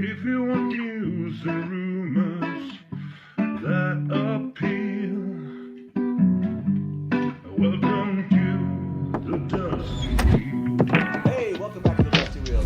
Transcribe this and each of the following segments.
If you want news and rumors that appeal, welcome to the Dusty Wheel. Hey, welcome back to the Dusty Wheel.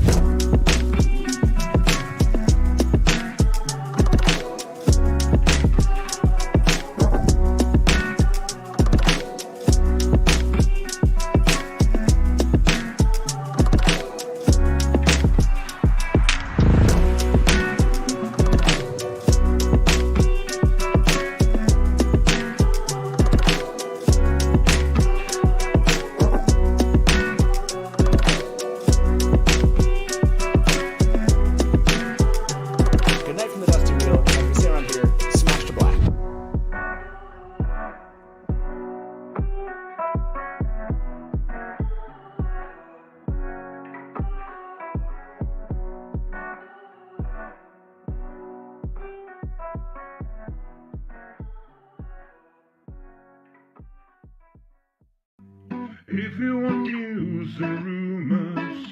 If you want news and rumors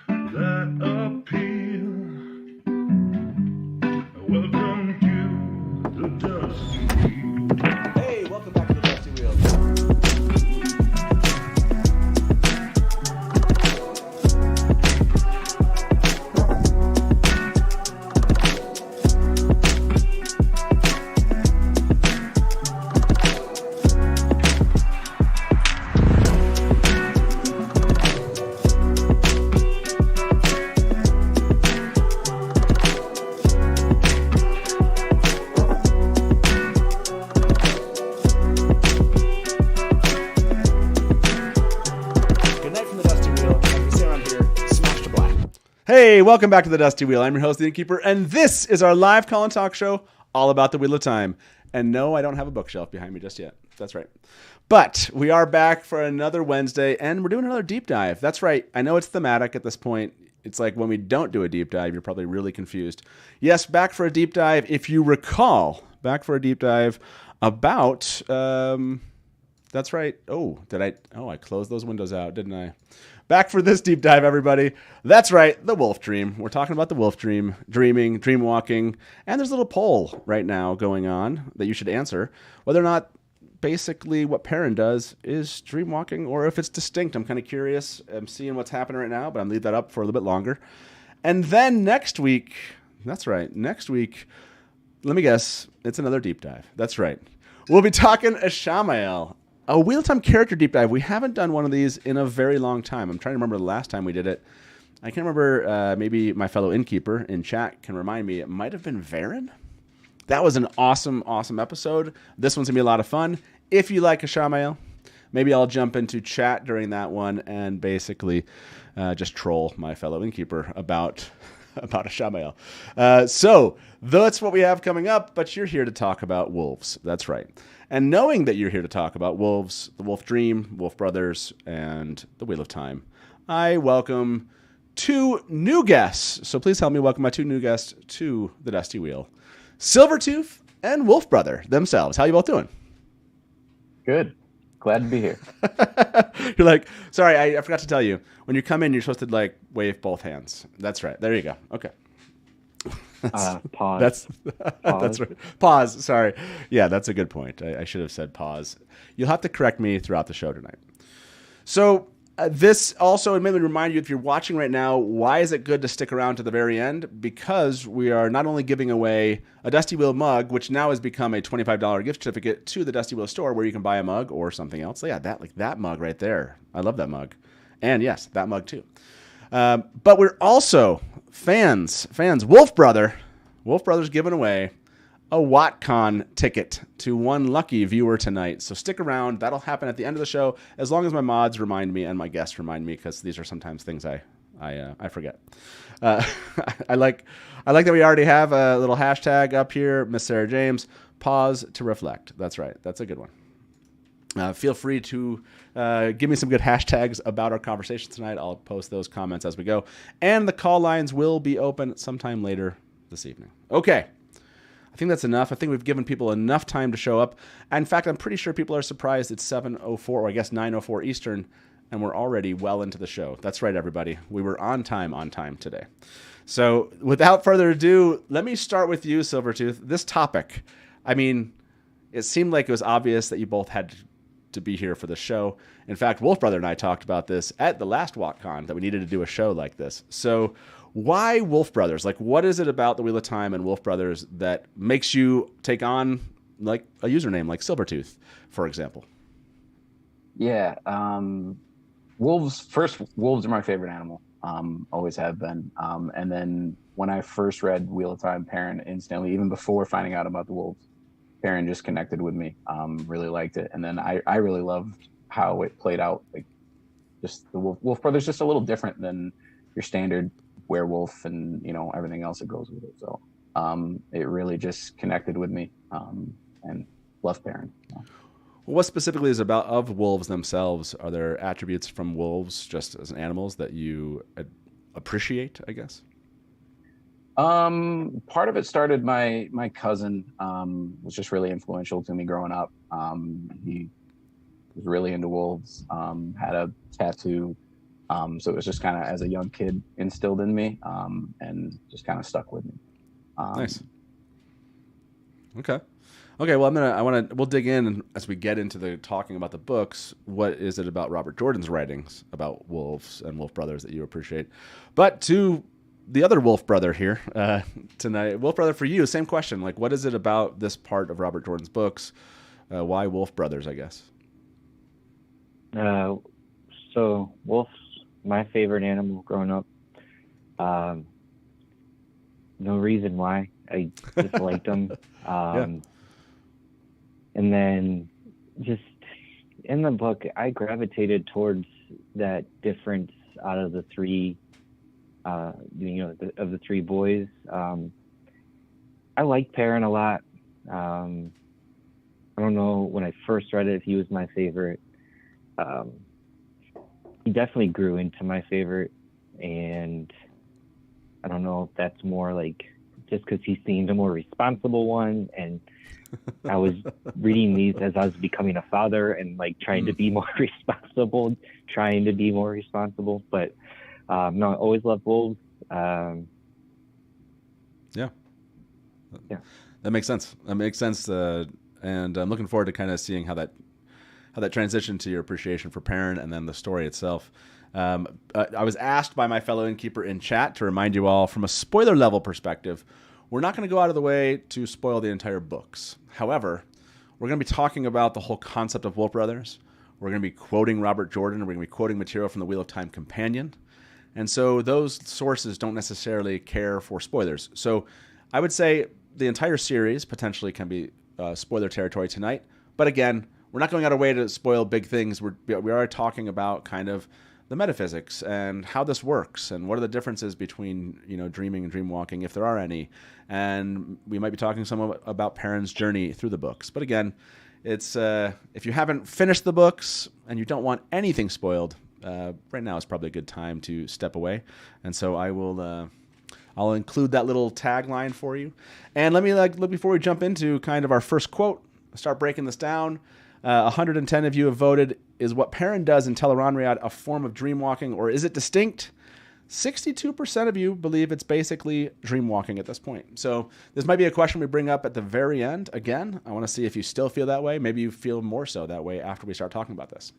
that appeal, welcome to the Dusty Wheel. Hey, welcome back to the Dusty Wheel. Hey, welcome back to the Dusty Wheel. I'm your host, the Innkeeper, and this is our live call and talk show all about the Wheel of Time. And no, I don't have a bookshelf behind me just yet. That's right. But we are back for another Wednesday, and we're doing another deep dive. That's right. I know it's thematic at this point. It's like when we don't do a deep dive, you're probably really confused. Yes, back for a deep dive. If you recall, back for a deep dive about... that's right. I closed those windows out, didn't I? Back for this deep dive, everybody. That's right, the wolf dream. We're talking about the wolf dream, dreaming, dreamwalking, and there's a little poll right now going on that you should answer, whether or not basically what Perrin does is dreamwalking or if it's distinct. I'm kind of curious. I'm seeing what's happening right now, but I'm leave that up for a little bit longer. And then next week, that's right, next week, let me guess, it's another deep dive. That's right. We'll be talking Ishamael. A Wheel of Time character deep dive. We haven't done one of these in a very long time. I'm trying to remember the last time we did it. I can remember, maybe my fellow Innkeeper in chat can remind me. It might have been Varen. That was an awesome, awesome episode. This one's going to be a lot of fun. If you like Ishamael, maybe I'll jump into chat during that one and basically just troll my fellow Innkeeper about Ishamael. So that's what we have coming up, but you're here to talk about wolves. That's right. And knowing that you're here to talk about wolves, the Wolf Dream, Wolfbrothers, and the Wheel of Time, I welcome two new guests. So please help me welcome my two new guests to the Dusty Wheel. Silvertooth and Wolfbrother themselves. How you both doing? Good. Glad to be here. You're like, sorry, I forgot to tell you. When you come in, you're supposed to wave both hands. That's right. There you go. Okay. Pause. That's right. Pause. Sorry. Yeah, that's a good point. I should have said pause. You'll have to correct me throughout the show tonight. So this also admittedly remind you, if you're watching right now, why is it good to stick around to the very end? Because we are not only giving away a Dusty Wheel mug, which now has become a $25 gift certificate to the Dusty Wheel store, where you can buy a mug or something else. So yeah, that mug right there. I love that mug, and yes, that mug too. But we're also fans. Wolfbrother's giving away a WattCon ticket to one lucky viewer tonight. So stick around. That'll happen at the end of the show, as long as my mods remind me and my guests remind me, because these are sometimes things I forget. I like that we already have a little hashtag up here, Miss Sarah James. Pause to reflect. That's right. That's a good one. Feel free to give me some good hashtags about our conversation tonight. I'll post those comments as we go. And the call lines will be open sometime later this evening. Okay. I think that's enough. I think we've given people enough time to show up. In fact, I'm pretty sure people are surprised it's 7:04, or I guess 9:04 Eastern, and we're already well into the show. That's right, everybody. We were on time today. So without further ado, let me start with you, Silvertooth. This topic, I mean, it seemed like it was obvious that you both had to be here for the show. In fact, Wolfbrother and I talked about this at the last WalkCon, that we needed to do a show like this. So why Wolfbrothers? Like, what is it about the Wheel of Time and Wolfbrothers that makes you take on like a username like Silvertooth, for example? Yeah. Wolves are my favorite animal. Always have been. And then when I first read Wheel of Time, Perrin instantly, even before finding out about the wolves, Perrin just connected with me. Really liked it. And then I really loved how it played out. Like, just the Wolf Brothers, just a little different than your standard werewolf and, you know, everything else that goes with it. So it really just connected with me, and loved Perrin. Yeah. What specifically is about of wolves themselves? Are there attributes from wolves just as animals that you appreciate, I guess? Part of it started my cousin was just really influential to me growing up. He was really into wolves, had a tattoo. So it was just kind of, as a young kid, instilled in me, and just kind of stuck with me. Nice. Okay. Well, we'll dig in as we get into the talking about the books. What is it about Robert Jordan's writings about wolves and wolf brothers that you appreciate? But to the other wolf brother here tonight, wolf brother, for you, same question. Like, what is it about this part of Robert Jordan's books? Why wolf brothers, I guess? So wolf's my favorite animal growing up. No reason why. I just liked them. Yeah. And then just in the book, I gravitated towards that difference out of the three, of the three boys. I liked Perrin a lot. I don't know, when I first read it, if he was my favorite. He definitely grew into my favorite, and I don't know if that's more like just because he seemed a more responsible one, and I was reading these as I was becoming a father and like trying to be more responsible. But no, I always loved wolves. Yeah. That makes sense. And I'm looking forward to kind of seeing how that transitioned to your appreciation for Perrin and then the story itself. I was asked by my fellow Innkeeper in chat to remind you all, from a spoiler level perspective, we're not going to go out of the way to spoil the entire books. However, we're going to be talking about the whole concept of Wolf Brothers. We're going to be quoting Robert Jordan. We're going to be quoting material from the Wheel of Time Companion. And so those sources don't necessarily care for spoilers. So I would say the entire series potentially can be spoiler territory tonight. But again, we're not going out of our way to spoil big things. We are talking about kind of the metaphysics and how this works and what are the differences between, dreaming and dreamwalking, if there are any. And we might be talking some about Perrin's journey through the books. But again, it's if you haven't finished the books and you don't want anything spoiled, right now is probably a good time to step away. And so I'll include that little tagline for you. And let me before we jump into kind of our first quote, start breaking this down. 110 of you have voted, is what Perrin does in Tel'aran'rhiod a form of dreamwalking, or is it distinct? 62% of you believe it's basically dreamwalking at this point. So this might be a question we bring up at the very end. Again, I want to see if you still feel that way. Maybe you feel more so that way after we start talking about this.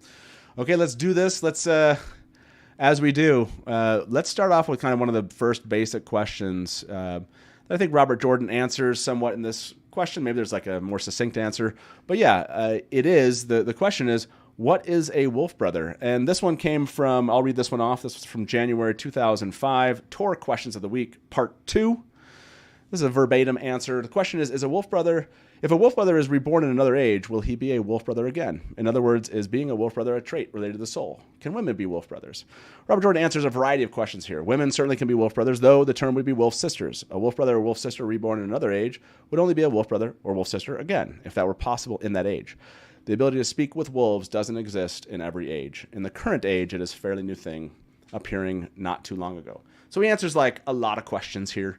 Okay, let's do this. Let's, as we do, let's start off with kind of one of the first basic questions that I think Robert Jordan answers somewhat in this question. Maybe there's like a more succinct answer. But yeah, it is. The question is, what is a wolf brother? And this one came from, I'll read this one off. This was from January 2005, Tor Questions of the Week, Part 2. This is a verbatim answer. The question is if a wolf brother is reborn in another age, will he be a wolf brother again? In other words, is being a wolf brother a trait related to the soul? Can women be wolf brothers? Robert Jordan answers a variety of questions here. Women certainly can be wolf brothers, though the term would be wolf sisters. A wolf brother or wolf sister reborn in another age would only be a wolf brother or wolf sister again, if that were possible in that age. The ability to speak with wolves doesn't exist in every age. In the current age, it is a fairly new thing, appearing not too long ago. So he answers like a lot of questions here.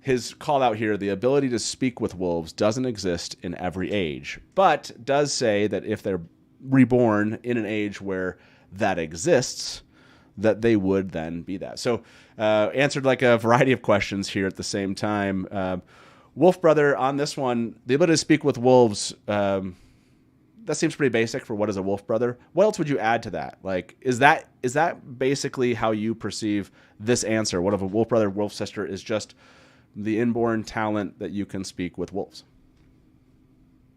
His call out here, the ability to speak with wolves doesn't exist in every age, but does say that if they're reborn in an age where that exists, that they would then be that. So answered like a variety of questions here at the same time. Wolfbrother, on this one, the ability to speak with wolves, that seems pretty basic for what is a Wolfbrother. What else would you add to that? Like, is that basically how you perceive this answer? What if a Wolfbrother, Wolfsister is just the inborn talent that you can speak with wolves?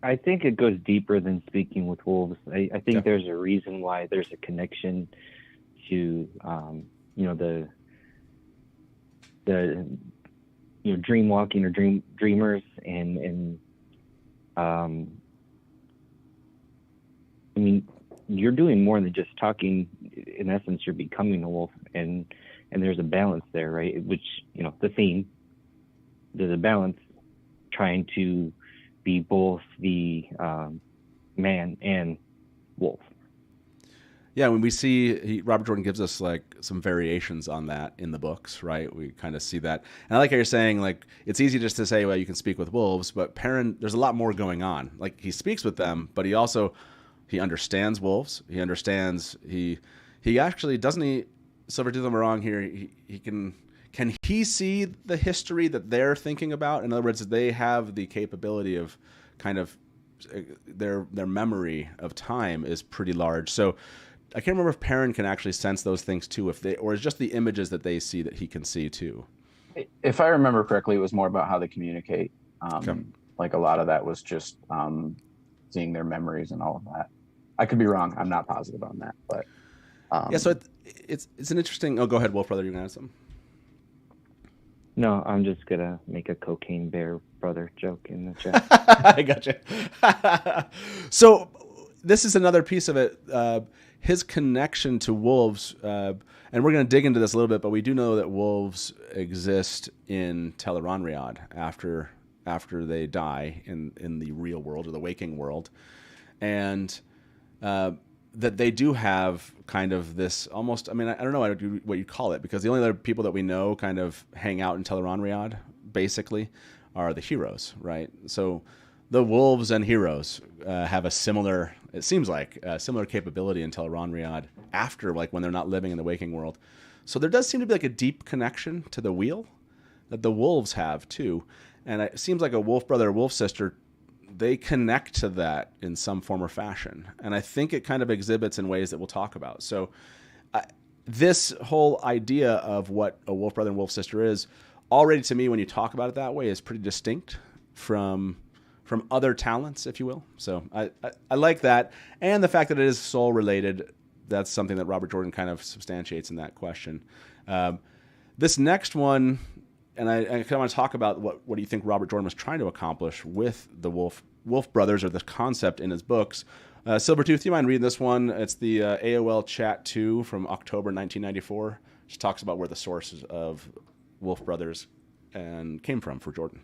I think it goes deeper than speaking with wolves. I think there's a reason why there's a connection to, the dreamwalking or dreamers and I mean, you're doing more than just talking. In essence, you're becoming a wolf, and there's a balance there, right? Which, the theme, there's a balance trying to be both the man and wolf. Yeah, when we see Robert Jordan gives us like some variations on that in the books, right? We kind of see that, and I like how you're saying like it's easy just to say, well, you can speak with wolves, but Perrin, there's a lot more going on. Like he speaks with them, but he understands wolves. He understands he actually doesn't he. Silvertooth, I'm wrong here. He can he see the history that they're thinking about? In other words, they have the capability of kind of their memory of time is pretty large. So I can't remember if Perrin can actually sense those things too, or it's just the images that they see that he can see too. If I remember correctly, it was more about how they communicate. Okay. Like a lot of that was just seeing their memories and all of that. I could be wrong. I'm not positive on that, but yeah. So it's an interesting. Oh, go ahead, Wolfbrother. You can add something. No, I'm just gonna make a cocaine bear brother joke in the chat. I gotcha. So this is another piece of it. His connection to wolves, and we're going to dig into this a little bit, but we do know that wolves exist in Tel'aran'rhiod after they die in the real world or the waking world, and that they do have kind of this almost. I mean, I don't know what you call it, because the only other people that we know kind of hang out in Tel'aran'rhiod basically are the heroes, right? So the wolves and heroes have a similar, it seems like, a similar capability in Tel'aran'rhiod after, like, when they're not living in the waking world. So there does seem to be like a deep connection to the wheel that the wolves have too. And it seems like a Wolfbrother or Wolfsister, they connect to that in some form or fashion. And I think it kind of exhibits in ways that we'll talk about. So this whole idea of what a Wolfbrother and Wolfsister is, already to me, when you talk about it that way, is pretty distinct from other talents, if you will. So I like that. And the fact that it is soul related, that's something that Robert Jordan kind of substantiates in that question. This next one, and I kind of want to talk about what do you think Robert Jordan was trying to accomplish with the Wolf Brothers, or the concept in his books. Silvertooth, do you mind reading this one? It's the AOL Chat 2 from October 1994. Just talks about where the sources of Wolf Brothers and came from for Jordan.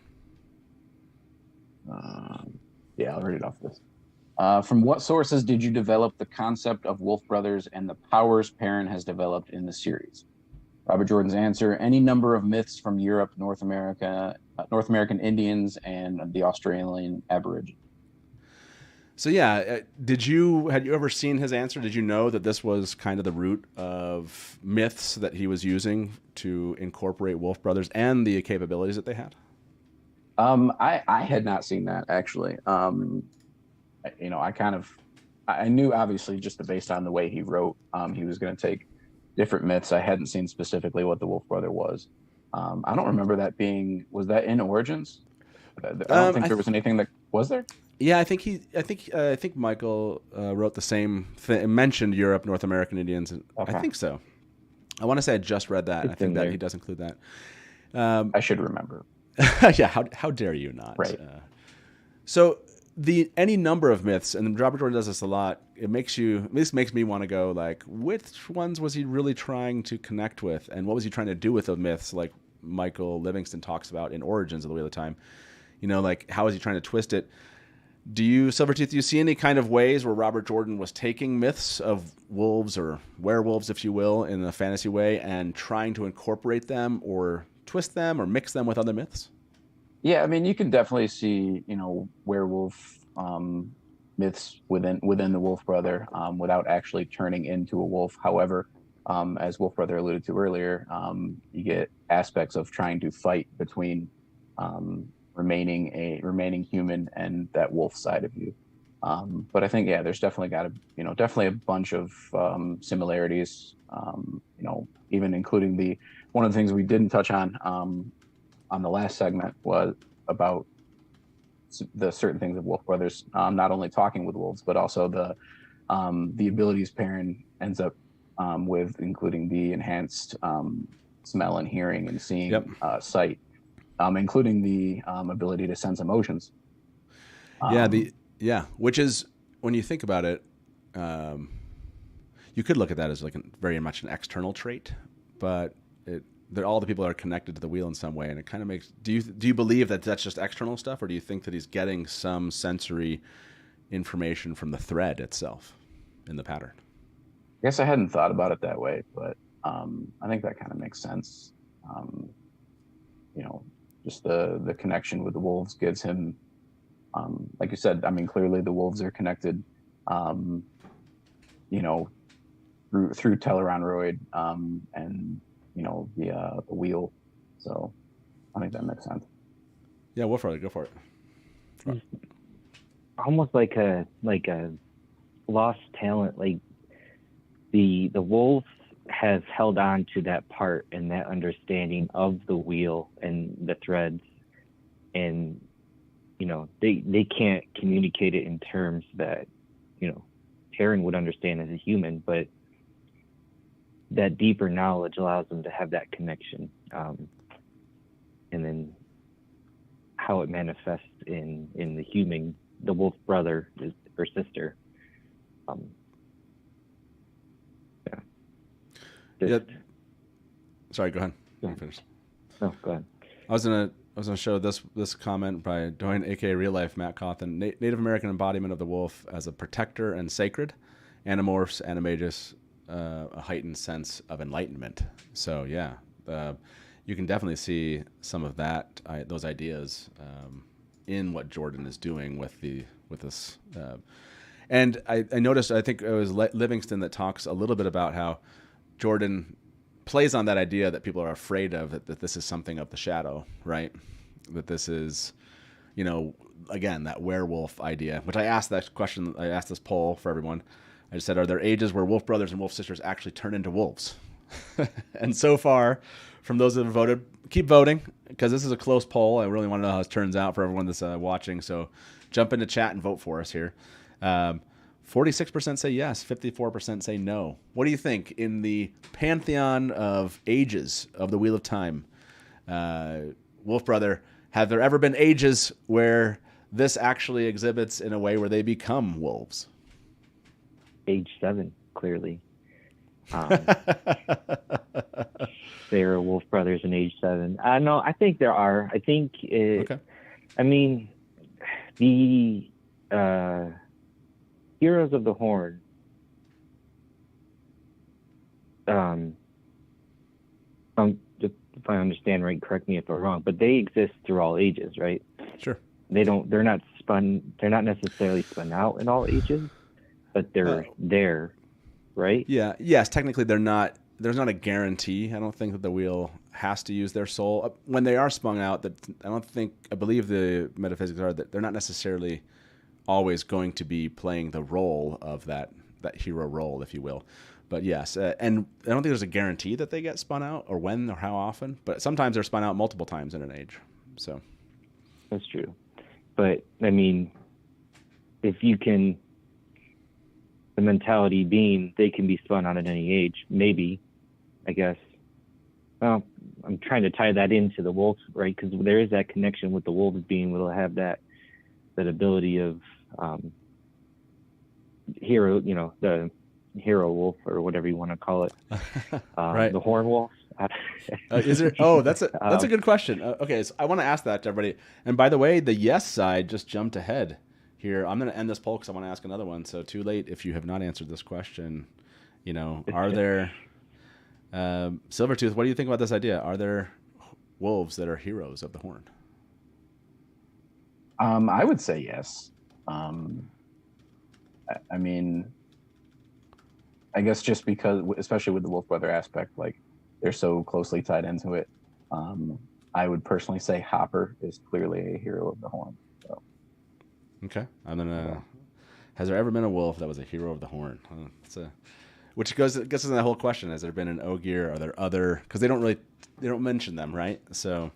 Yeah, I'll read it off this. From what sources did you develop the concept of Wolf Brothers and the powers Perrin has developed in the series? Robert Jordan's answer: any number of myths from Europe, North American Indians, and the Australian Aborigines. So yeah, had you ever seen his answer? Did you know that this was kind of the root of myths that he was using to incorporate Wolf Brothers and the capabilities that they had? I had not seen that, actually. I knew, obviously, just based on the way he wrote, he was going to take different myths. I hadn't seen specifically what the Wolf Brother was. I don't remember that being, was that in Origins? I don't think there was anything that was there. Yeah, I think Michael wrote the same thing, mentioned Europe, North American Indians. Okay. I think so. I want to say I just read that. I think that he does include that. I should remember. Yeah, how dare you not? Right. So any number of myths, and Robert Jordan does this a lot. This makes me want to go like, which ones was he really trying to connect with, and what was he trying to do with those myths? Like Michael Livingston talks about in Origins of the Wheel of Time. Like how is he trying to twist it? Silvertooth, do you see any kind of ways where Robert Jordan was taking myths of wolves or werewolves, if you will, in a fantasy way and trying to incorporate them or twist them or mix them with other myths? Yeah, I mean, you can definitely see, werewolf myths within the Wolfbrother without actually turning into a wolf. However, as Wolfbrother alluded to earlier, you get aspects of trying to fight between remaining human and that wolf side of you. But I think, yeah, there's definitely got to, definitely a bunch of similarities, even including one of the things we didn't touch on the last segment was about the certain things of Wolfbrothers, not only talking with wolves, but also the abilities Perrin ends up with, including the enhanced smell and hearing and seeing sight, including the ability to sense emotions. Which is, when you think about it, you could look at that as like very much an external trait, but all the people are connected to the wheel in some way, and it kind of makes. Do you believe that that's just external stuff, or do you think that he's getting some sensory information from the thread itself in the pattern? I guess I hadn't thought about it that way, but I think that kind of makes sense. Just the connection with the wolves gives him, like you said, I mean, clearly the wolves are connected, through Tel'aran'rhiod, and the wheel. So I think that makes sense. Yeah, Wolfbrother, go for it. Almost like a lost talent. Like the wolves have held on to that part and that understanding of the wheel and the threads, and they can't communicate it in terms that Perrin would understand as a human, but that deeper knowledge allows them to have that connection, and then how it manifests in the human, the wolf brother or sister. Sorry, go ahead. Yeah. Finish. No, go ahead. I was gonna show this comment by Doyne, aka Real Life Matt Cawthon. Native American embodiment of the wolf as a protector and sacred. Animorphs, animagus, a heightened sense of enlightenment. So yeah, you can definitely see some of those ideas in what Jordan is doing with this. And I noticed, I think it was Livingston that talks a little bit about how Jordan plays on that idea that people are afraid of, that this is something of the shadow, right? That this is, again, that werewolf idea, which I asked that question. I asked this poll for everyone. I just said, are there ages where wolf brothers and wolf sisters actually turn into wolves? And so far, from those that have voted, keep voting, because this is a close poll. I really want to know how it turns out for everyone that's watching. So jump into chat and vote for us here. 46% say yes, 54% say no. What do you think in the pantheon of ages of the Wheel of Time? Wolfbrother, have there ever been ages where this actually exhibits in a way where they become wolves? Age 7, clearly. There are wolf brothers in age 7. No, I think there are. I think okay. I mean, the Heroes of the Horn, if I understand right, correct me if I'm wrong, but they exist through all ages, right? Sure. They're not necessarily spun out in all ages, but they're there, right? Yeah. Yes. Technically, they're not. There's not a guarantee. I don't think that the wheel has to use their soul when they are spun out. I believe the metaphysics are that they're not necessarily always going to be playing the role of that hero role, if you will. But yes, and I don't think there's a guarantee that they get spun out or when or how often. But sometimes they're spun out multiple times in an age. So that's true. But I mean, if you can. The mentality being they can be spun out at any age, maybe, I guess. Well, I'm trying to tie that into the wolves, right? Because there is that connection with the wolves being able to have that ability of hero, the hero wolf or whatever you want to call it, right? The horn wolf. Is there? Oh, that's a good question. Okay, so I want to ask that to everybody. And by the way, the yes side just jumped ahead. Here, I'm going to end this poll because I want to ask another one. So too late if you have not answered this question. Are there Silvertooth? What do you think about this idea? Are there wolves that are heroes of the Horn? I would say yes. I mean, I guess just because, especially with the Wolfbrother aspect, like they're so closely tied into it. I would personally say Hopper is clearly a hero of the Horn. So. Okay, I'm gonna. Has there ever been a wolf that was a hero of the Horn? Which gets into the whole question: has there been an Ogier? Are there other? Because they don't mention them, right? So,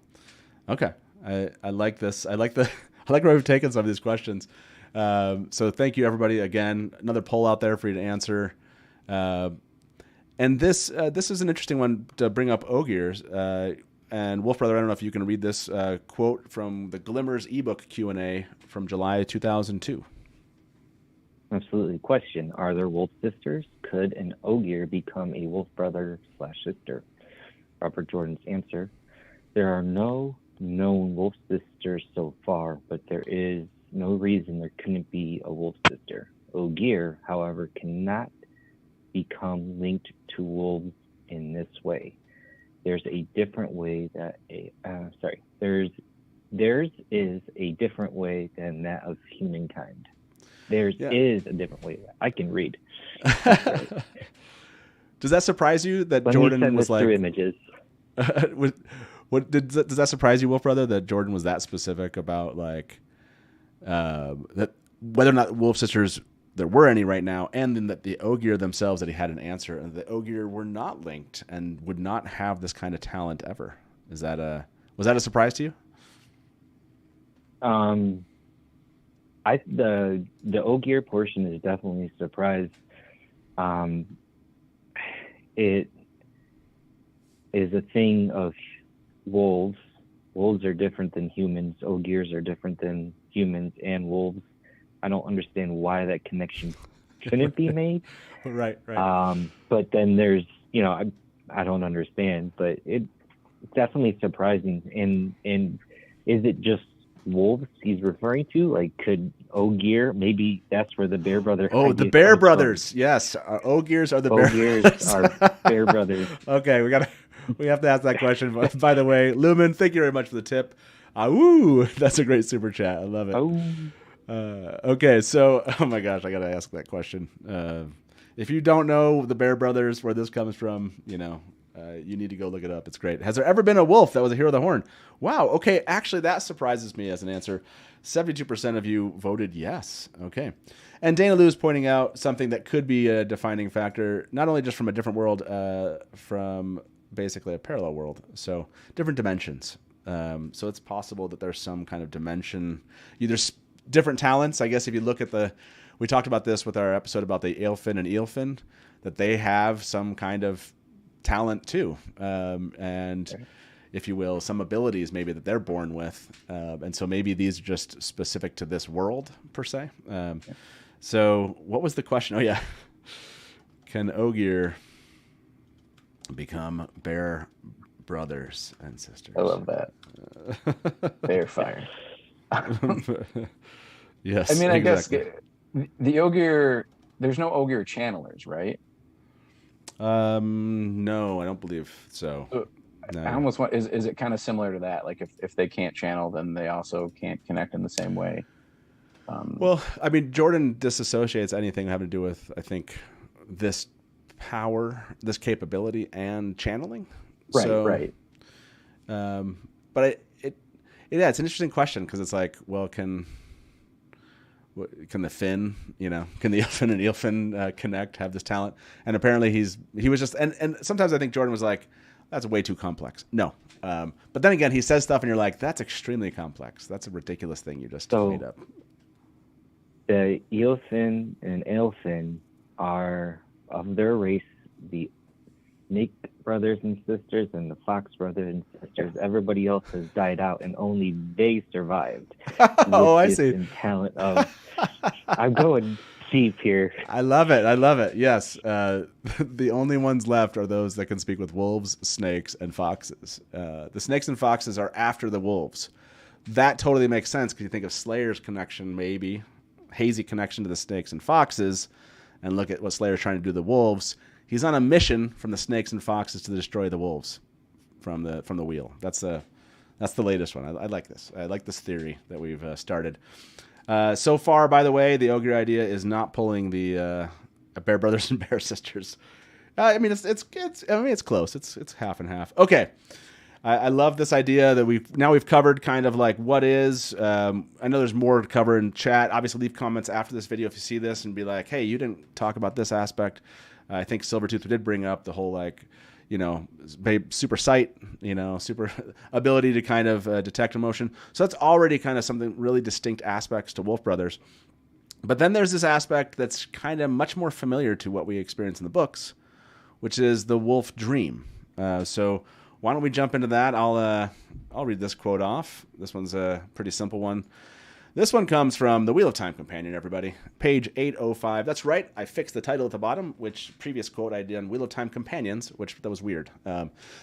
okay, I like this. I like where we've taken some of these questions. So thank you everybody again. Another poll out there for you to answer. And this is an interesting one to bring up Ogiers. And Wolfbrother, I don't know if you can read this quote from the Glimmers ebook Q&A from July 2002. Absolutely. Question: are there wolf sisters? Could an Ogier become a wolf brother / sister? Robert Jordan's answer: there are no known wolf sisters so far, but there is no reason there couldn't be a wolf sister. Ogier, however, cannot become linked to wolves in this way. There's a different way that theirs is a different way than that of humankind. Theirs is a different way. I can read. Does that surprise you that Let Jordan me send was this like? through images. Does that surprise you, Wolfbrother, that Jordan was that specific about like that whether or not wolf sisters there were any right now, and then that the Ogier themselves that he had an answer, and the Ogier were not linked and would not have this kind of talent ever. Was that a surprise to you? The Ogier portion is definitely a surprise. It is a thing of wolves. Wolves are different than humans. Ogiers are different than humans and wolves. I don't understand why that connection couldn't be made. Right. But then there's, I don't understand, but it's definitely surprising. And is it just wolves he's referring to? Like, could Ogier, maybe that's where the Bear Brother. Oh, the Bear Brothers. From. Yes. Ogiers are the Bear Brothers. Are Bear Brothers. Okay. We have to ask that question. By the way, Lumen, thank you very much for the tip. That's a great super chat. I love it. Oh. Okay, so oh my gosh, I gotta ask that question. If you don't know the Bear Brothers, where this comes from, you need to go look it up. It's great. Has there ever been a wolf that was a hero of the Horn? Wow. Okay, actually, that surprises me as an answer. 72% of you voted yes. Okay, and Dana Lou is pointing out something that could be a defining factor, not only just from a different world, from basically a parallel world, so different dimensions. So it's possible that there's some kind of dimension, either different talents. I guess if you look at we talked about this with our episode about the Aelfin and Eelfin, that they have some kind of talent too. And if you will, some abilities maybe that they're born with. And so maybe these are just specific to this world per se. So what was the question? Oh yeah. Can Ogier become Bear brothers and sisters? I love that. Bear fire. Yes. I mean, I exactly. guess the Ogier, there's no Ogier channelers, right? No, I don't believe so. No. I almost want, is it kind of similar to that? Like if they can't channel, then they also can't connect in the same way. Well, I mean, Jordan disassociates anything having to do with, I think, this power, this capability, and channeling. Right. But it's an interesting question because it's like, well, can the Finn, can the Eelfin and Eelfin connect, have this talent? And apparently he was just, and sometimes I think Jordan was like, that's way too complex. No. But then again, he says stuff and you're like, that's extremely complex. That's a ridiculous thing you just made up. The Eelfin and Aelfin are of their race, the snake brothers and sisters and the fox brothers and sisters. Everybody else has died out and only they survived. Oh, I see. Talent of, I'm going deep here. I love it. Yes. The only ones left are those that can speak with wolves, snakes, and foxes. The snakes and foxes are after the wolves. That totally makes sense because you think of Slayer's connection, maybe hazy connection to the snakes and foxes, and look at what Slayer's trying to do to the wolves. He's on a mission from the snakes and foxes to destroy the wolves from the wheel. That's the latest one. I like this. I like this theory that we've started. So far, by the way, the ogre idea is not pulling the Bear Brothers and Bear Sisters. I mean, it's close. It's half and half. Okay. I love this idea that we've covered kind of like what is. I know there's more to cover in chat. Obviously, leave comments after this video if you see this and be like, hey, you didn't talk about this aspect. I think Silvertooth did bring up the whole like, super sight, super ability to kind of detect emotion. So that's already kind of something really distinct aspects to Wolfbrothers. But then there's this aspect that's kind of much more familiar to what we experience in the books, which is the wolf dream. So why don't we jump into that? I'll read this quote off. This one's a pretty simple one. This one comes from the Wheel of Time Companion, everybody. Page 805. That's right. I fixed the title at the bottom, which previous quote I did on Wheel of Time Companions, which that was weird.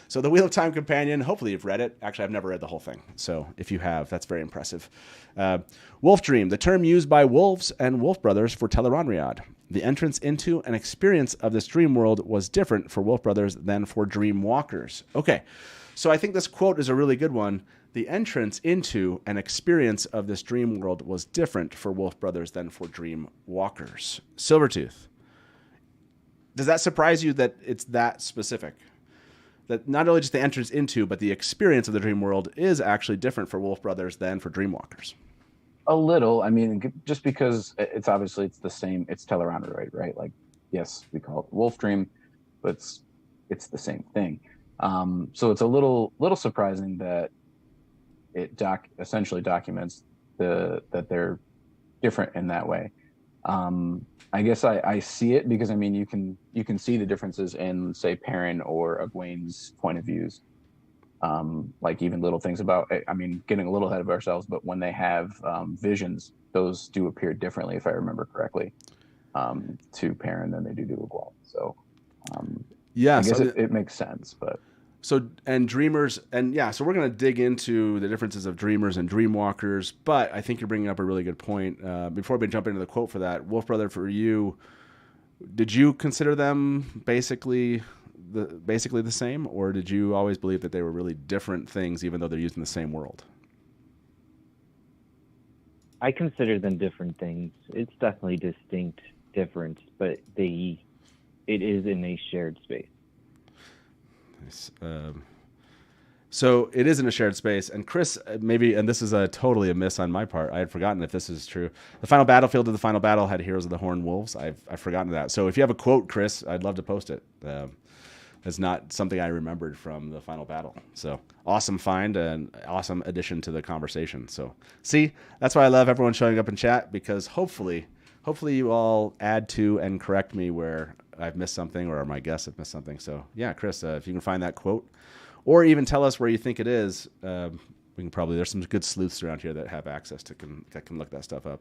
So the Wheel of Time Companion, hopefully you've read it. Actually, I've never read the whole thing. So if you have, that's very impressive. Wolf Dream, the term used by wolves and wolf brothers for Tel'aran'rhiod. The entrance into and experience of this dream world was different for wolf brothers than for dream walkers. Okay, so I think this quote is a really good one. The entrance into an experience of this dream world was different for wolf brothers than for dream walkers. Silvertooth, does that surprise you that it's that specific? That not only just the entrance into, but the experience of the dream world is actually different for wolf brothers than for dream walkers? A little. I mean, just because it's the same. It's Tel'aran'rhiod, right? Like, yes, we call it wolf dream, but it's the same thing. So it's a little surprising that it essentially documents that they're different in that way. I guess I see it because I mean you can see the differences in, say, Perrin or Egwene's point of views. Like even little things about, I mean, getting a little ahead of ourselves, but when they have visions, those do appear differently, if I remember correctly, to Perrin than they do to Egwene. So yeah, I guess it makes sense, but. So, and dreamers, and yeah, so we're going to dig into the differences of dreamers and dreamwalkers, but I think you're bringing up a really good point. Before we jump into the quote for that, Wolfbrother, for you, did you consider them basically the same, or did you always believe that they were really different things, even though they're used in the same world? I consider them different things. It's definitely distinct difference, but it is in a shared space. So it is in a shared space, and Chris, maybe, and this is totally a miss on my part. I had forgotten if this is true. The final battlefield of the final battle had Heroes of the Horned Wolves. I've forgotten that. So if you have a quote, Chris, I'd love to post it. It's not something I remembered from the final battle. So awesome find and awesome addition to the conversation. So see, that's why I love everyone showing up in chat, because hopefully you all add to and correct me where I've missed something or my guests have missed something. So yeah, Chris, if you can find that quote or even tell us where you think it is, we can probably, there's some good sleuths around here that have access to that can look that stuff up.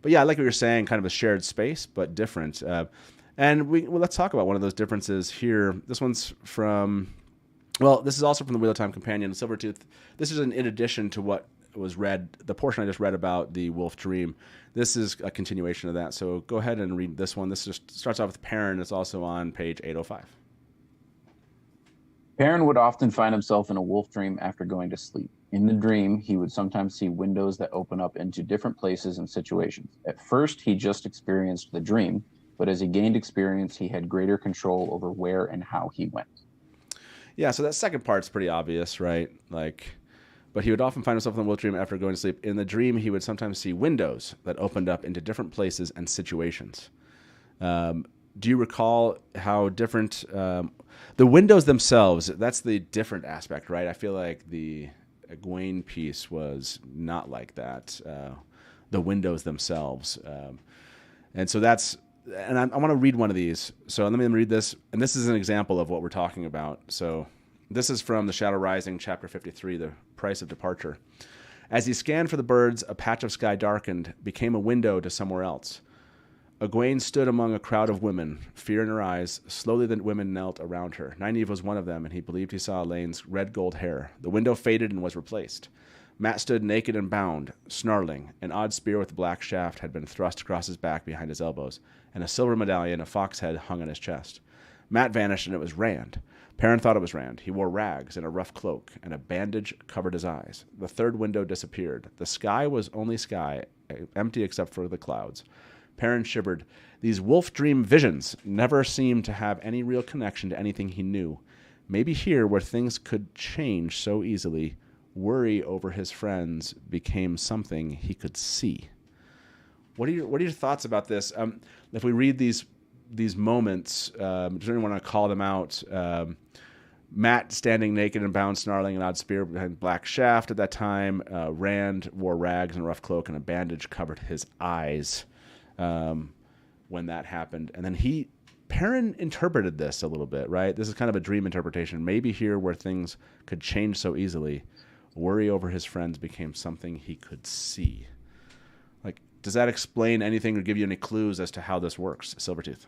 But yeah, I like what you're saying, kind of a shared space, but different. And let's talk about one of those differences here. This one's from, this is also from the Wheel of Time Companion, Silvertooth. This is in addition to what was read, the portion I just read about the wolf dream. This is a continuation of that. So go ahead and read this one. This just starts off with Perrin. It's also on page 805. Perrin would often find himself in a wolf dream after going to sleep. In the dream, he would sometimes see windows that open up into different places and situations. At first, he just experienced the dream, but as he gained experience, he had greater control over where and how he went. Yeah, so that second part's pretty obvious, right? But he would often find himself in the wolf dream after going to sleep. In the dream, he would sometimes see windows that opened up into different places and situations. Do you recall how different the windows themselves? That's the different aspect, right? I feel like the Egwene piece was not like that. The windows themselves, and so that's. And I want to read one of these. So let me read this, and this is an example of what we're talking about. So this is from The Shadow Rising, chapter 53, The Price of Departure. As he scanned for the birds, a patch of sky darkened, became a window to somewhere else. Egwene stood among a crowd of women, fear in her eyes. Slowly the women knelt around her. Nynaeve was one of them, and he believed he saw Elaine's red gold hair. The window faded and was replaced. Mat stood naked and bound, snarling. An odd spear with a black shaft had been thrust across his back behind his elbows, and a silver medallion of fox head hung on his chest. Mat vanished, and it was Rand. Perrin thought it was Rand. He wore rags and a rough cloak, and a bandage covered his eyes. The third window disappeared. The sky was only sky, empty except for the clouds. Perrin shivered. These wolf dream visions never seemed to have any real connection to anything he knew. Maybe here, where things could change so easily, worry over his friends became something he could see. What are your thoughts about this? If we read these moments, does anyone want to call them out? Matt standing naked and bound, snarling an odd spear behind black shaft at that time. Rand wore rags and a rough cloak, and a bandage covered his eyes when that happened. And then Perrin interpreted this a little bit, right? This is kind of a dream interpretation. Maybe here, where things could change so easily, worry over his friends became something he could see. Like, does that explain anything or give you any clues as to how this works, Silvertooth?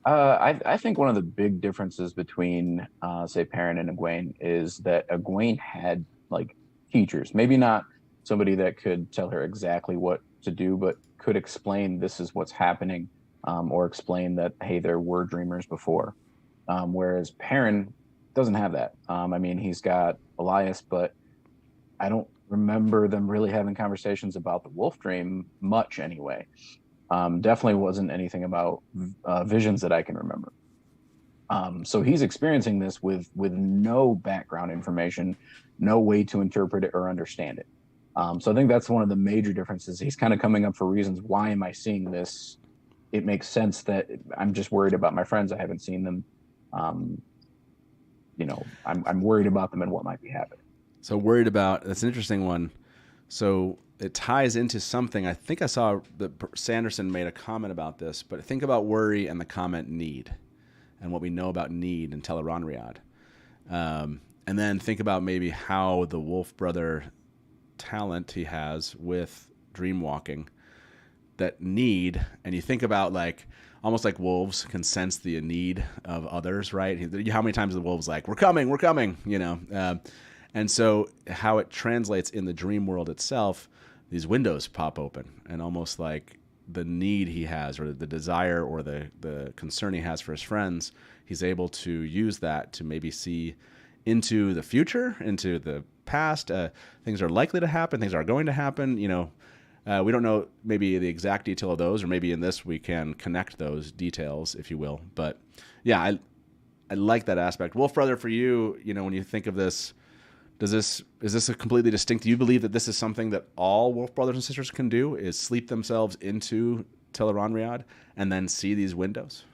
I think one of the big differences between, say, Perrin and Egwene is that Egwene had like teachers, maybe not somebody that could tell her exactly what to do, but could explain this is what's happening, or explain that, hey, there were dreamers before. Whereas Perrin doesn't have that. I mean, he's got Elias, but I don't remember them really having conversations about the wolf dream much anyway. Definitely wasn't anything about visions that I can remember. So he's experiencing this with no background information, no way to interpret it or understand it. So I think that's one of the major differences. He's kind of coming up for reasons. Why am I seeing this? It makes sense that I'm just worried about my friends. I haven't seen them. I'm worried about them and what might be happening. So worried about, that's an interesting one. So it ties into something. I think I saw that Sanderson made a comment about this, but think about worry and the comment need and what we know about need in Tel'aran'rhiod. And then think about maybe how the Wolfbrother talent he has with Dreamwalking, that need, and you think about like almost like wolves can sense the need of others, right? How many times the wolves like, we're coming, you know? And so how it translates in the dream world itself, these windows pop open, and almost like the need he has, or the desire, or the concern he has for his friends, he's able to use that to maybe see into the future, into the past. Things are likely to happen, things are going to happen. You know, we don't know maybe the exact detail of those, or maybe in this we can connect those details, if you will. But yeah, I like that aspect. Wolfbrother, for you, you know, when you think of this, is this a completely distinct? Do you believe that this is something that all wolf brothers and sisters can do? Is sleep themselves into Tel'aran'rhiod and then see these windows,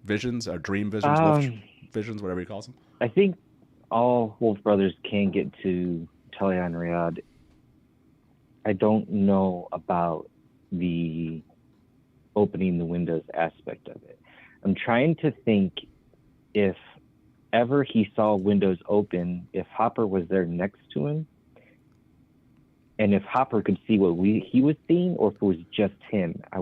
visions, or dream visions, wolf visions, whatever he calls them? I think all wolf brothers can get to Tel'aran'rhiod. I don't know about the opening the windows aspect of it. I'm trying to think if ever he saw windows open, if Hopper was there next to him, and if Hopper could see what he was seeing, or if it was just him. I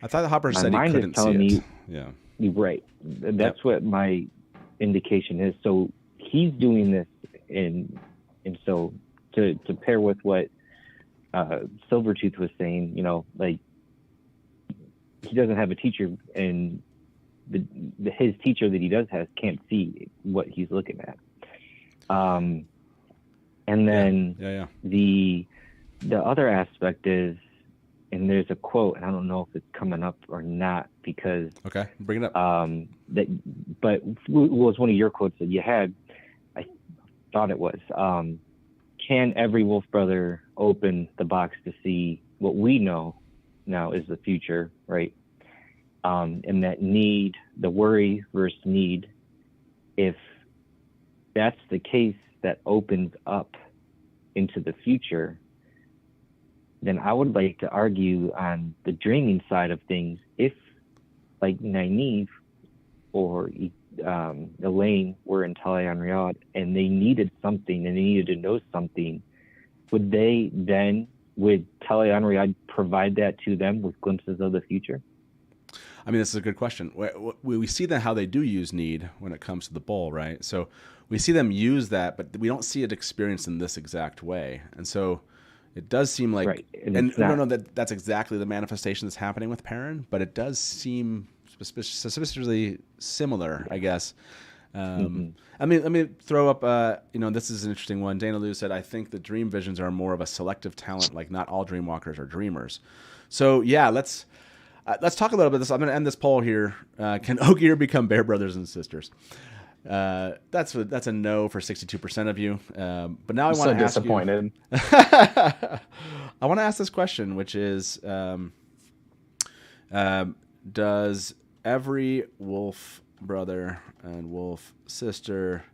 thought Hopper said he couldn't see it. Yeah, you're right. That's what my indication is. So he's doing this, and so to pair with what Silvertooth was saying, you know, like he doesn't have a teacher, and his teacher that he does have can't see what he's looking at. And then the other aspect is, and there's a quote, and I don't know if it's coming up or not, because okay, bring it up. But it was one of your quotes that you had. I thought it was, can every wolf brother open the box to see what we know now is the future, right? And that need, the worry versus need, if that's the case, that opens up into the future, then I would like to argue on the dreaming side of things, if like Nynaeve or Elaine were in Tel'aran'rhiod and they needed something and they needed to know something, would Tel'aran'rhiod provide that to them with glimpses of the future? I mean, this is a good question. We see that how they do use need when it comes to the bowl, right? So we see them use that, but we don't see it experienced in this exact way. And so it does seem like, right. And I don't know that that's exactly the manifestation that's happening with Perrin, but it does seem suspiciously similar, I guess. I mean, let me throw up. This is an interesting one. Dana Liu said, "I think the dream visions are more of a selective talent. Like not all dreamwalkers are dreamers." So yeah, let's talk a little bit. I'm going to end this poll here. Can Ogier become bear brothers and sisters? That's a no for 62% of you. But now I want to ask disappointed. I want to ask this question, which is, does every wolf brother and wolf sister,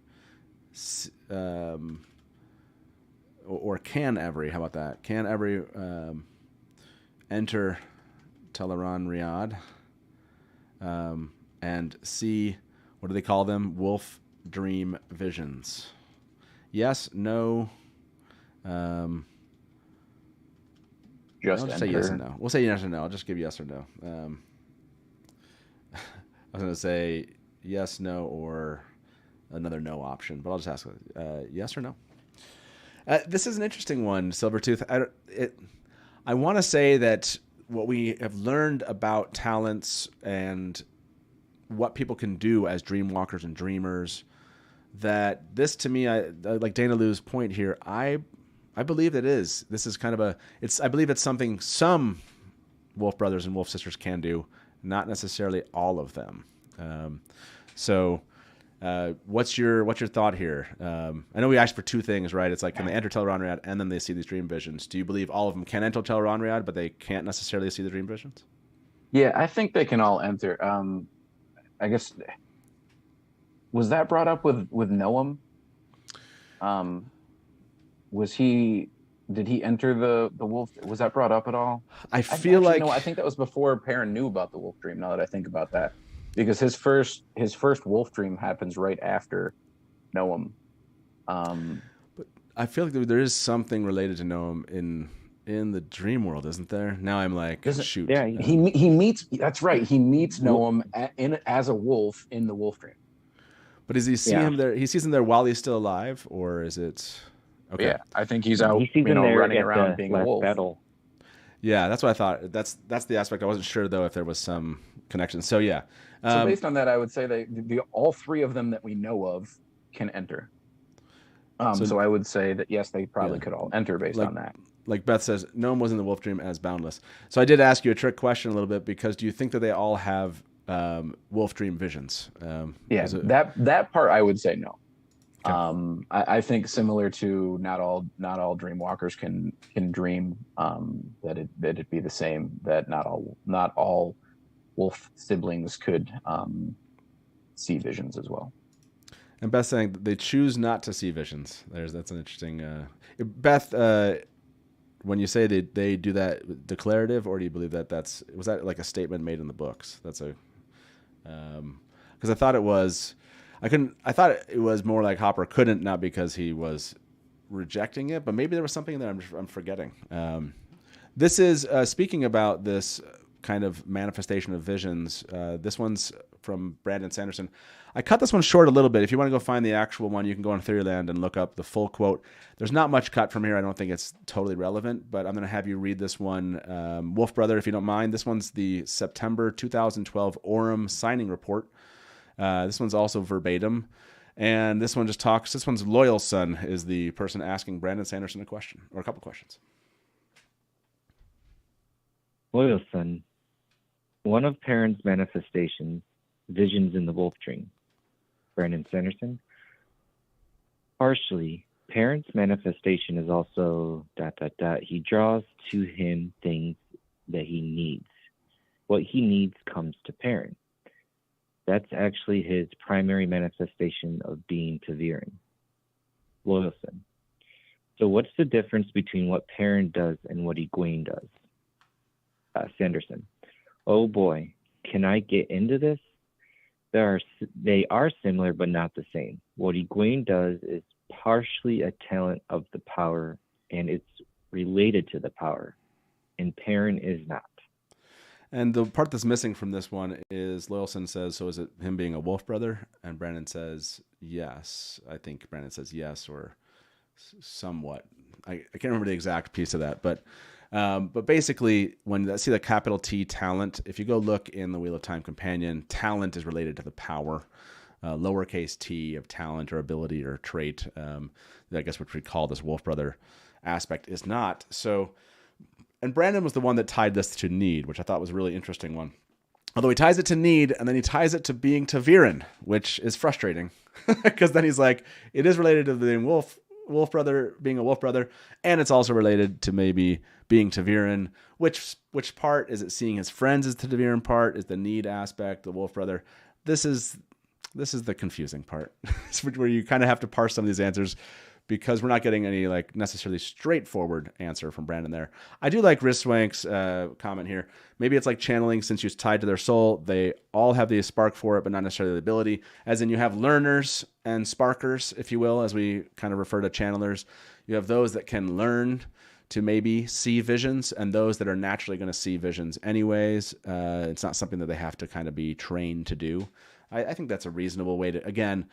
or can every? How about that? Can every enter Tel'aran'rhiod and see? What do they call them? Wolf dream visions. Yes, no. Just say yes and no. We'll say yes or no. I'll just give yes or no. I was going to say yes, no, or another no option, but I'll just ask yes or no. This is an interesting one, Silvertooth. I want to say that what we have learned about talents and what people can do as dreamwalkers and dreamers, that this to me, I like Dana Liu's point here. I believe it is. This is kind of I believe it's something some wolf brothers and wolf sisters can do, not necessarily all of them. What's your thought here? I know we asked for two things, right? It's like, can they enter Tel'aran'rhiod and then they see these dream visions? Do you believe all of them can enter Tel'aran'rhiod, but they can't necessarily see the dream visions? Yeah, I think they can all enter. I guess, was that brought up with Noam? Did he enter the wolf? Was that brought up at all? I feel like no. I think that was before Perrin knew about the wolf dream. Now that I think about that, because his first wolf dream happens right after Noam. But I feel like there is something related to Noam in the dream world, isn't there? Now I'm like, shoot. Yeah, he meets. That's right. He meets Noam as a wolf in the wolf dream. But does he see him there? He sees him there while he's still alive, or is it? Okay. Yeah, I think he's out. He sees him there running at around the being last a wolf. battle. Yeah, that's what I thought. That's the aspect I wasn't sure though if there was some connection. So yeah. So based on that, I would say all three of them that we know of can enter. So I would say that yes, they probably could all enter based on that. Like Beth says, no one was in the wolf dream as boundless. So I did ask you a trick question a little bit, because do you think that they all have wolf dream visions? That part I would say no. Okay. I think similar to not all dreamwalkers can dream, that it'd be the same, that not all wolf siblings could see visions as well. And Beth saying they choose not to see visions. That's an interesting. Beth, when you say they do that declarative, or do you believe was that like a statement made in the books? That's because I thought it was. I thought it was more like Hopper couldn't, not because he was rejecting it, but maybe there was something in there I'm forgetting. This is speaking about this kind of manifestation of visions. This one's from Brandon Sanderson. I cut this one short a little bit. If you want to go find the actual one, you can go on Theoryland and look up the full quote. There's not much cut from here. I don't think it's totally relevant, but I'm going to have you read this one. Wolfbrother, if you don't mind. This one's the September 2012 Orem signing report. This one's also verbatim. And this one just talks. This one's Loyal Son is the person asking Brandon Sanderson a question, or a couple questions. Loyal Son. One of Perrin's manifestations, visions in the wolf dream. Brandon Sanderson. Partially, Perrin's manifestation is also ... He draws to him things that he needs. What he needs comes to Perrin. That's actually his primary manifestation of being Ta'veren. Loyal Son. So what's the difference between what Perrin does and what Egwene does? Sanderson. Oh boy, can I get into this? They are similar, but not the same. What Egwene does is partially a talent of the power, and it's related to the power, and Perrin is not. And the part that's missing from this one is Loyalson says, so is it him being a wolf brother? And Brandon says, yes. I think Brandon says yes, or somewhat. I can't remember the exact piece of that, but basically, when I see the capital T talent, if you go look in the Wheel of Time Companion, talent is related to the power. lowercase t of talent or ability or trait, I guess which we call this Wolfbrother aspect, is not. So, and Brandon was the one that tied this to need, which I thought was a really interesting one. Although he ties it to need, and then he ties it to being ta'veren, which is frustrating, because then he's like, it is related to being Wolfbrother, being a Wolfbrother, and it's also related to maybe being ta'veren. Which part is it? Seeing his friends as the ta'veren part is the need aspect, the Wolfbrother. This is the confusing part, where you kind of have to parse some of these answers, because we're not getting any like necessarily straightforward answer from Brandon there. I do like Riswank's comment here. Maybe it's like channeling, since you're tied to their soul. They all have the spark for it, but not necessarily the ability. As in, you have learners and sparkers, if you will, as we kind of refer to channelers. You have those that can learn to maybe see visions, and those that are naturally going to see visions anyways. It's not something that they have to kind of be trained to do. I think that's a reasonable way to, again,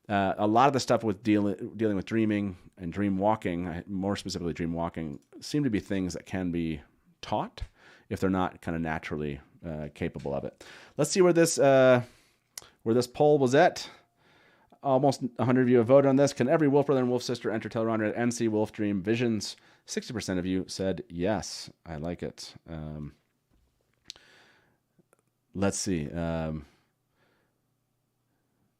a lot of the stuff with dealing with dreaming and dream walking, more specifically dream walking, seem to be things that can be taught if they're not kind of naturally capable of it. Let's see where this poll was at. Almost 100 of you have voted on this. Can every Wolfbrother and Wolfsister enter Tel'aran'rhiod and see wolf dream visions? 60% of you said yes. I like it. Let's see.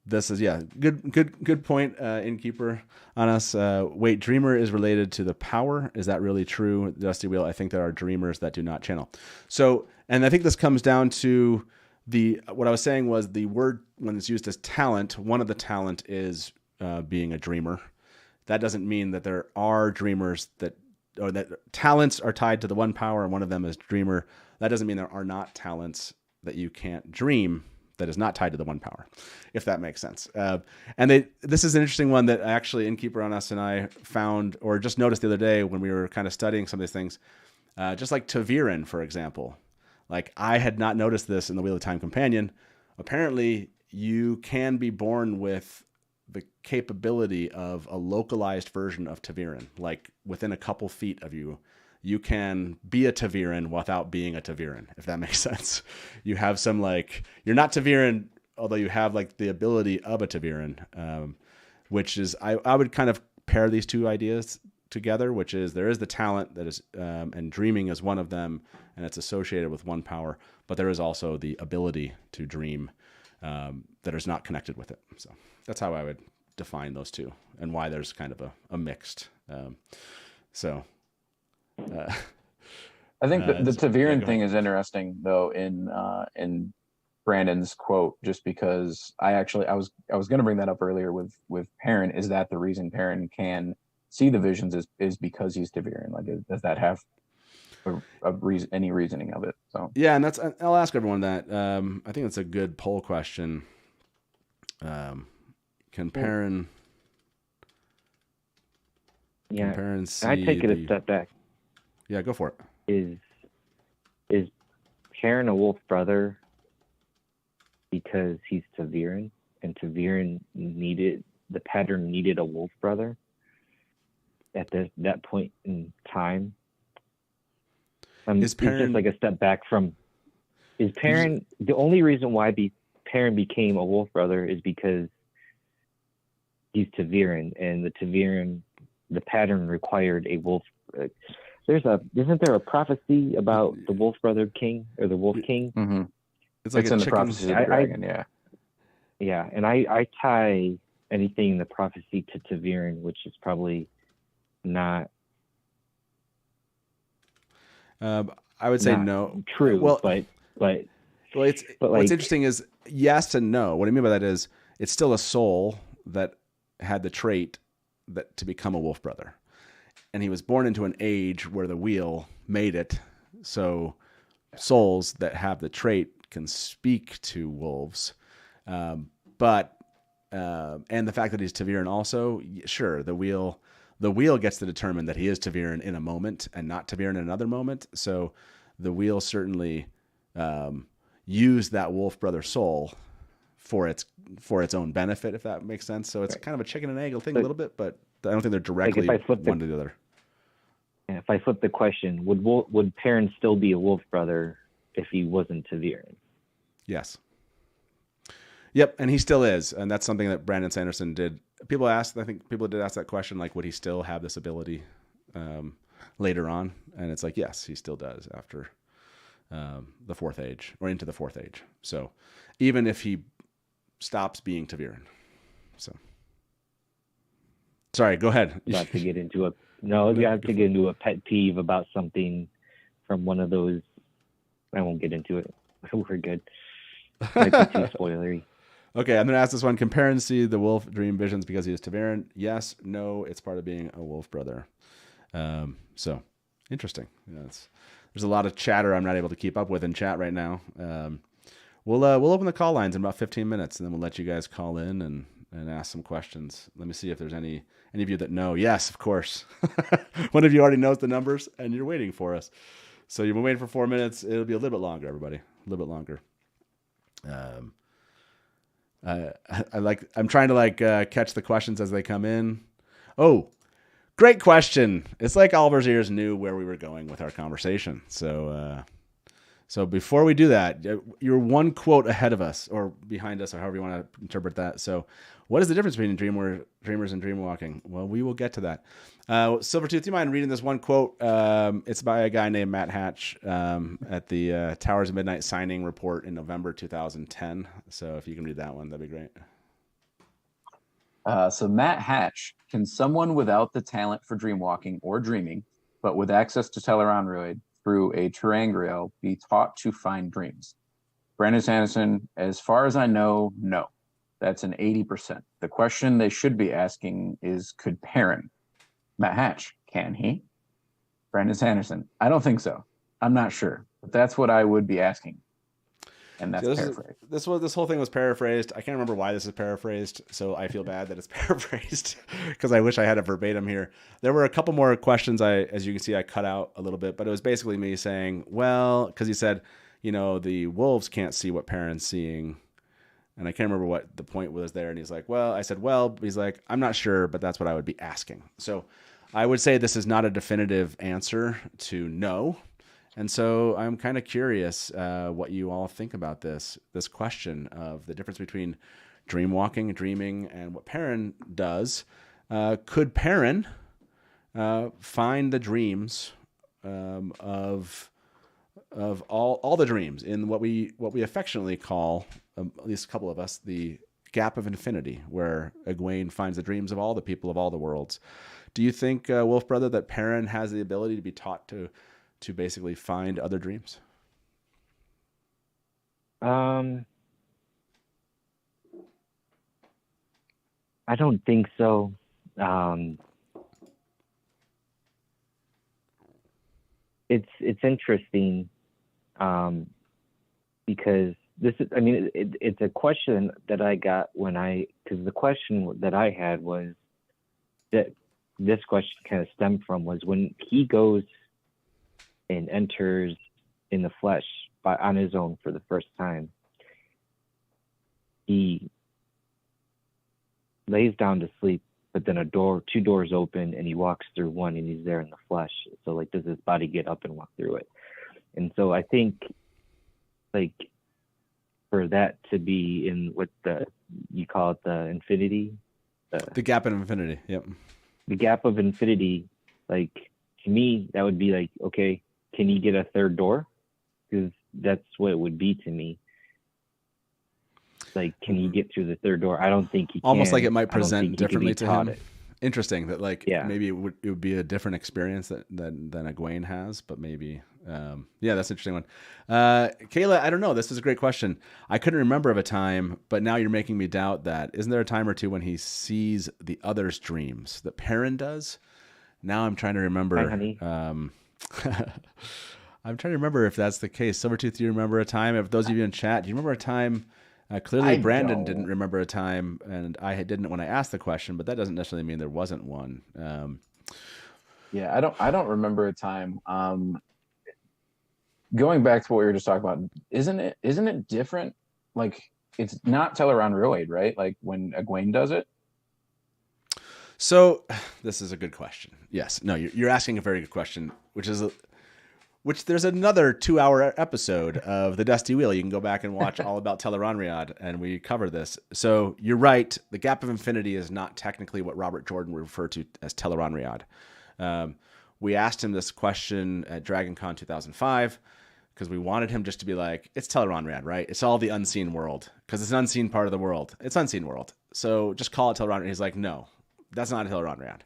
This is, good point, Innkeeper, on us. Wait, Dreamer is related to the power. Is that really true, Dusty Wheel? I think there are dreamers that do not channel. So, and I think this comes down to what I was saying was the word, when it's used as talent, one of the talent is being a dreamer. That doesn't mean that there are dreamers that talents are tied to the one power and one of them is dreamer. That doesn't mean there are not talents that you can't dream that is not tied to the one power, if that makes sense. This is an interesting one that actually Innkeeper on us and I found, or just noticed the other day when we were kind of studying some of these things, just like ta'veren, for example. Like, I had not noticed this in the Wheel of Time Companion. Apparently, you can be born with the capability of a localized version of ta'veren, like within a couple feet of you. You can be a ta'veren without being a ta'veren, if that makes sense. You have some, like, you're not ta'veren, although you have like the ability of a ta'veren, which is, I would kind of pair these two ideas together, which is there is the talent that is, and dreaming is one of them, and it's associated with one power, but there is also the ability to dream that is not connected with it. So that's how I would define those two, and why there's kind of a mixed. I think the ta'veren thing is interesting, though, in Brandon's quote, just because I was going to bring that up earlier with Perrin. Is that the reason Perrin can see the visions is because he's ta'veren? Like, does that have any reasoning of it? So yeah, and I'll ask everyone that. I think that's a good poll question. Can Perrin? Yeah, can Perrin see I take it a step back. Yeah, go for it. Is Perrin a wolf brother because he's ta'veren, and ta'veren the pattern needed a wolf brother at that point in time? Is Perrin, just like a step back from? Is Perrin the only reason why Perrin became a wolf brother is because he's ta'veren, and the ta'veren, the pattern required a wolf. Isn't there a prophecy about the Wolfbrother King or the Wolf King? Mm-hmm. It's like in the prophecy of the dragon, yeah. Yeah, and I tie anything in the prophecy to ta'veren, which is probably not. I would say no. True. Well, but what's interesting is yes and no. What I mean by that is it's still a soul that had the trait that to become a wolf brother. And he was born into an age where the wheel made it so souls that have the trait can speak to wolves. And the fact that he's ta'veren also, sure, the wheel gets to determine that he is ta'veren in a moment and not ta'veren in another moment. So the wheel certainly used that wolf brother soul for its own benefit, if that makes sense. So it's kind of a chicken and egg thing a little bit, but I don't think they're directly one to the other. If I flip the question, would Perrin still be a wolf brother if he wasn't ta'veren? Yes. Yep, and he still is, and that's something that Brandon Sanderson did. People asked, I think people did ask that question, like, would he still have this ability later on? And it's like, yes, he still does after the fourth age, or into the fourth age. So even if he stops being Ta'veren. So sorry, go ahead. About to get into you have to get into a pet peeve about something from one of those. I won't get into it. We're good. Might be too spoilery. Okay, I'm going to ask this one. Can Perrin see the wolf dream visions because he is Ta'veren? Yes, no, it's part of being a Wolfbrother. So, interesting. Yeah, there's a lot of chatter I'm not able to keep up with in chat right now. We'll open the call lines in about 15 minutes, and then we'll let you guys call in and ask some questions. Let me see if there's any of you that know. Yes, of course. One of you already knows the numbers, and you're waiting for us. So you've been waiting for 4 minutes. It'll be a little bit longer, everybody. A little bit longer. I'm trying to catch the questions as they come in. Oh, great question. It's like Oliver's ears knew where we were going with our conversation. So before we do that, you're one quote ahead of us or behind us, or however you want to interpret that. So what is the difference between dreamers and dreamwalking? Well, we will get to that. Silvertooth, do you mind reading this one quote? It's by a guy named Matt Hatch at the Towers of Midnight signing report in November 2010. So if you can read that one, that'd be great. So Matt Hatch, can someone without the talent for dreamwalking or dreaming, but with access to Tel'aran'rhiod through a ter'angreal, be taught to find dreams? Brandon Sanderson, as far as I know, no. That's an 80%. The question they should be asking is, could Perrin? Matt Hatch, can he? Brandon Sanderson, I don't think so. I'm not sure, but that's what I would be asking. And that's paraphrased. This whole thing was paraphrased. I can't remember why this is paraphrased, so I feel bad that it's paraphrased because I wish I had it verbatim here. There were a couple more questions as you can see, I cut out a little bit, but it was basically me saying, well, because he said, the wolves can't see what Perrin's seeing. And I can't remember what the point was there. And he's like, well, I said, well, he's like, I'm not sure, but that's what I would be asking. So I would say this is not a definitive answer to no. And so I'm kind of curious what you all think about this question of the difference between dreamwalking, dreaming, and what Perrin does. Could Perrin find the dreams of all the dreams in what we affectionately call, at least a couple of us, the gap of infinity, where Egwene finds the dreams of all the people of all the worlds? Do you think, Wolfbrother, that Perrin has the ability to be taught to basically find other dreams? I don't think so. It's interesting because it's a question that I got because the question that I had was that this question kind of stemmed from was when he goes and enters in the flesh on his own for the first time, he lays down to sleep, but then two doors open and he walks through one and he's there in the flesh. So does his body get up and walk through it? And so I think for that to be in what you call it, the infinity, the gap of infinity. Yep. The gap of infinity, to me, that would be okay, can he get a third door? Because that's what it would be to me. Can he get through the third door? I don't think he can. Almost like it might present differently to him. It. Interesting that maybe it would be a different experience than Egwene has, but maybe that's an interesting one. Kayla, I don't know. This is a great question. I couldn't remember of a time, but now you're making me doubt that. Isn't there a time or two when he sees the other's dreams that Perrin does? Now I'm trying to remember. Hi, honey. I'm trying to remember if that's the case. Silvertooth, do you remember a time? If those of you in chat, do you remember a time? Clearly, Brandon didn't remember a time, and I didn't when I asked the question, but that doesn't necessarily mean there wasn't one. Yeah, I don't remember a time. Going back to what we were just talking about, isn't it different? It's not Tel'aran'rhiod, right? When Egwene does it. So this is a good question. Yes, no, you're asking a very good question, which is which there's another 2-hour episode of The Dusty Wheel. You can go back and watch all about Tel'aran'rhiod, and we cover this. So you're right. The Gap of Infinity is not technically what Robert Jordan referred to as Tel'aran'rhiod. We asked him this question at DragonCon 2005 because we wanted him just to be like, it's Tel'aran'rhiod, right? It's all the unseen world because it's an unseen part of the world. It's unseen world. So just call it Tel'aran'rhiod. He's like, no, that's not Tel'aran'rhiod.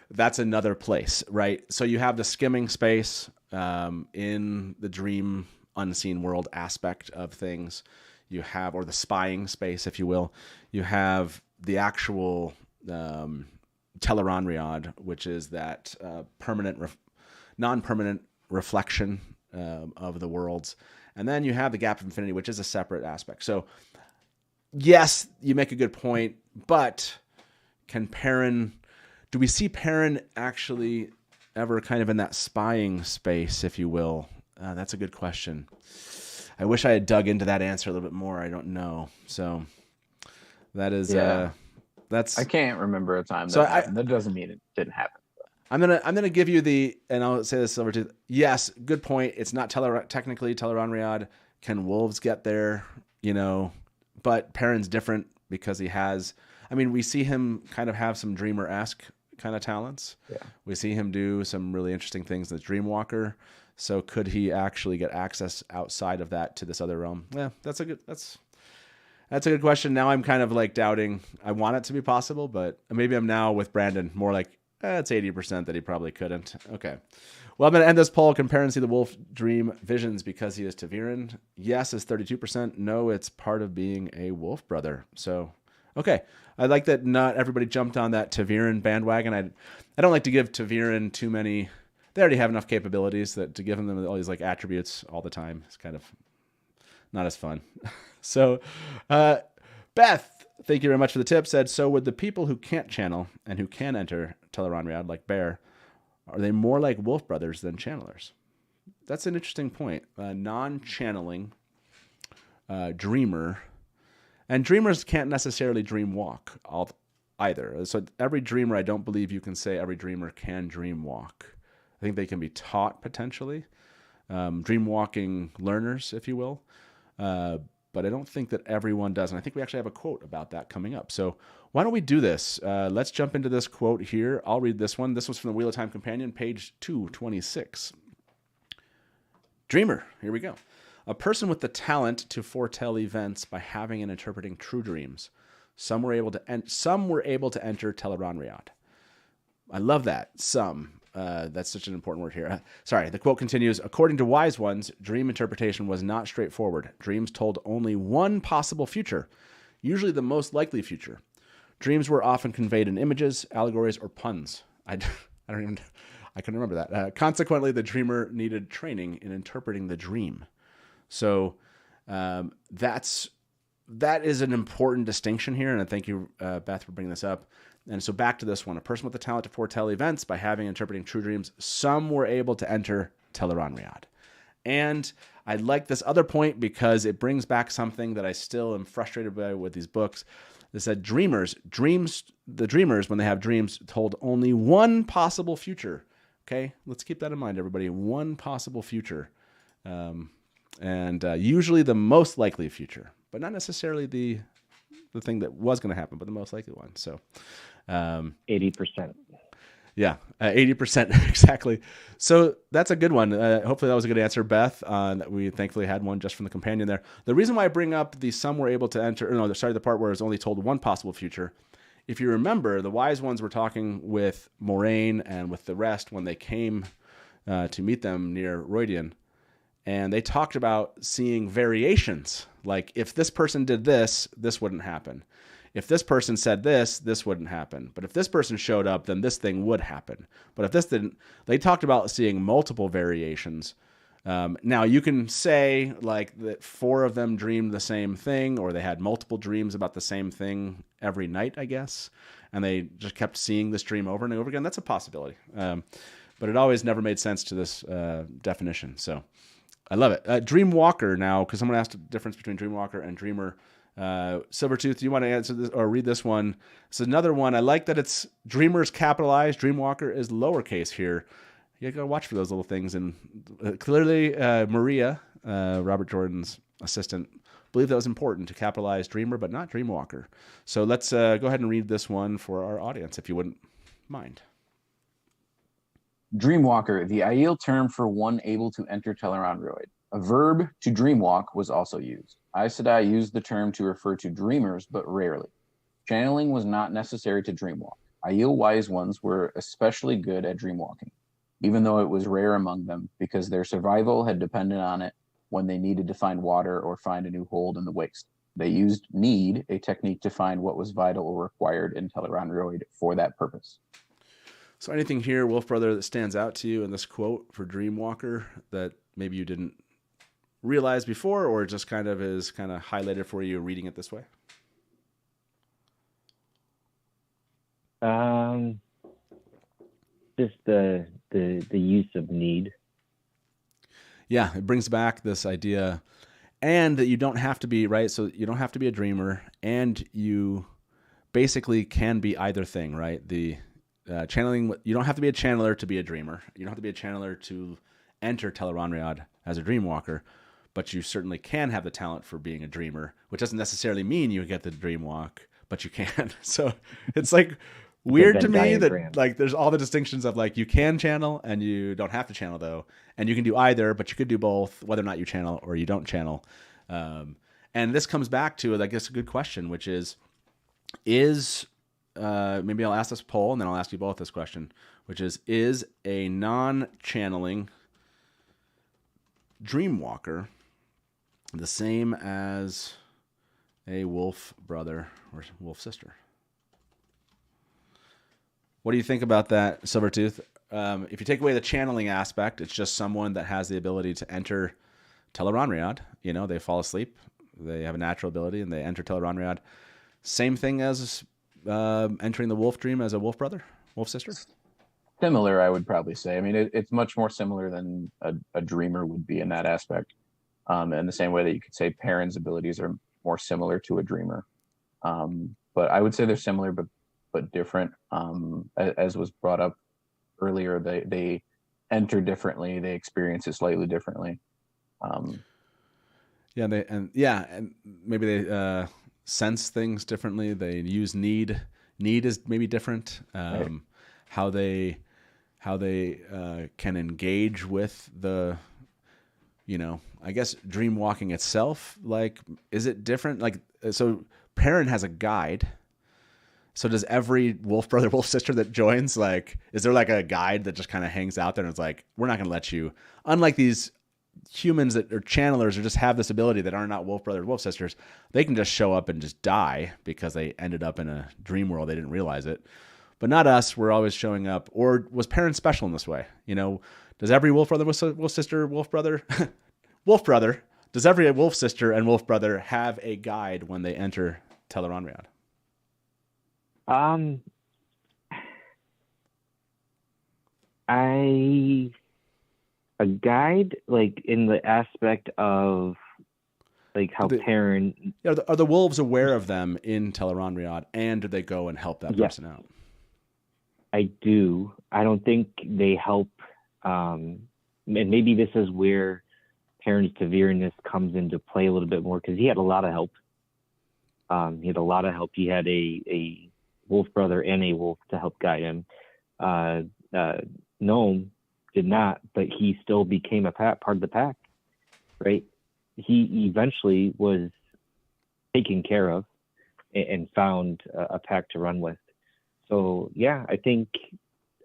That's another place, right? So you have the skimming space in the dream unseen world aspect of things. You have, or the spying space, if you will. You have the actual Tel'aran'rhiod, which is that non-permanent reflection of the worlds. And then you have the Gap of Infinity, which is a separate aspect. So yes, you make a good point, but do we see Perrin actually ever kind of in that spying space, if you will? That's a good question. I wish I had dug into that answer a little bit more. I don't know. So that is, that's. I can't remember a time that So happened. That doesn't mean it didn't happen. I'm gonna give you and I'll say this, Silvertooth. Yes, good point. It's not technically Tel'aran'rhiod. Can wolves get there? But Perrin's different because he has. I mean, we see him kind of have some Dreamer-esque kind of talents. Yeah. We see him do some really interesting things in the Dreamwalker. So could he actually get access outside of that to this other realm? Yeah, that's a good question. Now I'm kind of like doubting. I want it to be possible, but maybe I'm now with Brandon more like it's 80% that he probably couldn't. Okay. Well, I'm going to end this poll. Compare and see the wolf dream visions because he is Ta'veren. Yes is 32%. No, it's part of being a Wolfbrother. So, okay. I like that not everybody jumped on that Ta'veren bandwagon. I don't like to give Ta'veren too many. They already have enough capabilities that to give them all these like attributes all the time is kind of not as fun. So, Beth, thank you very much for the tip. Said, so would the people who can't channel and who can enter Tel'aran'rhiod, like Bear, are they more like Wolfbrothers than channelers? That's an interesting point. Non-channeling dreamer, and dreamers can't necessarily dream walk either. So every dreamer, I don't believe you can say every dreamer can dream walk. I think they can be taught potentially, dream walking learners, if you will. But I don't think that everyone does. And I think we actually have a quote about that coming up. So why don't we do this? Let's jump into this quote here. I'll read this one. This was from the Wheel of Time Companion, page 226. Dreamer, here we go. A person with the talent to foretell events by having and interpreting true dreams. Some were able to enter Tel'aran'rhiod. I love that. Some. That's such an important word here. Sorry, the quote continues. According to wise ones, dream interpretation was not straightforward. Dreams told only one possible future, usually the most likely future. Dreams were often conveyed in images, allegories, or puns. I couldn't remember that. Consequently, the dreamer needed training in interpreting the dream. So that is an important distinction here, and thank you, Beth, for bringing this up. And so back to this one. A person with the talent to foretell events by having and interpreting true dreams, some were able to enter Tel'aran'rhiod. And I like this other point because it brings back something that I still am frustrated by with these books. They said the dreamers, when they have dreams, told only one possible future. Okay, let's keep that in mind, everybody. One possible future. And usually the most likely future, but not necessarily the thing that was going to happen, but the most likely one. So 80%. Yeah, 80%, exactly. So that's a good one. Hopefully that was a good answer, Beth. That we thankfully had one just from the companion there. The reason why I bring up the some were able to enter, the part where it's only told one possible future. If you remember, the wise ones were talking with Moraine and with the rest when they came to meet them near Rhuidean. And they talked about seeing variations. Like, if this person did this, this wouldn't happen. If this person said this, this wouldn't happen. But if this person showed up, then this thing would happen. But if this didn't, they talked about seeing multiple variations. Now, you can say, like, that 4 of them dreamed the same thing, or they had multiple dreams about the same thing every night, I guess. And they just kept seeing this dream over and over again. That's a possibility. But it always never made sense to this definition. So I love it. Dreamwalker now, because someone asked the difference between Dreamwalker and Dreamer. Silvertooth, do you want to answer this or read this one? It's another one. I like that it's Dreamer's capitalized. Dreamwalker is lowercase here. you gotta watch for those little things. And clearly, Maria, Robert Jordan's assistant, believed that was important to capitalize Dreamer, but not Dreamwalker. So let's go ahead and read this one for our audience, if you wouldn't mind. Dreamwalker, the Aiel term for one able to enter Tel'aran'rhiod. A verb to dreamwalk was also used. Aes Sedai used the term to refer to dreamers, but rarely. Channeling was not necessary to dreamwalk. Aiel wise ones were especially good at dreamwalking, even though it was rare among them because their survival had depended on it when they needed to find water or find a new hold in the waste. They used need, a technique to find what was vital or required in Tel'aran'rhiod for that purpose. So anything here, Wolfbrother, that stands out to you in this quote for Dreamwalker that maybe you didn't realize before, or just kind of is kind of highlighted for you reading it this way? Just the use of need. Yeah, it brings back this idea, and that you don't have to be, right? So you don't have to be a dreamer, and you basically can be either thing, right? The channeling, you don't have to be a channeler to be a dreamer. You don't have to be a channeler to enter Tel'aran'rhiod as a dreamwalker, but you certainly can have the talent for being a dreamer, which doesn't necessarily mean you get the dreamwalk, but you can. So it's like weird to me that like there's all the distinctions of like you can channel and you don't have to channel though, and you can do either, but you could do both, whether or not you channel or you don't channel. And this comes back to, I guess, a good question, which is maybe I'll ask this poll and then I'll ask you both this question, which is a non-channeling dreamwalker the same as a wolf brother or wolf sister? What do you think about that, Silvertooth? If you take away the channeling aspect, it's just someone that has the ability to enter Tel'aran'rhiod. You know, they fall asleep, they have a natural ability, and they enter Tel'aran'rhiod. Same thing as entering the wolf dream as a wolf brother, wolf sister? Similar, I would probably say. I mean, it's much more similar than a dreamer would be in that aspect. In the same way that you could say Perrin's abilities are more similar to a dreamer. But I would say they're similar, but different. As was brought up earlier, they enter differently, they experience it slightly differently. And maybe they sense things differently. They use need. Need is maybe different. Right. How they can engage with the, I guess dream walking itself. Like, is it different? Like, so Perrin has a guide. So does every wolf brother, wolf sister that joins, like, is there like a guide that just kind of hangs out there and it's like, we're not going to let you, unlike these humans that are channelers or just have this ability that are not wolf brothers, wolf sisters, they can just show up and just die because they ended up in a dream world. They didn't realize it. But not us. We're always showing up. Or was Perrin special in this way? Does every wolf brother, wolf sister, wolf brother, wolf brother, does every wolf sister and wolf brother have a guide when they enter Tel'aran'rhiod? A guide, like in the aspect of like how Perrin. Are the wolves aware of them in Tel'aran'rhiod, and do they go and help that person out? I do. I don't think they help. And maybe this is where Perrin's severeness comes into play a little bit more, because he had a lot of help. He had a wolf brother and a wolf to help guide him. Gnome did not, but he still became a part of the pack, right? He eventually was taken care of and found a pack to run with. So yeah, I think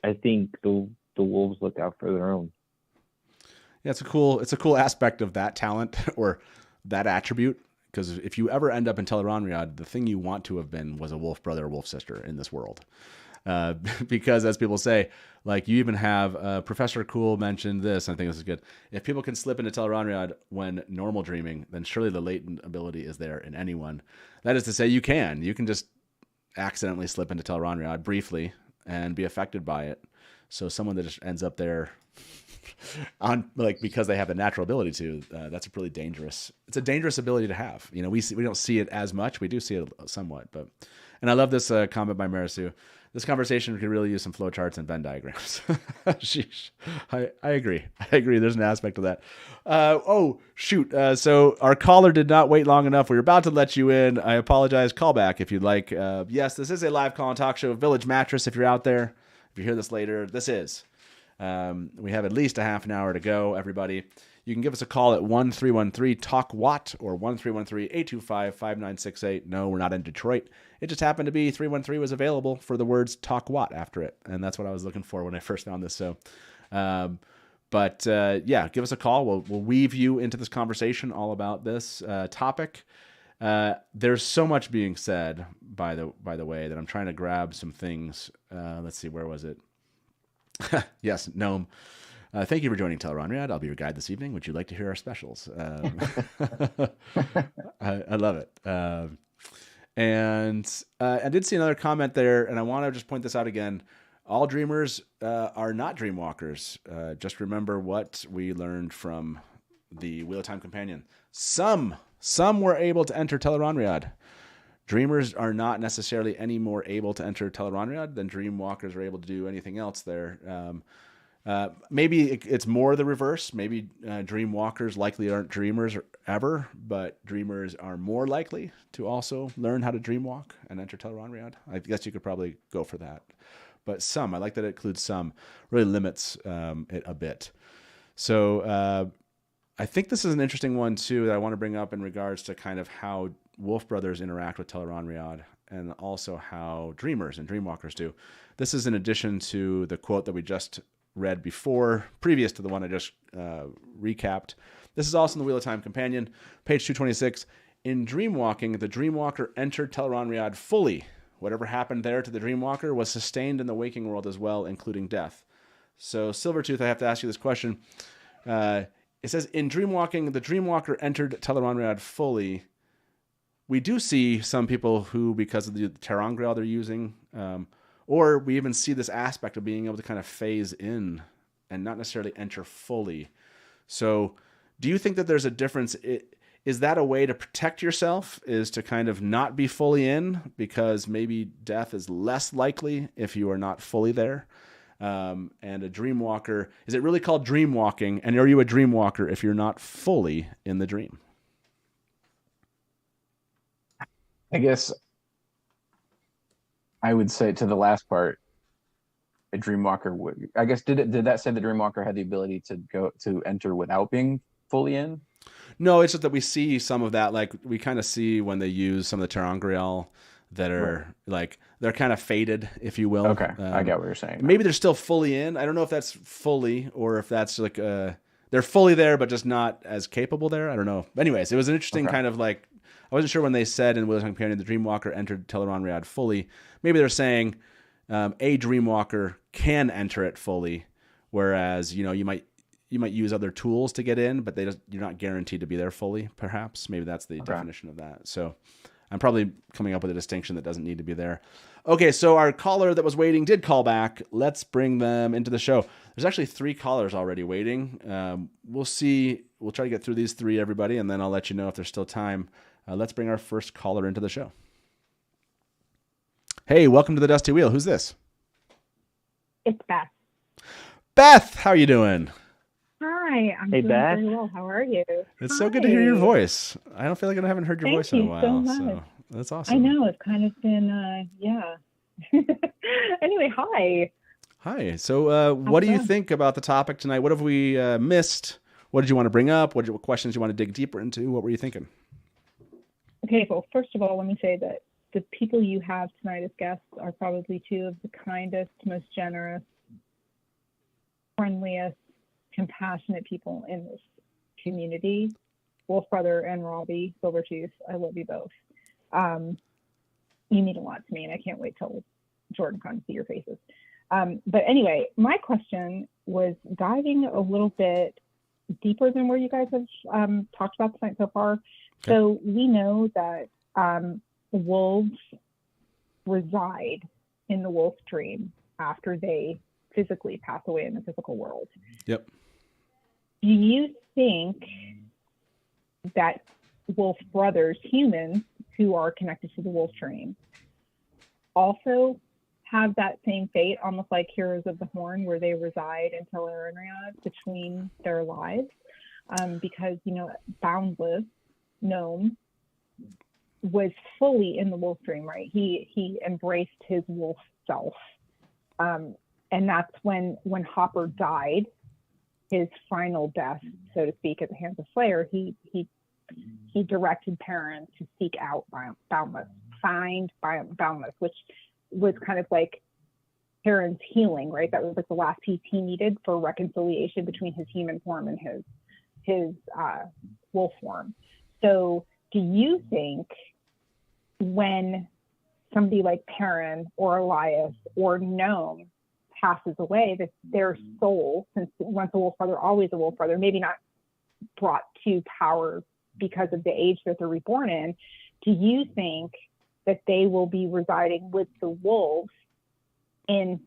the wolves look out for their own. Yeah, it's a cool aspect of that talent or that attribute. Because if you ever end up in Tel'aran'rhiod, the thing you want to have been was a wolf brother or wolf sister in this world. Because as people say, like you even have Professor Cool mentioned this, and I think this is good. If people can slip into Tel'aran'rhiod when normal dreaming, then surely the latent ability is there in anyone. That is to say, you can just accidentally slip into Tel'aran'rhiod briefly and be affected by it. So someone that just ends up there on because they have the natural ability to, that's a dangerous ability to have. We don't see it as much. We do see it somewhat, and I love this comment by Marisu. this conversation could really use some flowcharts and Venn diagrams. Sheesh. I agree. I agree. There's an aspect of that. Oh, shoot. So our caller did not wait long enough. We were about to let you in. I apologize. Call back if you'd like. Yes, this is a live call and talk show. Village Mattress, if you're out there. If you hear this later, this is. We have at least a half an hour to go, everybody. You can give us a call at 1-313-TALK-WATT or 1-313-825-5968. No, we're not in Detroit. It just happened to be 313 was available for the words Talk Watt after it. And that's what I was looking for when I first found this. So, yeah, give us a call. We'll weave you into this conversation all about this topic. There's so much being said, by the way, that I'm trying to grab some things. Let's see, where was it? Yes, Gnome. Thank you for joining Tel'aran'rhiod. I'll be your guide this evening. Would you like to hear our specials? I love it. And I did see another comment there, and I want to just point this out again. All dreamers are not dreamwalkers. Just remember what we learned from the Wheel of Time Companion. Some were able to enter Tel'aran'rhiod. Dreamers are not necessarily any more able to enter Tel'aran'rhiod than dreamwalkers are able to do anything else there. Maybe it's more the reverse. Maybe dreamwalkers likely aren't dreamers ever, but dreamers are more likely to also learn how to dreamwalk and enter Tel'aran'rhiod. I guess you could probably go for that. But some, I like that it includes some, really limits it a bit. So I think this is an interesting one, too, that I want to bring up in regards to kind of how Wolfbrothers interact with Tel'aran'rhiod and also how dreamers and dreamwalkers do. This is in addition to the quote that we just read before, previous to the one I just recapped. This is also in the Wheel of Time Companion, page 226. In Dreamwalking, the Dreamwalker entered Tel'aran'rhiod fully. Whatever happened there to the Dreamwalker was sustained in the waking world as well, including death. So, Silvertooth, I have to ask you this question. It says, in Dreamwalking, the Dreamwalker entered Tel'aran'rhiod fully. We do see some people who, because of the ter'angreal they're using, or we even see this aspect of being able to kind of phase in and not necessarily enter fully. So do you think that there's a difference? Is that a way to protect yourself, is to kind of not be fully in because maybe death is less likely if you are not fully there? And a dreamwalker, is it really called dreamwalking? And are you a dreamwalker if you're not fully in the dream? I guess I would say to the last part, a dreamwalker would. I guess did that say the dreamwalker had the ability to enter without being fully in? No, it's just that we see some of that. Like we kind of see when they use some of the ter'angreal that are like they're kind of faded, if you will. Okay, I get what you're saying. Maybe they're still fully in. I don't know if that's fully or if that's like they're fully there, but just not as capable there. I don't know. Anyways, it was an interesting kind of like. I wasn't sure when they said in Wheel of Time Companion the Dreamwalker entered Tel'aran'rhiod fully. Maybe they're saying a Dreamwalker can enter it fully, whereas you might use other tools to get in, but you're not guaranteed to be there fully. Perhaps maybe that's the definition of that. So I'm probably coming up with a distinction that doesn't need to be there. Okay, so our caller that was waiting did call back. Let's bring them into the show. There's actually 3 callers already waiting. We'll see. We'll try to get through these 3, everybody, and then I'll let you know if there's still time. Let's bring our first caller into the show. Hey, welcome to the Dusty Wheel. Who's this? It's Beth. Beth, how are you doing? Hi, I'm Hey, doing Beth. very well. How are you? It's so good to hear your voice. I don't feel like I haven't heard your voice in a while. Thank you so much. That's awesome. I know, it's kind of been, yeah. Anyway, hi. Hi. So what do you think about the topic tonight? What have we missed? What did you want to bring up? What questions you want to dig deeper into? What were you thinking? Okay, well, first of all, let me say that the people you have tonight as guests are probably 2 of the kindest, most generous, friendliest, compassionate people in this community. Wolfbrother and Robbie, Silvertooth, I love you both. You mean a lot to me, and I can't wait till Jordan comes to see your faces. But anyway, my question was diving a little bit deeper than where you guys have talked about tonight so far. Okay. So we know that wolves reside in the wolf dream after they physically pass away in the physical world. Yep. Do you think that wolf brothers, humans who are connected to the wolf dream, also have that same fate, almost like Heroes of the Horn, where they reside in Tel'aran'rhiod between their lives, because Boundless Gnome was fully in the wolf dream, right? He embraced his wolf self, and that's when Hopper died, his final death, so to speak, at the hands of Slayer. He directed Perrin to seek out Boundless, find Boundless, which was kind of like Perrin's healing, right? That was like the last piece he needed for reconciliation between his human form and his wolf form. So do you think when somebody like Perrin or Elias or Gnome passes away, that their soul, since once a wolf brother, always a wolf brother, maybe not brought to power because of the age that they're reborn in, do you think that they will be residing with the wolves in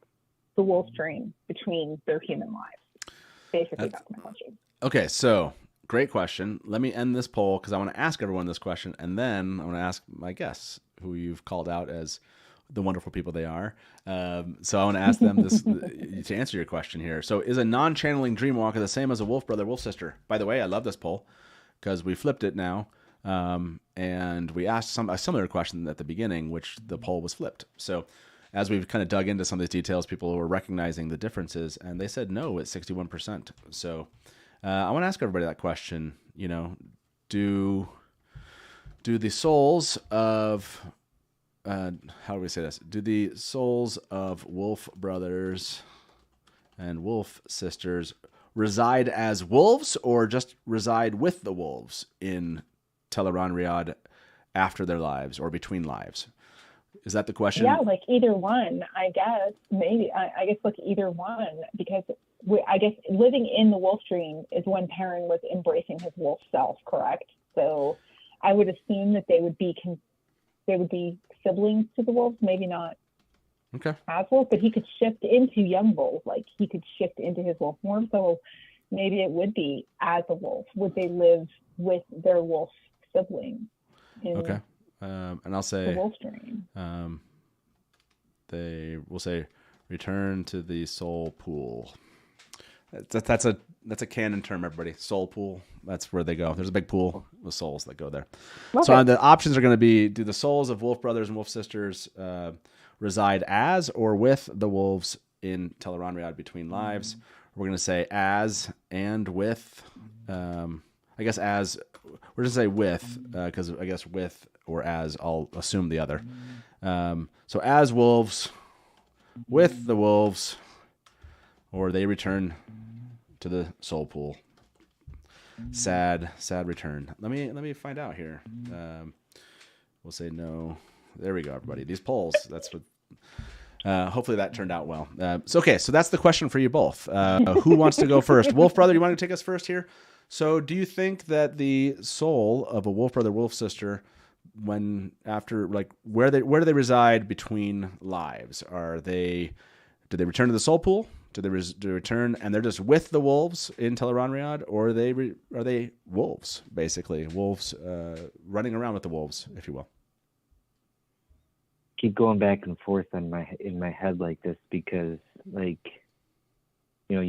the wolf dream between their human lives? Basically, that's my question. Okay, so great question. Let me end this poll because I want to ask everyone this question, and then I want to ask my guests who you've called out as the wonderful people they are. So I want to ask them this to answer your question here. So is a non-channeling Dreamwalker the same as a Wolfbrother, Wolfsister? By the way, I love this poll because we flipped it now. And we asked a similar question at the beginning, which the poll was flipped. So as we've kind of dug into some of these details, people were recognizing the differences, and they said no at 61%. So I want to ask everybody that question. Do the souls of how do we say this? Do the souls of wolf brothers and wolf sisters reside as wolves, or just reside with the wolves in Tel'aran'rhiod after their lives or between lives? Is that the question? Yeah, like either one, I guess. Maybe I guess like either one, because I guess living in the wolf dream is when Perrin was embracing his wolf self, correct? So I would assume that they would be siblings to the wolves, maybe not as wolves, but he could shift into young wolf, like he could shift into his wolf form. So maybe it would be as a wolf. Would they live with their wolf siblings? And I'll say the wolf dream. They will say return to the soul pool. That's a canon term, everybody. Soul pool. That's where they go. There's a big pool with souls that go there. Okay. So the options are going to be: do the souls of wolf brothers and wolf sisters reside as or with the wolves in Tel'aran'rhiod between lives? We're going to say as and with. I guess as. We're going to say with because I guess with or as. I'll assume the other. So as wolves, with the wolves, or they return to the soul pool. Sad return. Let me find out here. We'll say no. There we go, everybody. These polls. That's what. Hopefully that turned out well. So that's the question for you both. Who wants to go first? Wolf brother, you want to take us first here? So, do you think that the soul of a wolf brother, wolf sister, when after where do they reside between lives? Do they return to the soul pool? Do they return and they're just with the wolves in Tel'aran'rhiod, or are they wolves basically? Wolves running around with the wolves, if you will. Keep going back and forth in my head like this because you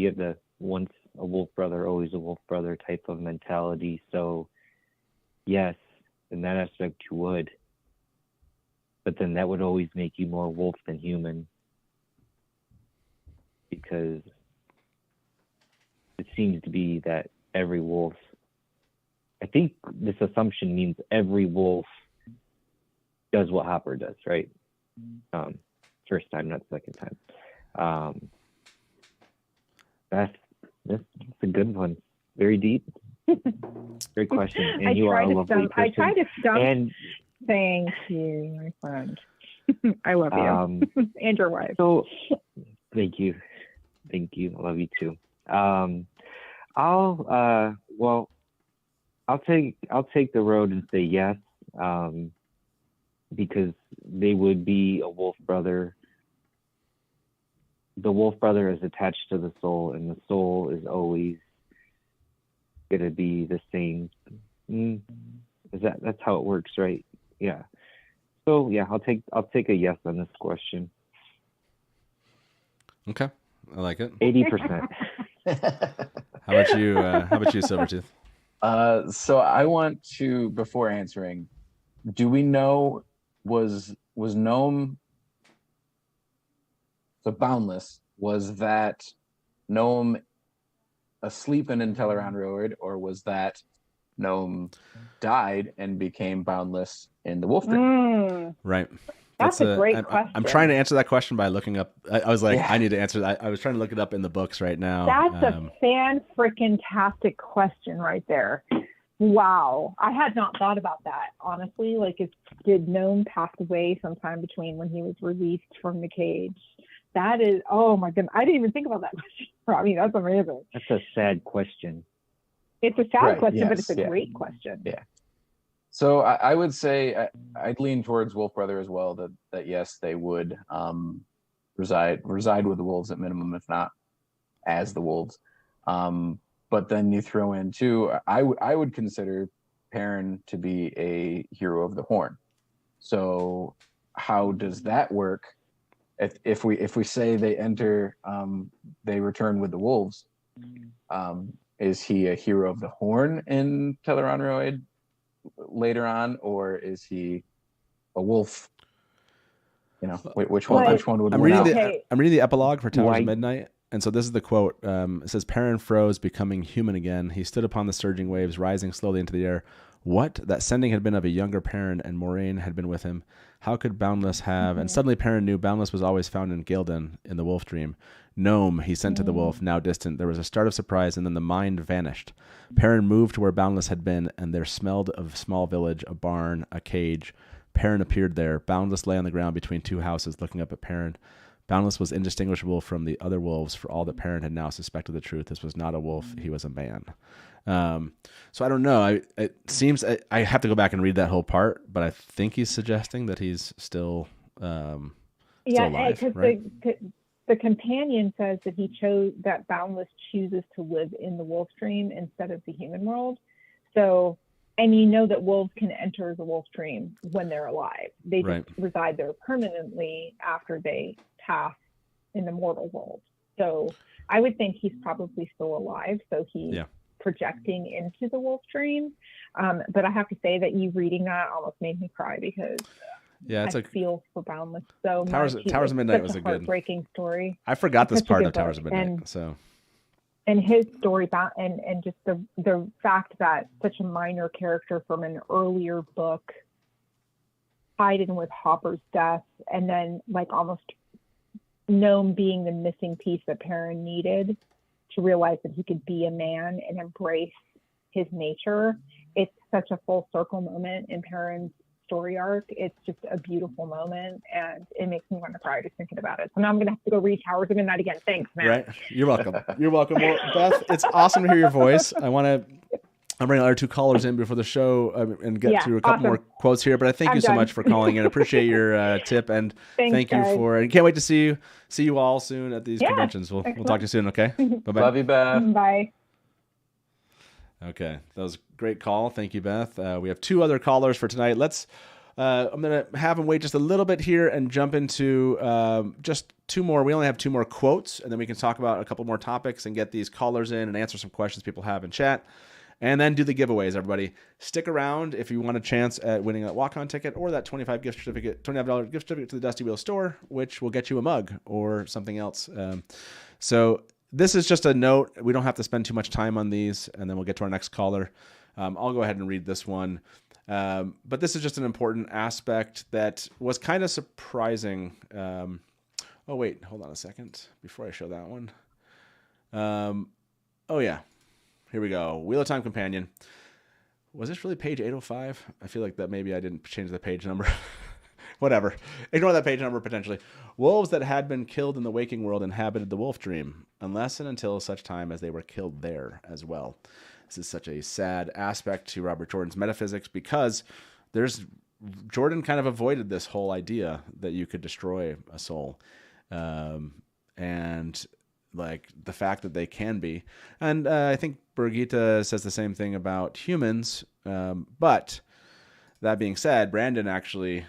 have the once a wolf brother, always a wolf brother type of mentality. So yes, in that aspect you would. But then that would always make you more wolf than human. Because it seems to be that every wolf, I think this assumption means every wolf does what Hopper does, right? First time, not second time. That's a good one. Very deep. Great question. And you are a lovely person. I try to stump. Thank you, my friend. I love you. And your wife. So, thank you. I love you too. I'll take the road and say yes, because they would be a wolf brother. The wolf brother is attached to the soul, and the soul is always going to be the same. That's how it works, right? Yeah. So yeah, I'll take a yes on this question. Okay, I like it. 80%. How about you? How about you, Silvertooth? So I want to, before answering, do we know was Gnome, so Boundless, was that Gnome asleep in Tel'aran'rhiod, or was that Gnome died and became Boundless in the Wolf Dream? Right. That's a great question. I'm trying to answer that question by looking up. I was like, Yeah. I need to answer that. I was trying to look it up in the books right now. That's a fan-freaking-tastic question right there. Wow. I had not thought about that, honestly. Like, did Gnome pass away sometime between when he was released from the cage? That is, oh my goodness. I didn't even think about that question. I mean, that's amazing. That's a sad question. It's a sad Right, question, but yes, it's a yeah. great question. Yeah. So I would say I'd lean towards Wolfbrother as well. That yes, they would reside with the wolves at minimum, if not as the wolves. But then you throw in too. I would consider Perrin to be a hero of the Horn. So how does that work? If we say they enter, they return with the wolves. Is he a hero of the Horn in Tel'aran'rhiod later on, or is he a wolf? You know, which one? Well, Which one would I'm win reading out? Okay. I'm reading the epilogue for Towers Why- of Midnight, and so this is the quote. It says, "Perrin froze, becoming human again. He stood upon the surging waves, rising slowly into the air. What? That sending had been of a younger Perrin, and Moraine had been with him. How could Boundless have?" And suddenly Perrin knew Boundless was always found in Gildan, in the wolf dream. Gnome, he sent to the wolf, now distant. There was a start of surprise, and then the mind vanished. Perrin moved to where Boundless had been, and there smelled of a small village, a barn, a cage. Perrin appeared there. Boundless lay on the ground between two houses, looking up at Perrin. Boundless was indistinguishable from the other wolves, for all that Perrin had now suspected the truth. This was not a wolf, he was a man. So I don't know. It seems I have to go back and read that whole part, but I think he's suggesting that he's still alive, because right? the companion says that he chose that Boundless chooses to live in the wolf dream instead of the human world. So, and you know that wolves can enter the wolf dream when they're alive. They Right. just reside there permanently after they pass in the mortal world. So I would think he's probably still alive. So he's projecting into the wolf dream. But I have to say that you reading that almost made me cry because It's I feel for Boundless so Towers much. of Midnight was such a good heartbreaking story. I forgot this Such a part good of Towers of book. Midnight. And his story and just the fact that such a minor character from an earlier book tied in with Hopper's death, and then like almost Gnome being the missing piece that Perrin needed to realize that he could be a man and embrace his nature. It's such a full circle moment in Perrin's story arc. It's just a beautiful moment, and it makes me want to cry just thinking about it. So now I'm gonna have to go read Towers of Midnight again. Thanks, man. Right. You're welcome. You're welcome. Well, Beth, it's awesome to hear your voice. I'll bring our two callers in before the show and get through a couple more quotes here. But I thank you so much for calling in. I appreciate your tip, and thank you for. And can't wait to see you all soon at these conventions. We'll talk to you soon. Okay. Bye bye. Love you, Beth. Bye. Okay, that was a great call. Thank you, Beth. We have two other callers for tonight. I'm going to have them wait just a little bit here and jump into just two more. We only have two more quotes, and then we can talk about a couple more topics and get these callers in and answer some questions people have in chat. And then do the giveaways, everybody. Stick around if you want a chance at winning that walk-on ticket or that $25 gift certificate to the Dusty Wheel store, which will get you a mug or something else. So this is just a note. We don't have to spend too much time on these, and then we'll get to our next caller. I'll go ahead and read this one. But this is just an important aspect that was kind of surprising. Oh, wait, hold on a second before I show that one. Oh, yeah. Here we go. Wheel of Time Companion. Was this really page 805? I feel like that maybe I didn't change the page number. Whatever. Ignore that page number potentially. Wolves that had been killed in the waking world inhabited the wolf dream, unless and until such time as they were killed there as well. This is such a sad aspect to Robert Jordan's metaphysics because Jordan kind of avoided this whole idea that you could destroy a soul. And like the fact that they can be. And I think Birgitta says the same thing about humans. But that being said, Brandon actually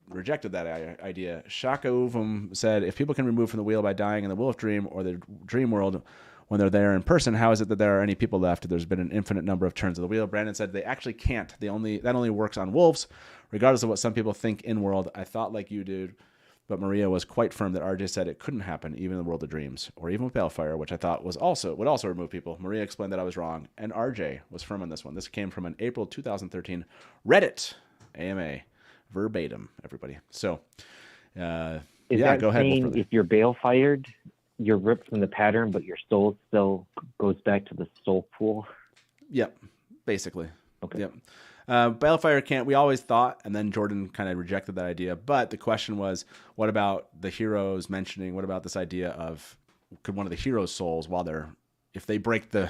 rejected that idea. Shaka Uvum said, if people can remove from the wheel by dying in the wolf dream or the dream world when they're there in person, how is it that there are any people left? There's been an infinite number of turns of the wheel. Brandon said they actually can't. That only works on wolves, regardless of what some people think in world. I thought like you, dude, but Maria was quite firm that RJ said it couldn't happen even in the world of dreams or even with Balefire, which I thought would also remove people. Maria explained that I was wrong, and RJ was firm on this one. This came from an April 2013 Reddit AMA, verbatim, everybody. So, Is yeah, that go ahead. saying if you're Balefired, you're ripped from the pattern, but your soul still goes back to the soul pool? Yep, basically. Okay. Yep. Balefire can't. We always thought, and then Jordan kind of rejected that idea. But the question was, what about the heroes mentioning? What about this idea of could one of the heroes' souls, while they're if they break the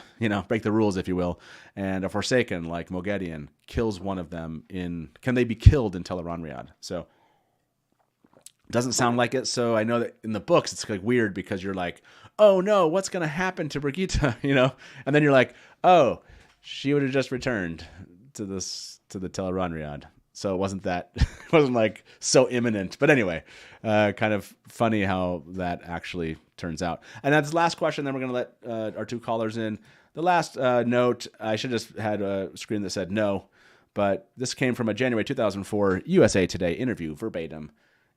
rules, if you will, and a Forsaken like Moghedian kills one of them can they be killed in Tel'aran'rhiod? So doesn't sound like it. So I know that in the books it's like weird because you're like, oh no, what's gonna happen to Brigitte? And then you're like, oh, she would have just returned to the Tel'aran'rhiod. So it wasn't like so imminent. But anyway, kind of funny how that actually turns out. And that's the last question. Then we're going to let our two callers in. The last note, I should have just had a screen that said no, but this came from a January 2004 USA Today interview, verbatim.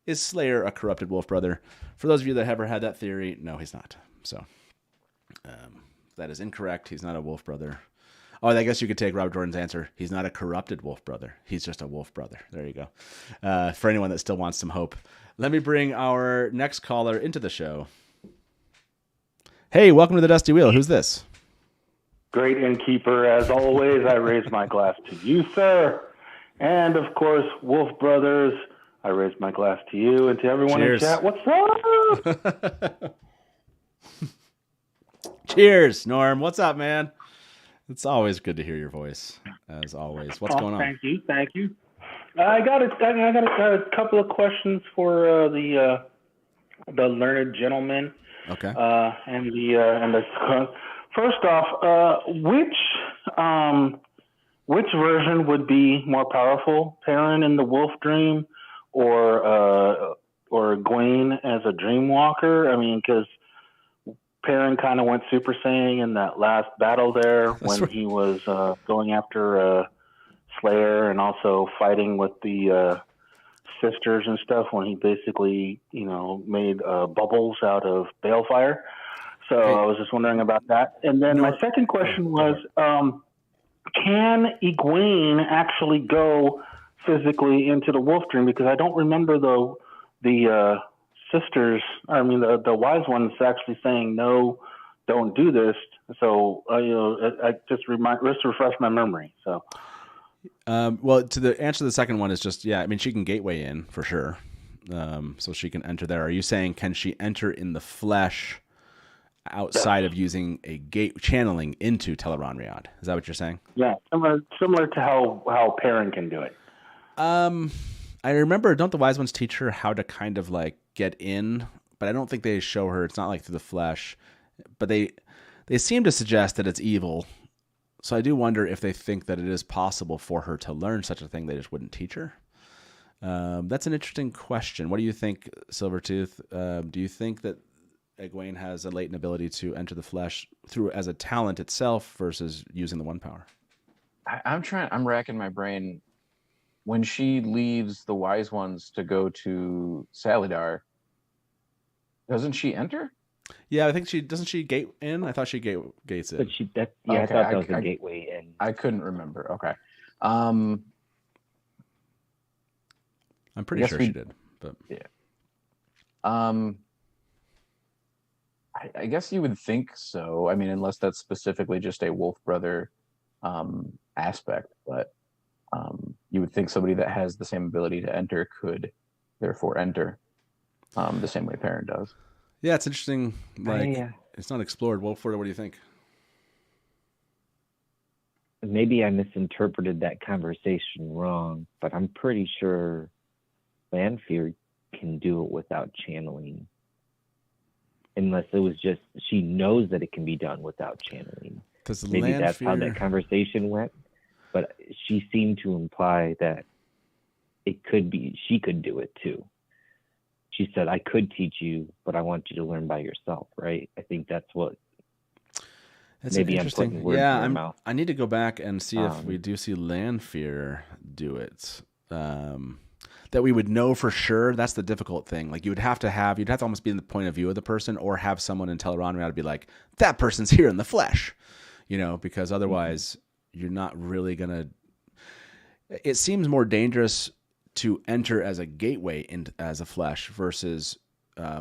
Is Slayer a corrupted Wolfbrother? For those of you that have ever had that theory, no, he's not. So that is incorrect. He's not a Wolfbrother. Oh, I guess you could take Robert Jordan's answer. He's not a corrupted Wolfbrother. He's just a Wolfbrother. There you go. For anyone that still wants some hope. Let me bring our next caller into the show. Hey, welcome to the Dusty Wheel. Who's this? Great Innkeeper. As always, I raise my glass to you, sir. And, of course, Wolf Brothers, I raise my glass to you and to everyone Cheers. in chat. What's up? Cheers, Norm. What's up, man? It's always good to hear your voice, as always. What's going on? Thank you. I got a couple of questions for the learned gentleman. Okay. First off, which version would be more powerful, Perrin in the Wolf Dream, or Egwene as a Dreamwalker? I mean, because Perrin kind of went Super Saiyan in that last battle there when he was going after Slayer and also fighting with the sisters and stuff when he basically, made bubbles out of balefire. So I was just wondering about that. And then my second question was, can Egwene actually go physically into the Wolf Dream? Because I don't remember the sisters, the wise ones actually saying, no, don't do this. So, I just refresh my memory. So, well, to the answer to the second one is just, she can gateway in for sure. So she can enter there. Are you saying, can she enter in the flesh outside of using a gate channeling into Tel'aran'rhiod? Is that what you're saying? Yeah. Similar to how Perrin can do it. I remember, don't the wise ones teach her how to kind of like get in, but I don't think they show her. It's not like through the flesh, but they seem to suggest that it's evil. So I do wonder if they think that it is possible for her to learn such a thing. They just wouldn't teach her. That's an interesting question. What do you think, Silvertooth? Do you think that Egwene has a latent ability to enter the flesh through as a talent itself versus using the one power? I'm racking my brain. When she leaves the wise ones to go to Salidar, doesn't she enter? Yeah, I think doesn't she gate in? I thought she gates in. But I thought that was a gateway in. I couldn't remember. Okay. I'm pretty sure she did, but yeah. I guess you would think so. I mean, unless that's specifically just a Wolfbrother aspect, but you would think somebody that has the same ability to enter could therefore enter the same way Perrin does. Yeah, it's interesting. It's not explored. Wolfbrother, what do you think? Maybe I misinterpreted that conversation wrong, but I'm pretty sure Lanfear can do it without channeling. Unless it was just she knows that it can be done without channeling. Maybe that's how that conversation went. But she seemed to imply that it could be she could do it too. She said, I could teach you, but I want you to learn by yourself, right? I think that's what That's maybe I'm interesting. putting words Yeah, in your mouth. I need to go back and see if we do see Lanfear do it. That we would know for sure. That's the difficult thing. Like you'd have to almost be in the point of view of the person, or have someone in Tel'aran'rhiod be like, that person's here in the flesh, because otherwise you're not really gonna. It seems more dangerous to enter as a gateway as a flesh versus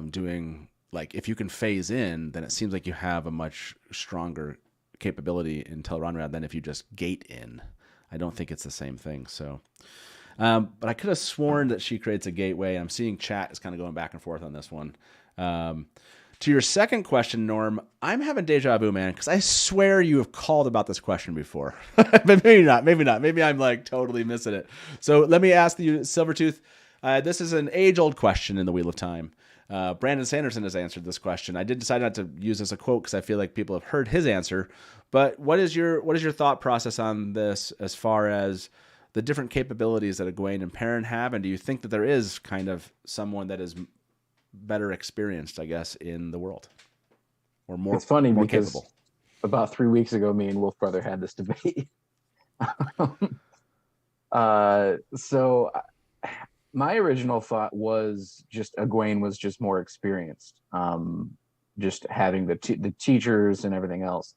doing, like, if you can phase in, then it seems like you have a much stronger capability in Tel'aran'rhiod than if you just gate in. I don't think it's the same thing. So, but I could have sworn that she creates a gateway. I'm seeing chat is kind of going back and forth on this one. To your second question, Norm, I'm having deja vu, man, because I swear you have called about this question before. But maybe not. Maybe I'm like totally missing it. So let me ask you, Silvertooth. This is an age-old question in the Wheel of Time. Brandon Sanderson has answered this question. I did decide not to use as a quote because I feel like people have heard his answer. But what is your thought process on this as far as the different capabilities that Egwene and Perrin have? And do you think that there is kind of someone that is better experienced, I guess, in the world, or more? It's funny more because capable? About 3 weeks ago, me and Wolfbrother had this debate. So my original thought was just Egwene was just more experienced, just having the teachers and everything else.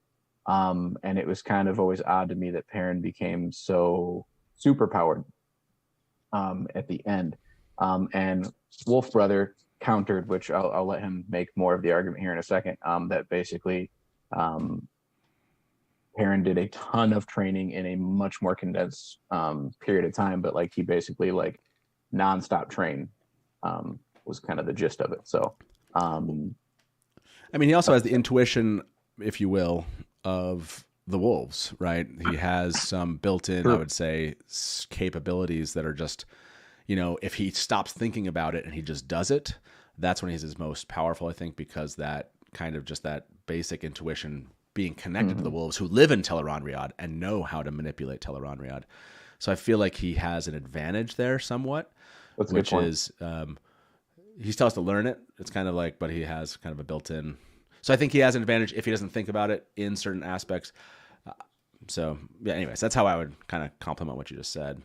And it was kind of always odd to me that Perrin became so super powered at the end. And Wolfbrother countered, which I'll let him make more of the argument here in a second, that basically Perrin did a ton of training in a much more condensed period of time, but like he basically like nonstop train was kind of the gist of it. So I mean, he also has the intuition, if you will, of the wolves, right? He has some built-in, I would say, capabilities that are just, if he stops thinking about it and he just does it, that's when he's his most powerful, I think, because that kind of just that basic intuition being connected to the wolves who live in Tel'aran'rhiod and know how to manipulate Tel'aran'rhiod. So I feel like he has an advantage there somewhat, which is he still has to learn it. It's kind of like, but he has kind of a built-in. So I think he has an advantage if he doesn't think about it in certain aspects. So yeah, anyways, that's how I would kind of compliment what you just said.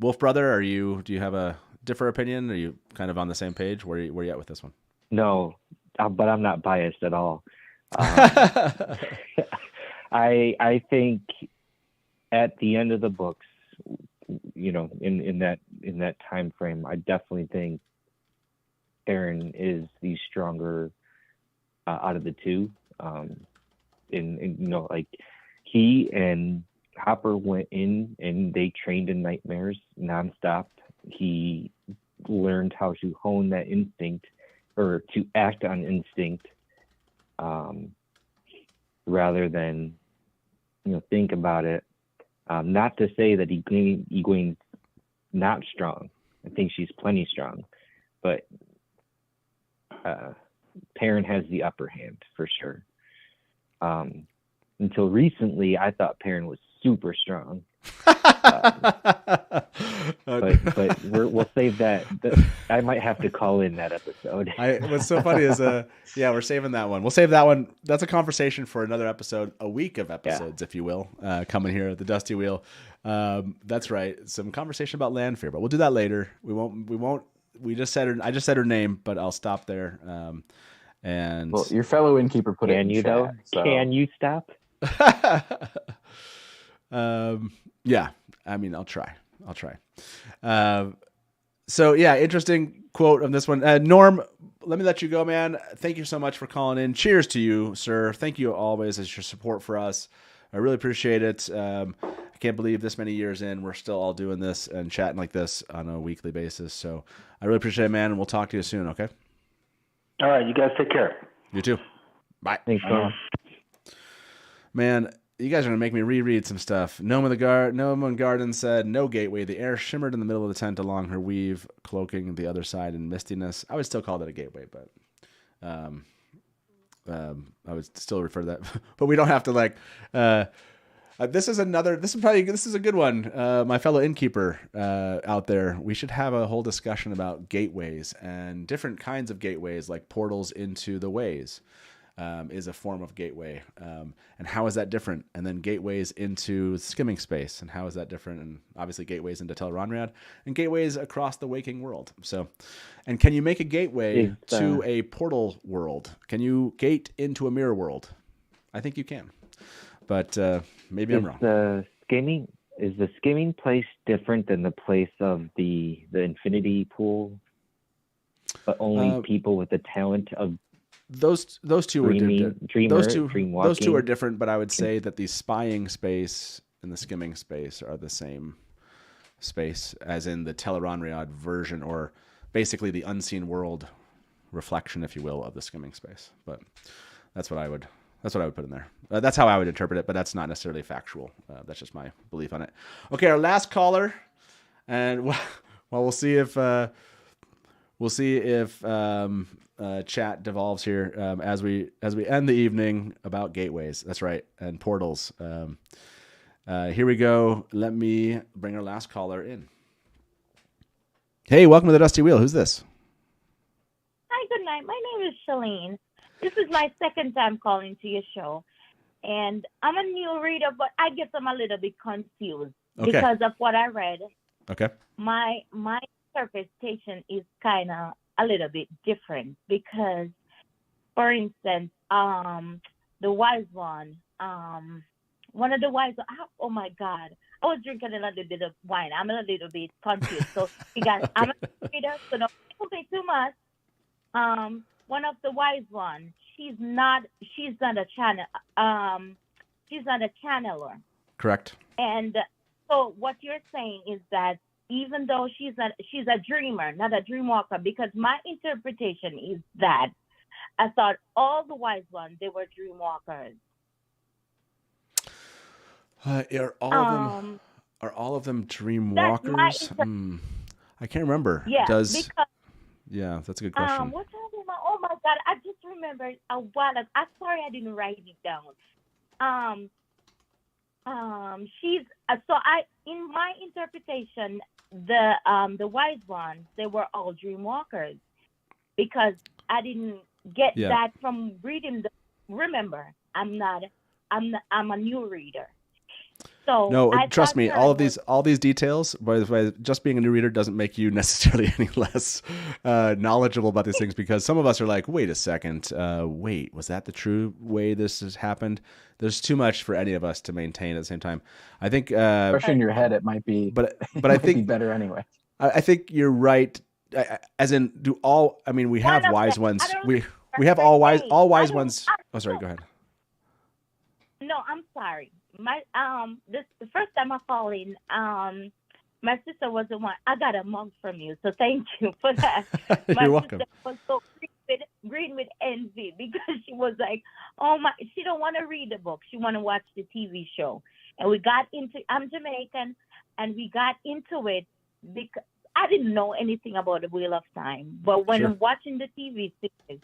Wolfbrother, do you have a different opinion? Are you kind of on the same page? Where you at with this one? No, but I'm not biased at all. I think at the end of the books, in that time frame, I definitely think Perrin is the stronger out of the two. Like he and Hopper went in and they trained in nightmares nonstop. He learned how to hone that instinct, or to act on instinct, rather than think about it. Not to say that Egwene's not strong. I think she's plenty strong, but Perrin has the upper hand for sure. Until recently, I thought Perrin was super strong. But we'll save that. I might have to call in that episode. What's so funny is, we're saving that one. We'll save that one. That's a conversation for another episode, a week of episodes, if you will, coming here at the Dusty Wheel. That's right. Some conversation about Lanfear, but we'll do that later. We won't. I just said her name, but I'll stop there. And well, your fellow innkeeper put it in chat. Though? So. Can you stop? Yeah, I mean, I'll try. So yeah, interesting quote on this one. Norm, let me let you go, man. Thank you so much for calling in. Cheers to you, sir. Thank you always as your support for us. I really appreciate it. I can't believe this many years in, we're still all doing this and chatting like this on a weekly basis. So I really appreciate it, man. And we'll talk to you soon. Okay. All right. You guys take care. You too. Bye. Thanks, Norm. Man, you guys are going to make me reread some stuff. Noma Garden said, no gateway. The air shimmered in the middle of the tent along her weave, cloaking the other side in mistiness. I would still call that a gateway, but I would still refer to that. But we don't have to This is a good one. My fellow innkeeper out there, we should have a whole discussion about gateways and different kinds of gateways, like portals into the ways. Is a form of gateway, and how is that different? And then gateways into skimming space, and how is that different? And obviously gateways into Tel'aran'rhiod, and gateways across the waking world. So, and can you make a gateway to a portal world? Can you gate into a mirror world? I think you can, but maybe I'm wrong. Is the skimming place different than the place of the infinity pool, but only people with the talent of those two are different. Those two are different, but I would say that the spying space and the skimming space are the same space, as in the Tel'aran'rhiod version, or basically the unseen world reflection, if you will, of the skimming space. But that's what I would put in there. That's how I would interpret it, but that's not necessarily factual. That's just my belief on it. Okay, our last caller, and we'll see if chat devolves here as we end the evening about gateways. That's right, and portals. Here we go. Let me bring our last caller in. Hey, welcome to the Dusty Wheel. Who's this? Hi, good night. My name is Shalene. This is my second time calling to your show, and I'm a new reader, but I guess I'm a little bit confused because of what I read. Okay. My interpretation is kind of a little bit different because, for instance, the wise one, one of the wise, oh my God, I was drinking a little bit of wine. I'm a little bit confused. So you guys, I'm a reader, so don't think too much. One of the wise ones, she's not a channel, she's not a channeler. Correct. And so what you're saying is that even though she's a dreamer, not a dreamwalker, because my interpretation is that I thought all the wise ones, they were dreamwalkers. Are all of them dreamwalkers? I can't remember. Yeah, yeah, that's a good question. Oh my God, I just remembered a while ago. I'm sorry I didn't write it down. In my interpretation, the wise ones, they were all dreamwalkers, because I didn't get that from reading remember, I'm a new reader. So no, trust me, all these details, by the way, just being a new reader doesn't make you necessarily any less knowledgeable about these things, because some of us are like, wait a second, was that the true way this has happened? There's too much for any of us to maintain at the same time. I think, especially in your head, it might be, but I think be better anyway. I think you're right. As in, we have wise ones. We have all wise ones. Oh, sorry. Go ahead. No, I'm sorry. The first time I called in, my sister was the one. I got a mug from you, so thank you for that. You're welcome. My sister was so green with envy, because she was like, she don't want to read the book. She want to watch the TV show. And we got into, I'm Jamaican, and we got into it because I didn't know anything about the Wheel of Time. But when I'm watching the TV series,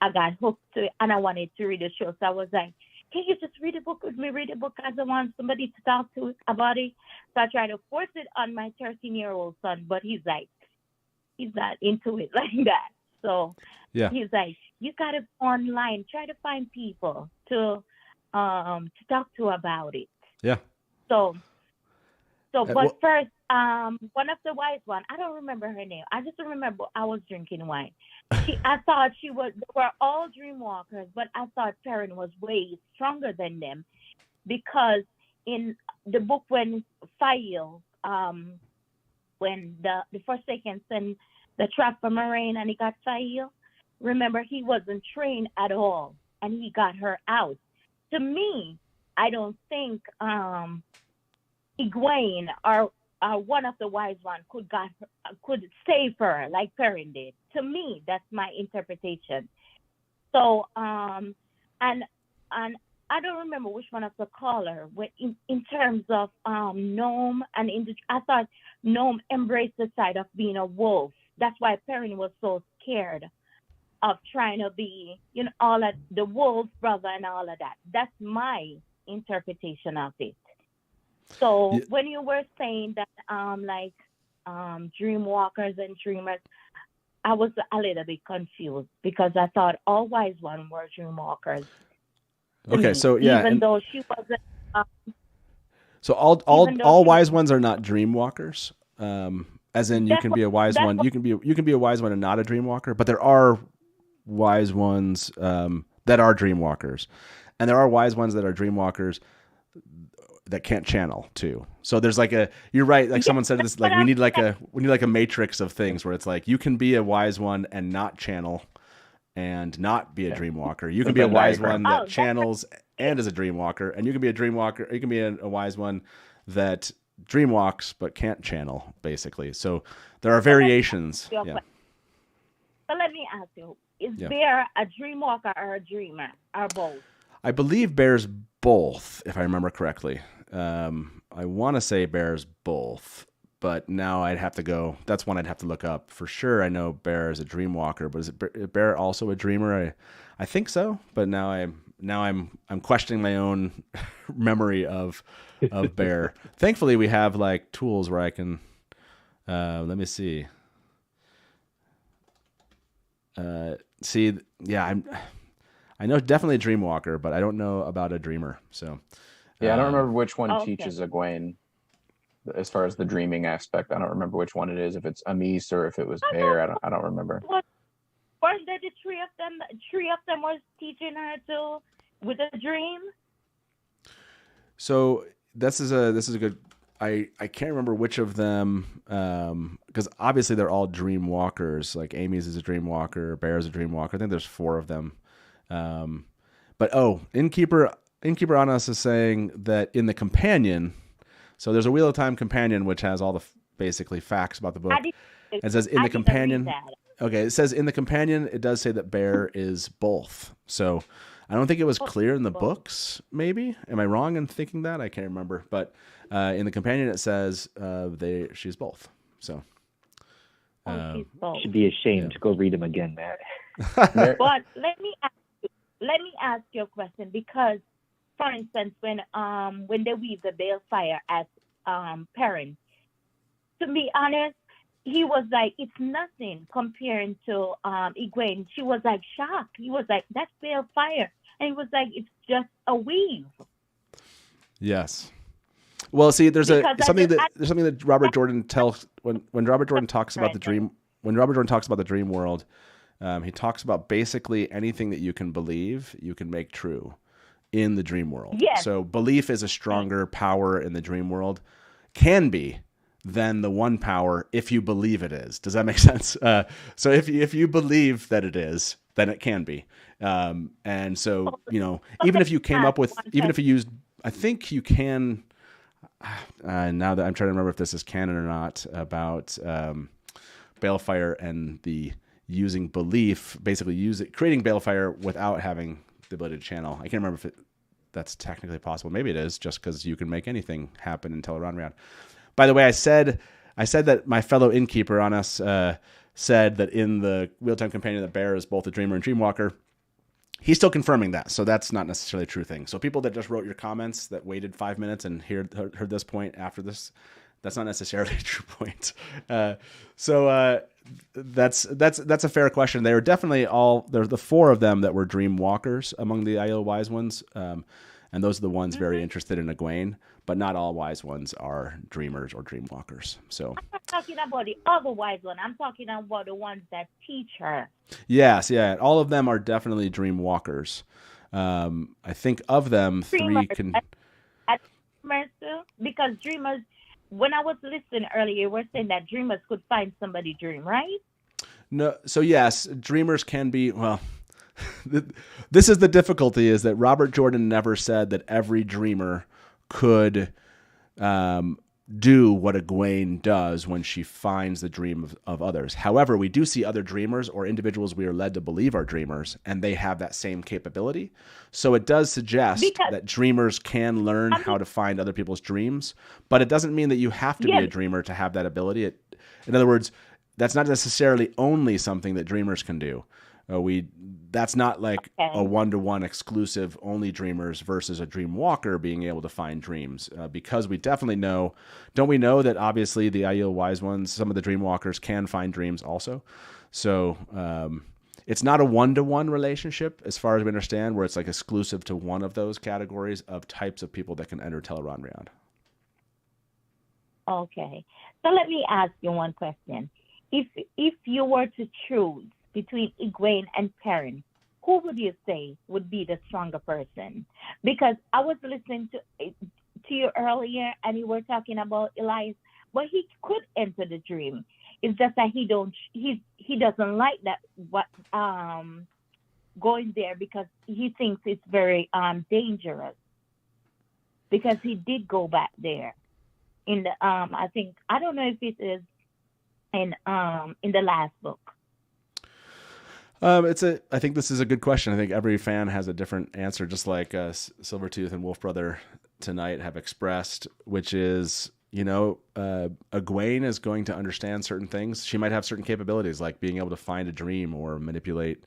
I got hooked to it, and I wanted to read the show. So I was like, can you just read a book with me? Read a book, because I want somebody to talk to about it. So I tried to force it on my 13-year-old son, but he's not into it like that. So he's like, you got to go online, try to find people to talk to about it. Yeah. So but first, one of the wise one, I don't remember her name. I just remember I was drinking wine. I thought they were all dreamwalkers, but I thought Perrin was way stronger than them, because in the book when Fail, when the Forsaken sent the trap for Moraine and he got Fail, remember, he wasn't trained at all, and he got her out. To me, I don't think Egwene or one of the wise ones could save her like Perrin did. To me, that's my interpretation. So, and I don't remember which one of the caller in terms of Gnome, and I thought Gnome embraced the side of being a wolf. That's why Perrin was so scared of trying to be, all of the Wolfbrother and all of that. That's my interpretation of it. So Yeah. when you were saying that, dream walkers and dreamers, I was a little bit confused because I thought all wise ones were dream walkers. Okay, so yeah, even though she wasn't. So all wise ones are not dream walkers. As in, you can be a wise one. You can be a wise one and not a dream walker. But there are wise ones that are dream walkers, and there are wise ones that are dream walkers that can't channel too. So there's like you're right. Like someone said this, like we need like a matrix of things where it's like you can be a wise one and not channel, and not be a dream walker. You can be a wise one that channels and is a dream walker, and you can be a dream walker. You can be a wise one that dream walks but can't channel, basically. So there are variations. Yeah. So let me ask you: is Bear a dream walker or a dreamer, or both? I believe Bear's both, if I remember correctly. I want to say Bear's both, but now I'd have to go. That's one I'd have to look up for sure. I know Bear is a dream walker, but is Bear also a dreamer? I think so, but now I'm questioning my own memory of Bear. Thankfully, we have like tools where I can. Let me see. See, yeah, I know definitely a dream walker, but I don't know about a dreamer. So. Yeah, I don't remember which one teaches Egwene as far as the dreaming aspect. I don't remember which one it is, if it's Amis or if it was Bear. I don't remember. Weren't there the three of them? Three of them was teaching her to with a dream. So this is a good. I can't remember which of them, because obviously they're all dream walkers. Like Amy's is a dream walker, Bear's a dream walker. I think there's 4 of them. But Innkeeper on us is saying that in the companion, so there's a Wheel of Time companion which has all the basically facts about the book. It says in the companion. Okay, it says in the companion it does say that Bear is both. So I don't think it was clear in the books. Maybe am I wrong in thinking that? I can't remember. But in the companion it says she's both. So should be ashamed to go read them again, Matt. But let me ask you a question, because, for instance, when they weave the balefire as Perrin, to be honest, he was like, it's nothing comparing to Egwene. She was like shocked. He was like, that's balefire, and he was like, it's just a weave. Yes. Well, see, there's something that Robert Jordan tells when Robert Jordan talks about the dream. When Robert Jordan talks about the dream world, he talks about basically anything that you can believe, you can make true in the dream world. Yes. So belief is a stronger power in the dream world, can be, than the one power if you believe it is. Does that make sense? So if you believe that it is, then it can be. And so, even if you came up with, even if you used, I think you can, now that I'm trying to remember if this is canon or not, about balefire and the using belief, basically creating balefire without having the ability to channel. I can't remember if that's technically possible. Maybe it is, just because you can make anything happen in Tel'aran'rhiod. By the way, I said that my fellow Innkeeper on us said that in the Wheel of Time Companion that Bear is both a dreamer and dreamwalker. He's still confirming that, so that's not necessarily a true thing. So people that just wrote your comments that waited 5 minutes and heard this point after this, that's not necessarily a true point. So that's a fair question. They were definitely there's the 4 of them that were dream walkers among the Aiel wise ones, and those are the ones very interested in Egwene. But not all wise ones are dreamers or dream walkers. So I'm not talking about the other wise one. I'm talking about the ones that teach her. Yes, yeah. All of them are definitely dream walkers. I think of them, dreamers, 3 can. Dreamers too, because dreamers. When I was listening earlier, we're saying that dreamers could find somebody dream, right? No. So yes, dreamers can be. Well, this is the difficulty: is that Robert Jordan never said that every dreamer could do what Egwene does when she finds the dream of others. However, we do see other dreamers or individuals we are led to believe are dreamers, and they have that same capability. So it does suggest that dreamers can learn how to find other people's dreams, but it doesn't mean that you have to be a dreamer to have that ability. In other words, that's not necessarily only something that dreamers can do. That's not like Okay. a one-to-one exclusive only dreamers versus a dream walker being able to find dreams, because we definitely know, don't we know that obviously the Aiel wise ones, some of the dream walkers can find dreams also. So it's not a one-to-one relationship as far as we understand, where it's like exclusive to one of those categories of types of people that can enter Tel'aran'rhiod. Okay. So let me ask you one question. If you were to choose between Egwene and Perrin, who would you say would be the stronger person? Because I was listening to you earlier, and you were talking about Elias, but he could enter the dream. It's just that he doesn't like that going there, because he thinks it's very dangerous. Because he did go back there in the I don't know if it is in the last book. I think this is a good question. I think every fan has a different answer, just like Silvertooth and Wolfbrother tonight have expressed, which is, Egwene is going to understand certain things. She might have certain capabilities, like being able to find a dream or manipulate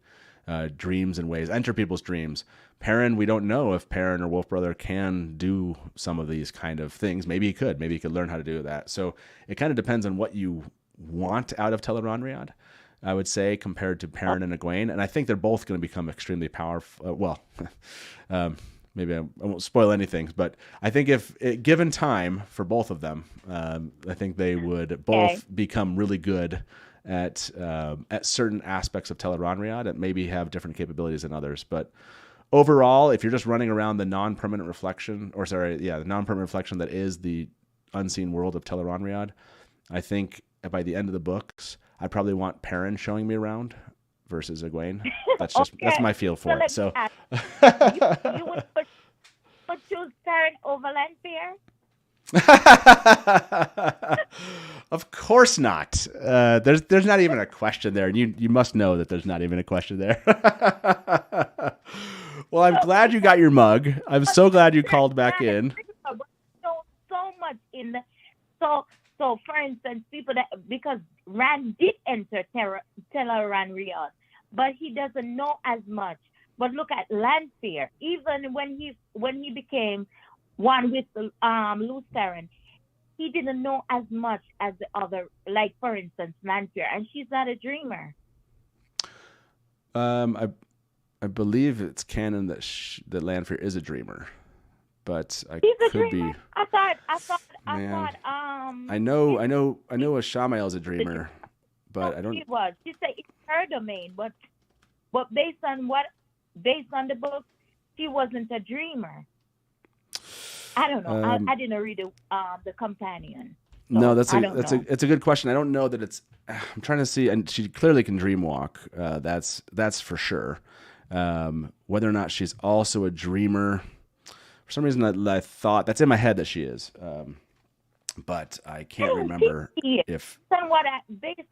dreams in ways, enter people's dreams. Perrin, we don't know if Perrin or Wolfbrother can do some of these kind of things. Maybe he could. Maybe he could learn how to do that. So it kind of depends on what you want out of Tel'aran'rhiod, I would say, compared to Perrin and Egwene. And I think they're both going to become extremely powerful. Maybe I won't spoil anything, but I think if given time for both of them, I think they would both become really good at certain aspects of Tel'aran'rhiod and maybe have different capabilities than others. But overall, if you're just running around the non-permanent reflection, the non-permanent reflection that is the unseen world of Tel'aran'rhiod, I think by the end of the books, I probably want Perrin showing me around versus Egwene. That's just that's my feel for it. So you would choose Perrin over Lanfear? Of course not. There's not even a question there, and you must know that there's not even a question there. Well, I'm glad you got your mug. I'm so glad you called back in. So much in the so for instance, people that, because Rand did enter Tel'aran'rhiod, but he doesn't know as much. But look at Lanfear. Even when he became one with Lews Therin, he didn't know as much as the other. Like for instance, Lanfear, and she's not a dreamer. I believe it's canon that Lanfear is a dreamer, but He's a could dreamer? be. I thought. I know Ashamael is a dreamer, but I don't. She was. She said it's her domain, but based on the book, she wasn't a dreamer. I don't know. I didn't read the companion. So No, it's a good question. I don't know that it's. I'm trying to see, and she clearly can dreamwalk. That's for sure. Whether or not she's also a dreamer, for some reason I thought that's in my head that she is, but I can't remember if. Based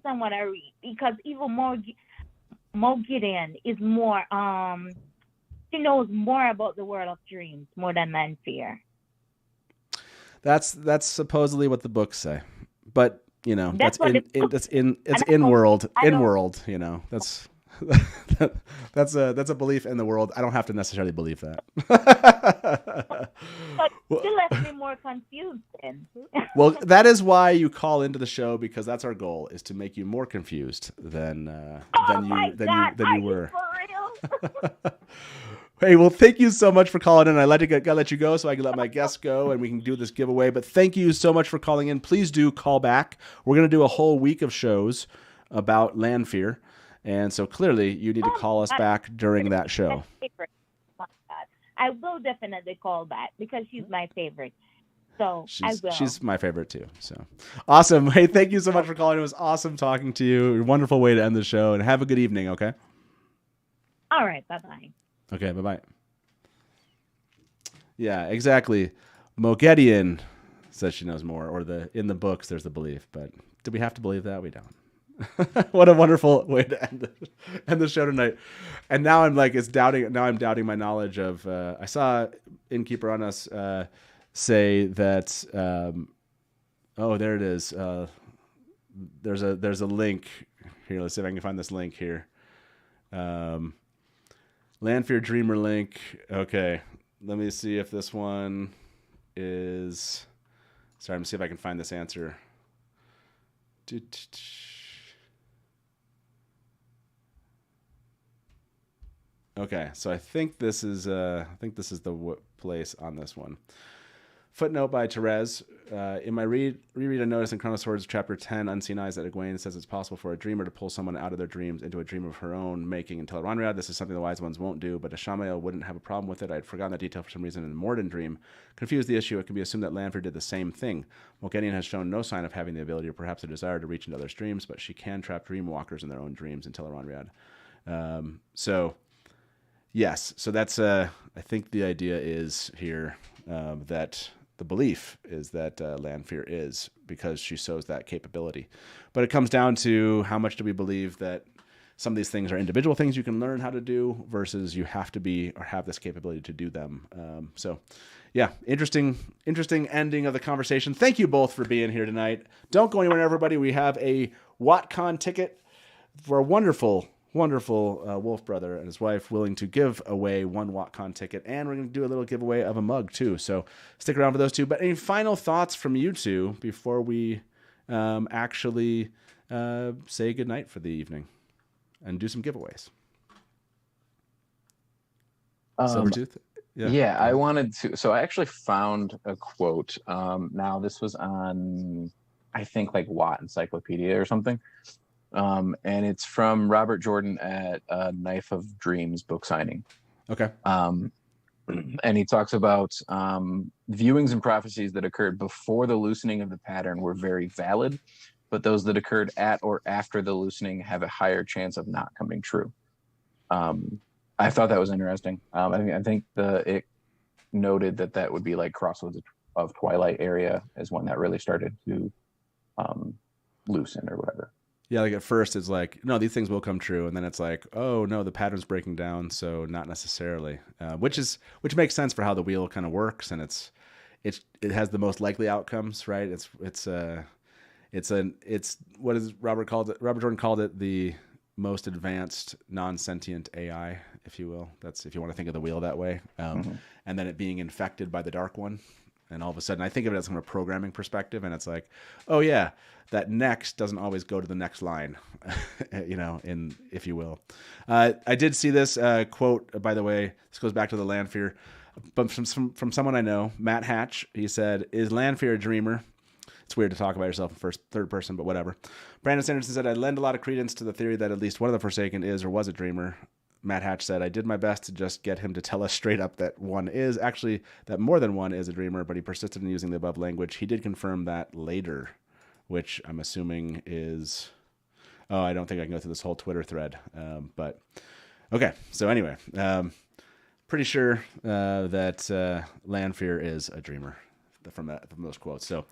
on what I read, because even Mo Gideon is more. She knows more about the world of dreams more than Lanfear. That's supposedly what the books say, but That's in world. That's that's a belief in the world. I don't have to necessarily believe that. But you left me more confused then. Well, that is why you call into the show, because that's our goal, is to make you more confused than you were. For real? Hey, well, thank you so much for calling in. Gotta let you go so I can let my guests go and we can do this giveaway. But thank you so much for calling in. Please do call back. We're going to do a whole week of shows about Lanfear. And so clearly you need to call us back during that show. I will definitely call back because she's my favorite. So I will. She's my favorite too. So awesome. Hey, thank you so much for calling. It was awesome talking to you. Wonderful way to end the show. And have a good evening, okay? All right. Bye-bye. Okay, bye-bye. Yeah, exactly. Mogedian says she knows more, or in the books there's the belief, but do we have to believe that? We don't. What a wonderful way to end the show tonight. And now I'm doubting my knowledge of I saw Innkeeper on us say that there it is. There's a link Here, let's see if I can find this link here. Lanfear Dreamer link. Okay, let me see if this one is... Sorry, I'm going to see if I can find this answer. Okay, so I think this is the place on this one. Footnote by Therese. In my reread, I noticed in Chronos Swords Chapter 10, Unseen Eyes, that Egwene says it's possible for a dreamer to pull someone out of their dreams into a dream of her own making in Tel'aran'rhiod. This is something the wise ones won't do, but Ashamael wouldn't have a problem with it. I'd forgotten that detail for some reason in the Morden dream. Confused the issue, it can be assumed that Lanfear did the same thing. Mulgenian has shown no sign of having the ability or perhaps a desire to reach into others' dreams, but she can trap dreamwalkers in their own dreams in Tel'aran'rhiod. Yes, so that's I think the idea is here that the belief is that Lanfear is, because she shows that capability. But it comes down to how much do we believe that some of these things are individual things you can learn how to do versus you have to be or have this capability to do them. Yeah, interesting ending of the conversation. Thank you both for being here tonight. Don't go anywhere, everybody. We have a WatCon ticket for a wonderful Wolfbrother and his wife willing to give away one WatCon ticket, and we're going to do a little giveaway of a mug too. So stick around for those two. But any final thoughts from you two before we actually say goodnight for the evening and do some giveaways? Silvertooth? Yeah, I wanted to. So I actually found a quote. Now this was on, I think, like Watt Encyclopedia or something. And it's from Robert Jordan at Knife of Dreams book signing. Okay. And he talks about viewings and prophecies that occurred before the loosening of the pattern were very valid, but those that occurred at or after the loosening have a higher chance of not coming true. I thought that was interesting. I think it noted that would be like Crossroads of Twilight area is when that really started to loosen or whatever. Yeah, like at first it's like, no, these things will come true, and then it's like, oh no, the pattern's breaking down, so not necessarily. Which makes sense for how the wheel kind of works, and it has the most likely outcomes, right? It's what is Robert Jordan called it, the most advanced non-sentient AI, if you will. That's if you want to think of the wheel that way. And then it being infected by the Dark One. And all of a sudden, I think of it as from a programming perspective, and it's like, oh yeah, that next doesn't always go to the next line, if you will. I did see this quote, by the way. This goes back to the Lanfear, but from someone I know, Matt Hatch. He said, "Is Lanfear a dreamer?" It's weird to talk about yourself in third person, but whatever. Brandon Sanderson said, "I lend a lot of credence to the theory that at least one of the Forsaken is or was a dreamer." Matt Hatch said, "I did my best to just get him to tell us straight up that more than one is a dreamer, but he persisted in using the above language. He did confirm that later," which I'm assuming is... Oh, I don't think I can go through this whole Twitter thread. But okay. So anyway, pretty sure that Lanfear is a dreamer from those quotes. So,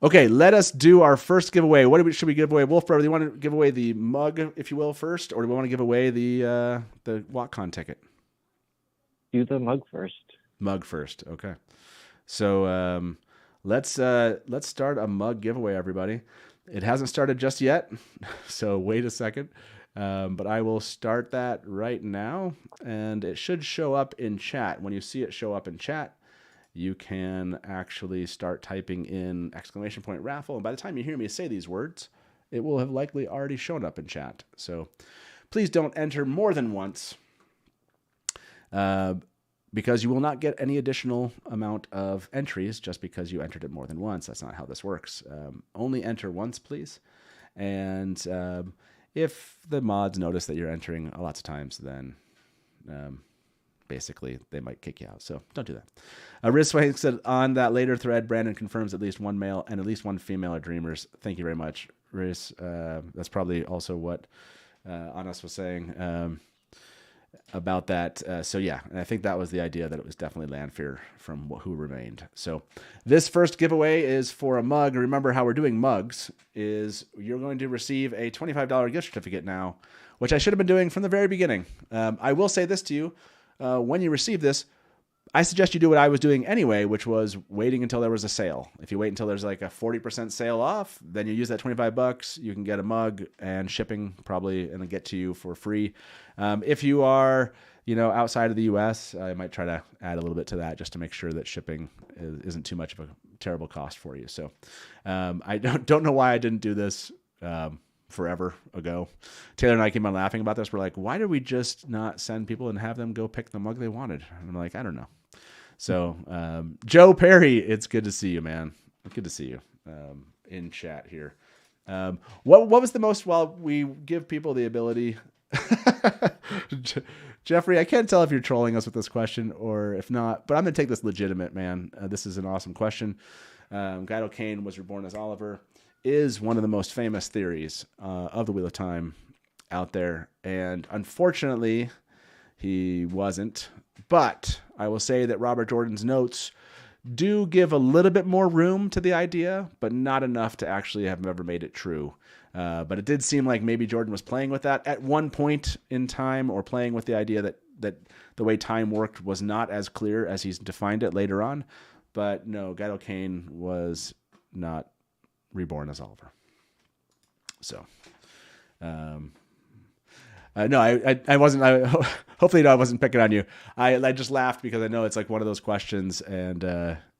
okay, let us do our first giveaway. What should we give away? Wolfbrother, do you want to give away the mug, if you will, first, or do we want to give away the WatCon ticket? Do the mug first. Mug first, okay. So let's start a mug giveaway, everybody. It hasn't started just yet, so wait a second. But I will start that right now, and it should show up in chat. When you see it show up in chat, you can actually start typing in !raffle. And by the time you hear me say these words, it will have likely already shown up in chat. So please don't enter more than once, because you will not get any additional amount of entries just because you entered it more than once. That's not how this works. Only enter once, please. And if the mods notice that you're entering lots of times, then... basically, they might kick you out. So don't do that. Riz Swain said, on that later thread, Brandon confirms at least one male and at least one female are dreamers. Thank you very much, Riz. That's probably also what Anas was saying about that. So yeah, and I think that was the idea, that it was definitely Lanfear from Who Remained. So this first giveaway is for a mug. Remember how we're doing mugs is you're going to receive a $25 gift certificate now, which I should have been doing from the very beginning. I will say this to you. When you receive this, I suggest you do what I was doing anyway, which was waiting until there was a sale. If you wait until there's like a 40% sale off, then you use that $25. You can get a mug and shipping probably, and then get to you for free. If you are, outside of the U.S., I might try to add a little bit to that just to make sure that shipping isn't too much of a terrible cost for you. So I don't know why I didn't do this forever ago. Taylor and I came on laughing about this. We're like, why did we just not send people and have them go pick the mug they wanted? And I'm like, I don't know. So Joe Perry, it's good to see you, man. Good to see you in chat here. What was the most, while we give people the ability, Jeffrey, I can't tell if you're trolling us with this question or if not, but I'm going to take this legitimate, man. This is an awesome question. Guido Cain was reborn as Oliver is one of the most famous theories of the Wheel of Time out there. And unfortunately, he wasn't. But I will say that Robert Jordan's notes do give a little bit more room to the idea, but not enough to actually have ever made it true. But it did seem like maybe Jordan was playing with that at one point in time, or playing with the idea that the way time worked was not as clear as he's defined it later on. But no, Guido Cain was not reborn as Oliver. So, no, I wasn't. Hopefully, I wasn't picking on you. I just laughed because I know it's like one of those questions, and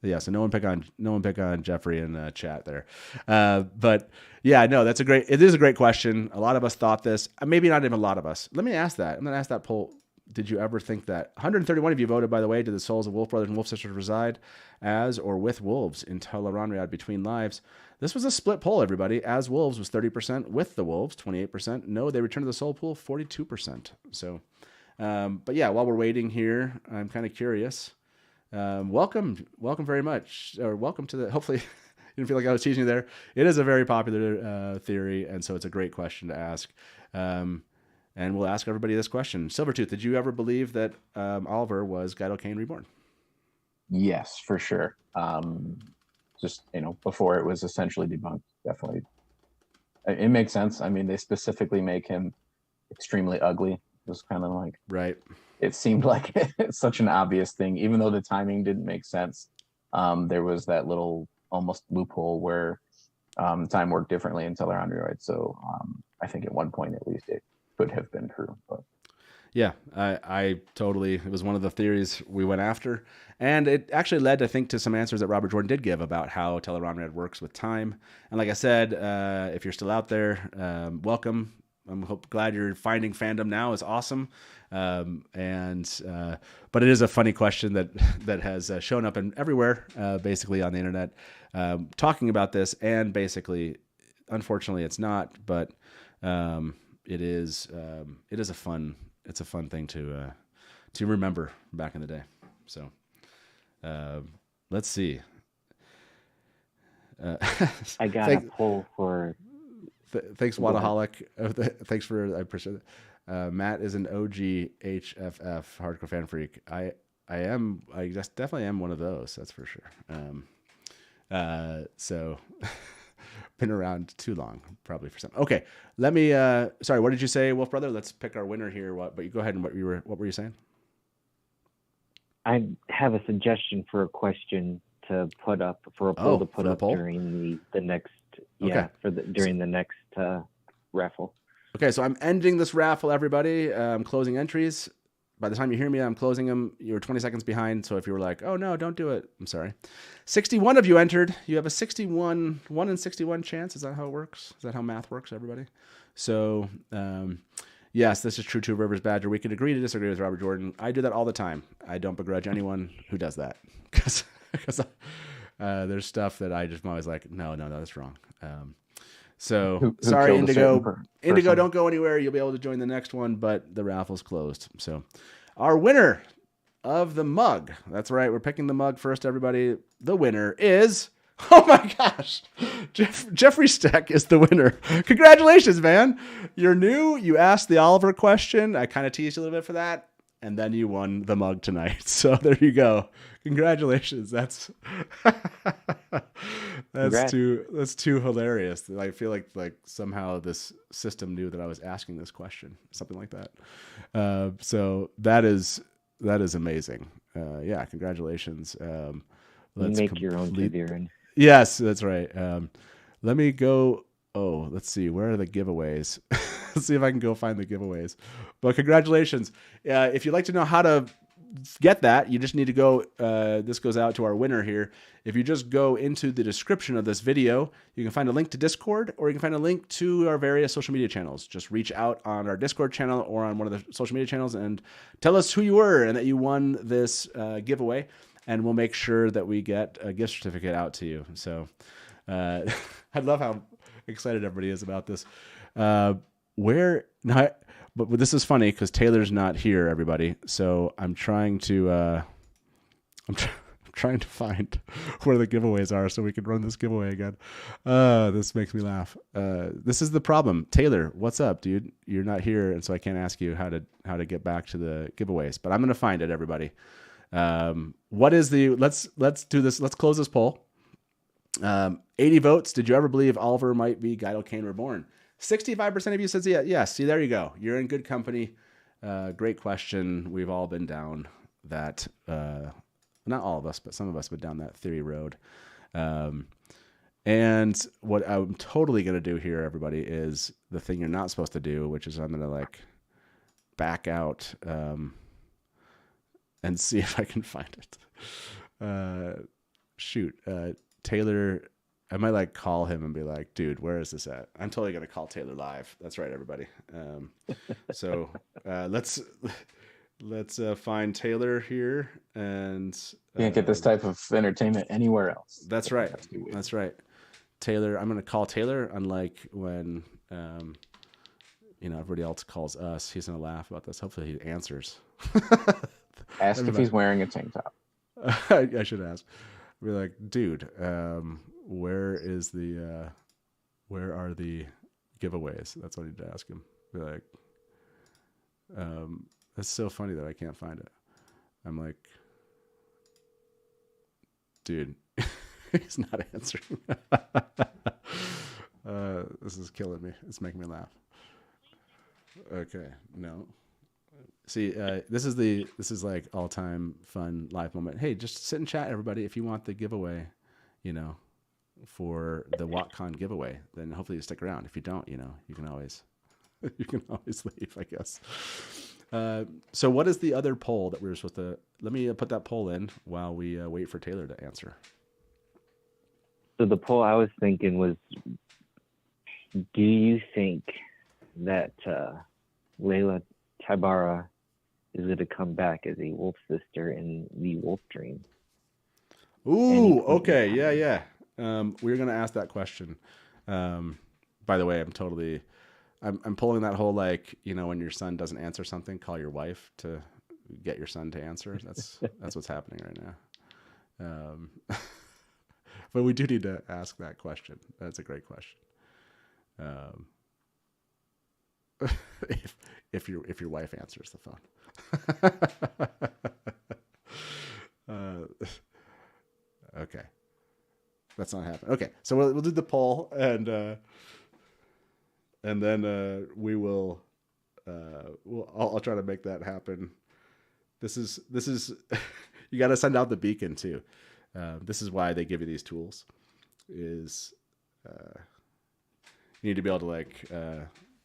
yeah. So no one pick on Jeffrey in chat there. But yeah, no, it is a great question. A lot of us thought this. Maybe not even a lot of us. Let me ask that. I'm gonna ask that poll. Did you ever think that? 131 of you voted, by the way. Did the souls of Wolfbrothers and Wolfsisters reside as or with wolves in Tel'aran'rhiod between lives? This was a split poll, everybody. As wolves was 30%, with the wolves 28%. No, they returned to the soul pool 42%. So, but yeah, while we're waiting here, I'm kind of curious. Welcome very much, or welcome to the. Hopefully, you didn't feel like I was teasing you there. It is a very popular theory, and so it's a great question to ask. And we'll ask everybody this question. Silvertooth, did you ever believe that Oliver was Guido Cain reborn? Yes, for sure. Just, before it was essentially debunked, definitely. It makes sense. I mean, they specifically make him extremely ugly. It was kind of like, right. It seemed like it's such an obvious thing, even though the timing didn't make sense. There was that little almost loophole where time worked differently in Tel'aran'rhiod. So I think at one point, at least, it could have been true. But yeah, I totally, it was one of the theories we went after. And it actually led, I think, to some answers that Robert Jordan did give about how Tel'aran'rhiod works with time. And like I said, if you're still out there, welcome. I'm glad you're finding fandom now. Is awesome. But it is a funny question that has shown up everywhere, basically on the internet, talking about this. And basically, unfortunately, it's not, but it is a fun thing to remember back in the day. So let's see. I got a poll for. Thanks, Wadaholic. Thanks I appreciate it. Matt is an OG HFF hardcore fan freak. I just definitely am one of those. That's for sure. So been around too long, probably for some. Okay, let me. Sorry, what did you say, Wolfbrother? Let's pick our winner here. But you go ahead and what were you saying? I have a suggestion for a question to put up for a poll to put up during the next. Yeah, okay. During the next raffle. Okay, so I'm ending this raffle, everybody. I'm closing entries. By the time you hear me, I'm closing them. You're 20 seconds behind, so if you were like, oh, no, don't do it, I'm sorry. 61 of you entered. You have a 1 in 61 chance. Is that how it works? Is that how math works, everybody? So, yes, this is true to Rivers Badger. We could agree to disagree with Robert Jordan. I do that all the time. I don't begrudge anyone who does that. Because there's stuff that I'm always like, no, that's wrong. So sorry, Indigo. Indigo, don't go anywhere. You'll be able to join the next one, but the raffle's closed. So our winner of the mug. That's right. We're picking the mug first, everybody. The winner is, oh my gosh, Jeffrey Steck is the winner. Congratulations, man. You're new. You asked the Oliver question. I kind of teased you a little bit for that. And then you won the mug tonight. So there you go. Congratulations. That's too hilarious. I feel like somehow this system knew that I was asking this question, something like that. So that is That is amazing. Yeah, congratulations. Let's Make your own complete- Taviran. Yes, that's right. Let me go. Oh, let's see. Where are the giveaways? Let's see if I can go find the giveaways. But congratulations. If you'd like to know how to get that, you just need to go. This goes out to our winner here. If you just go into the description of this video, you can find a link to Discord, or you can find a link to our various social media channels. Just reach out on our Discord channel or on one of the social media channels and tell us who you were and that you won this giveaway. And we'll make sure that we get a gift certificate out to you. So I love how excited everybody is about this. But this is funny because Taylor's not here, everybody. So I'm trying to trying to find where the giveaways are so we can run this giveaway again. This makes me laugh. This is the problem. Taylor, what's up, dude? You're not here, and so I can't ask you how to get back to the giveaways. But I'm gonna find it, everybody. What is the let's do this. Let's close this poll. 80 votes. Did you ever believe Oliver might be Guido Cain Reborn? 65% of you says yeah. Yes. See, there you go. You're in good company. Great question. We've all been down that, not all of us, but some of us have been down that theory road. And what I'm totally going to do here, everybody, is the thing you're not supposed to do, which is I'm going to back out, and see if I can find it. Taylor, I might call him and be like, dude, where is this at? I'm totally going to call Taylor live. That's right, everybody. So let's find Taylor here. And can't get this type of entertainment anywhere else. That's right. That's right. Taylor, I'm going to call Taylor, unlike when, everybody else calls us. He's going to laugh about this. Hopefully he answers. Ask if he's wearing a tank top. I should ask. Be like, dude, where are the giveaways? That's what I need to ask him. Be like, that's so funny that I can't find it. I'm like, dude, he's not answering. This is killing me. It's making me laugh. Okay, no. See, this is like all-time fun live moment. Hey, just sit and chat, everybody. If you want the giveaway, for the WatCon giveaway, then hopefully you stick around. If you don't, you can always leave, I guess. So what is the other poll that we were supposed to? Let me put that poll in while we wait for Taylor to answer. So the poll I was thinking was, do you think that Layla Tybara is going to come back as a Wolfsister in the Wolf Dream? Ooh, okay, yeah. We're going to ask that question. By the way, I'm pulling that whole when your son doesn't answer something, call your wife to get your son to answer. That's what's happening right now. But we do need to ask that question. That's a great question. If your wife answers the phone. Okay, that's not happening. Okay, so we'll do the poll, and then we will. I'll try to make that happen. This is you got to send out the beacon too. This is why they give you these tools. Is you need to be able to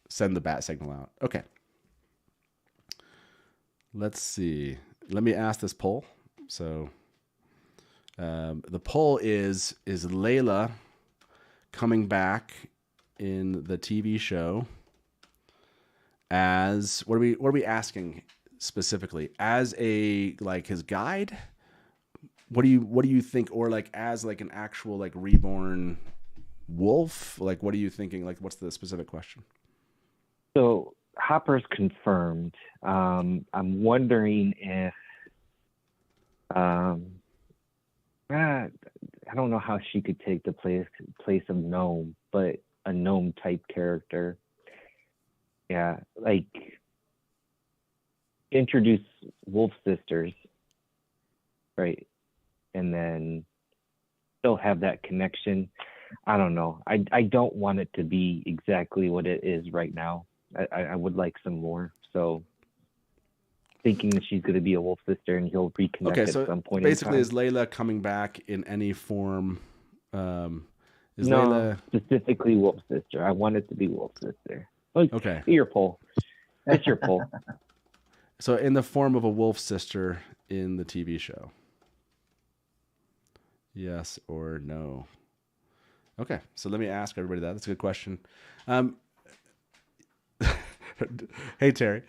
send the bat signal out. Okay. Let's see. Let me ask this poll. So the poll is Layla coming back in the TV show as what are we asking specifically? As a his guide? What do you think, or as an actual reborn wolf? What are you thinking? What's the specific question? So Hopper's confirmed. I'm wondering if I don't know how she could take the place of Gnome, but a Gnome type character. Yeah, introduce Wolfsisters, right? And then still have that connection. I don't know. I don't want it to be exactly what it is right now. I would like some more. So thinking that she's going to be a wolf sister, and he'll reconnect Okay, at so some point. basically, in is time. Layla coming back in any form? Is No, Layla specifically wolf sister. I want it to be wolf sister. okay? Your poll. It's your poll. So in the form of a wolf sister in the TV show? Yes or no? Okay, so let me ask everybody that. That's a good question. Hey, Terry.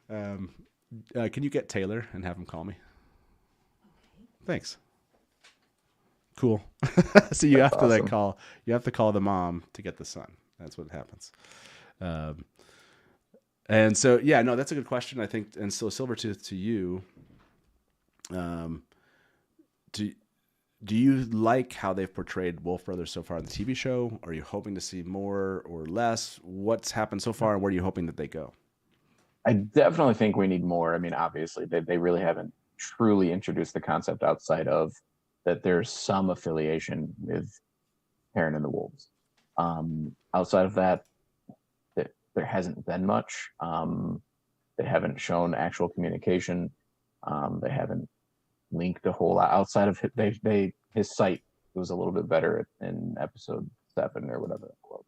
Can you get Taylor and have him call me? Thanks. Cool. So you have to like call. You have to call the mom to get the son. That's what happens. And so yeah, no, that's a good question. I think. And so Silvertooth, to you, do you like how they've portrayed Wolfbrother so far in the TV show? Are you hoping to see more or less? What's happened so far, and where are you hoping that they go? I definitely think we need more. I mean, obviously, they really haven't truly introduced the concept outside of that there's some affiliation with Perrin and the Wolves. Outside of that, there hasn't been much. They haven't shown actual communication. They haven't linked a whole lot outside of his sight was a little bit better in episode 7 or whatever it was.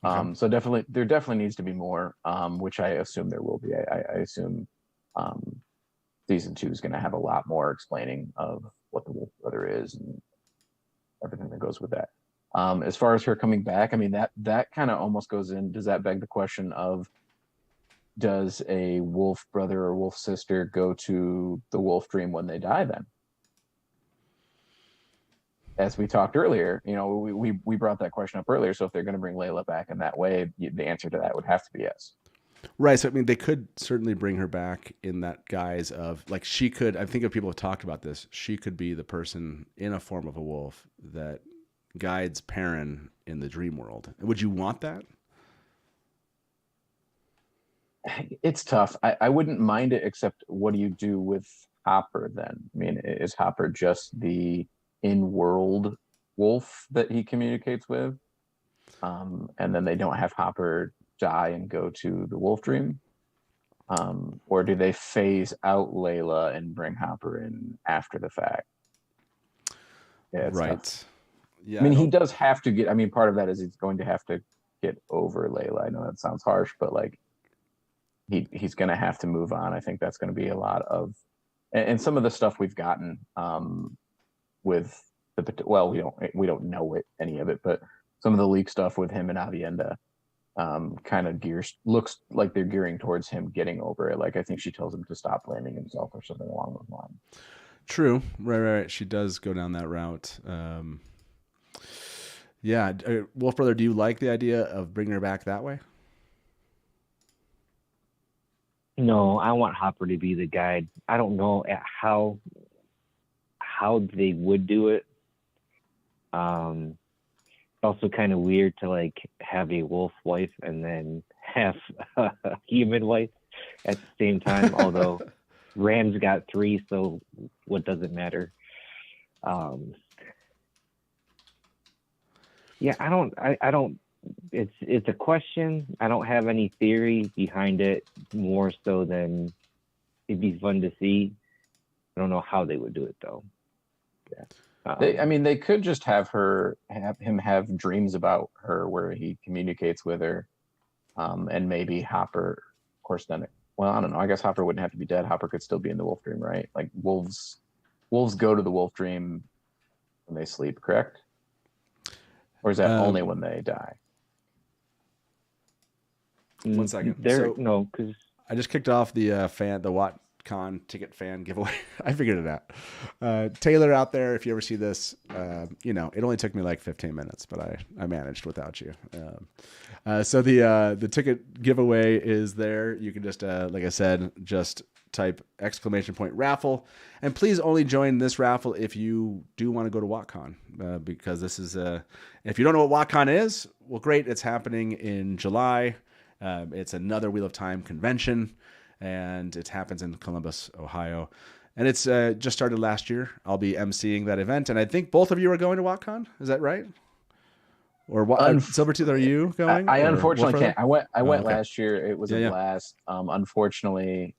Okay. So there definitely needs to be more, which I assume there will be. I assume season 2 is going to have a lot more explaining of what the Wolfbrother is and everything that goes with that. As far as her coming back, I mean, that kind of almost goes in. Does that beg the question of, does a wolf brother or wolf sister go to the wolf dream when they die then? As we talked earlier, we brought that question up earlier. So if they're going to bring Layla back in that way, the answer to that would have to be yes. Right. So, I mean, they could certainly bring her back in that guise of, like, she could, I think if people have talked about this, she could be the person in a form of a wolf that guides Perrin in the dream world. Would you want that? It's tough. I wouldn't mind it, except what do you do with Hopper then? I mean, is Hopper just the in-world wolf that he communicates with? And then they don't have Hopper die and go to the wolf dream? Or do they phase out Layla and bring Hopper in after the fact? Yeah, it's right. tough. Yeah. I mean, he does have to get, I mean, part of that is he's going to have to get over Layla. I know that sounds harsh, but like, he's going to have to move on. I think that's going to be a lot of, and some of the stuff we've gotten with we don't know any of it, but some of the leak stuff with him and Avienda kind of looks like they're gearing towards him getting over it. Like, I think she tells him to stop blaming himself or something along those lines. True. Right. She does go down that route. Yeah. Wolfbrother, do you like the idea of bringing her back that way? No, I want Hopper to be the guide. I don't know how they would do it. Also kind of weird to like have a wolf wife and then have a human wife at the same time. Although Rand's got 3, so what does it matter? Yeah, I don't. It's a question. I don't have any theory behind it, more so than it'd be fun to see. I don't know how they would do it though. Yeah. They could just have him have dreams about her where he communicates with her, and maybe Hopper. Of course, then I don't know. I guess Hopper wouldn't have to be dead. Hopper could still be in the wolf dream, right? Like wolves go to the wolf dream when they sleep, correct? Or is that only when they die? 1 second. No, because I just kicked off the WatCon ticket fan giveaway. I figured it out. Taylor out there, if you ever see this, it only took me like 15 minutes, but I managed without you. So the ticket giveaway is there. You can just, like I said, just type !raffle, and please only join this raffle if you do want to go to WatCon, because this is if you don't know what WatCon is, well, great, it's happening in July. It's another Wheel of Time convention, and it happens in Columbus, Ohio, and it's just started last year. I'll be emceeing that event, and I think both of you are going to WatCon. Is that right? Or what? Silvertooth, are you going? I Or unfortunately Wolfbrother? can't. I went okay. last year. It was Yeah, a yeah. blast. Unfortunately,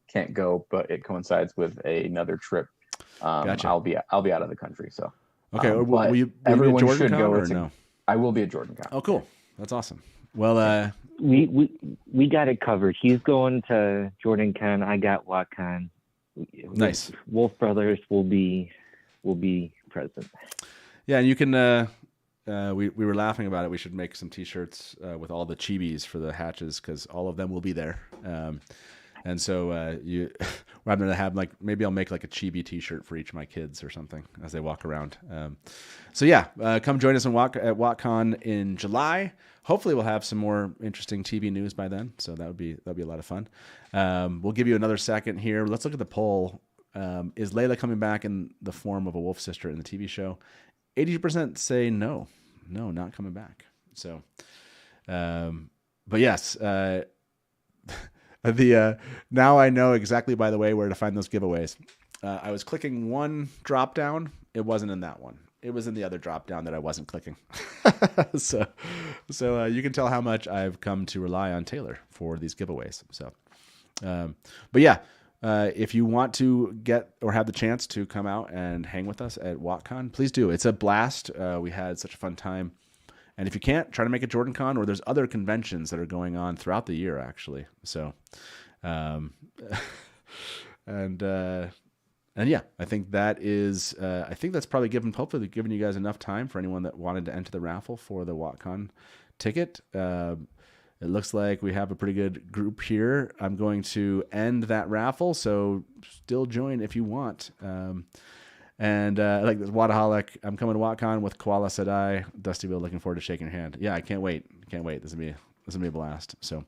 can't go, but it coincides with another trip. Gotcha. I'll be out of the country, so. Okay. Will But you be everyone at Jordan should Con go. or no? I will be at Jordan Con. Oh, cool. That's awesome. Well, We got it covered. He's going to Jordan Con. I got WatCon. Nice. Wolf Brothers will be present. yeah, and you can. We were laughing about it. We should make some T-shirts with all the chibis for the hatches because all of them will be there. And so rather than have maybe I'll make like a chibi T-shirt for each of my kids or something as they walk around. So yeah, come join us at WatCon in July. Hopefully we'll have some more interesting TV news by then. So that'll be a lot of fun. We'll give you another second here. Let's look at the poll. Is Layla coming back in the form of a Wolfsister in the TV show? 80% say no, not coming back. So, but yes, now I know exactly, by the way, where to find those giveaways. I was clicking one drop down. It wasn't in that one. It was in the other drop down that I wasn't clicking. so you can tell how much I've come to rely on Taylor for these giveaways. So, but yeah, if you want to get or have the chance to come out and hang with us at WatCon, please do. It's a blast. We had such a fun time. And if you can't, try to make it Jordan Con, or there's other conventions that are going on throughout the year, actually. So, and yeah, I think that is, I think that's probably hopefully giving you guys enough time for anyone that wanted to enter the raffle for the WatCon ticket. It looks like we have a pretty good group here. I'm going to end that raffle, so still join if you want. And like this Wadaholic, I'm coming to WatCon with Koala Sadai. Dusty Will, looking forward to shaking your hand. Yeah, I can't wait. This will be a blast. So,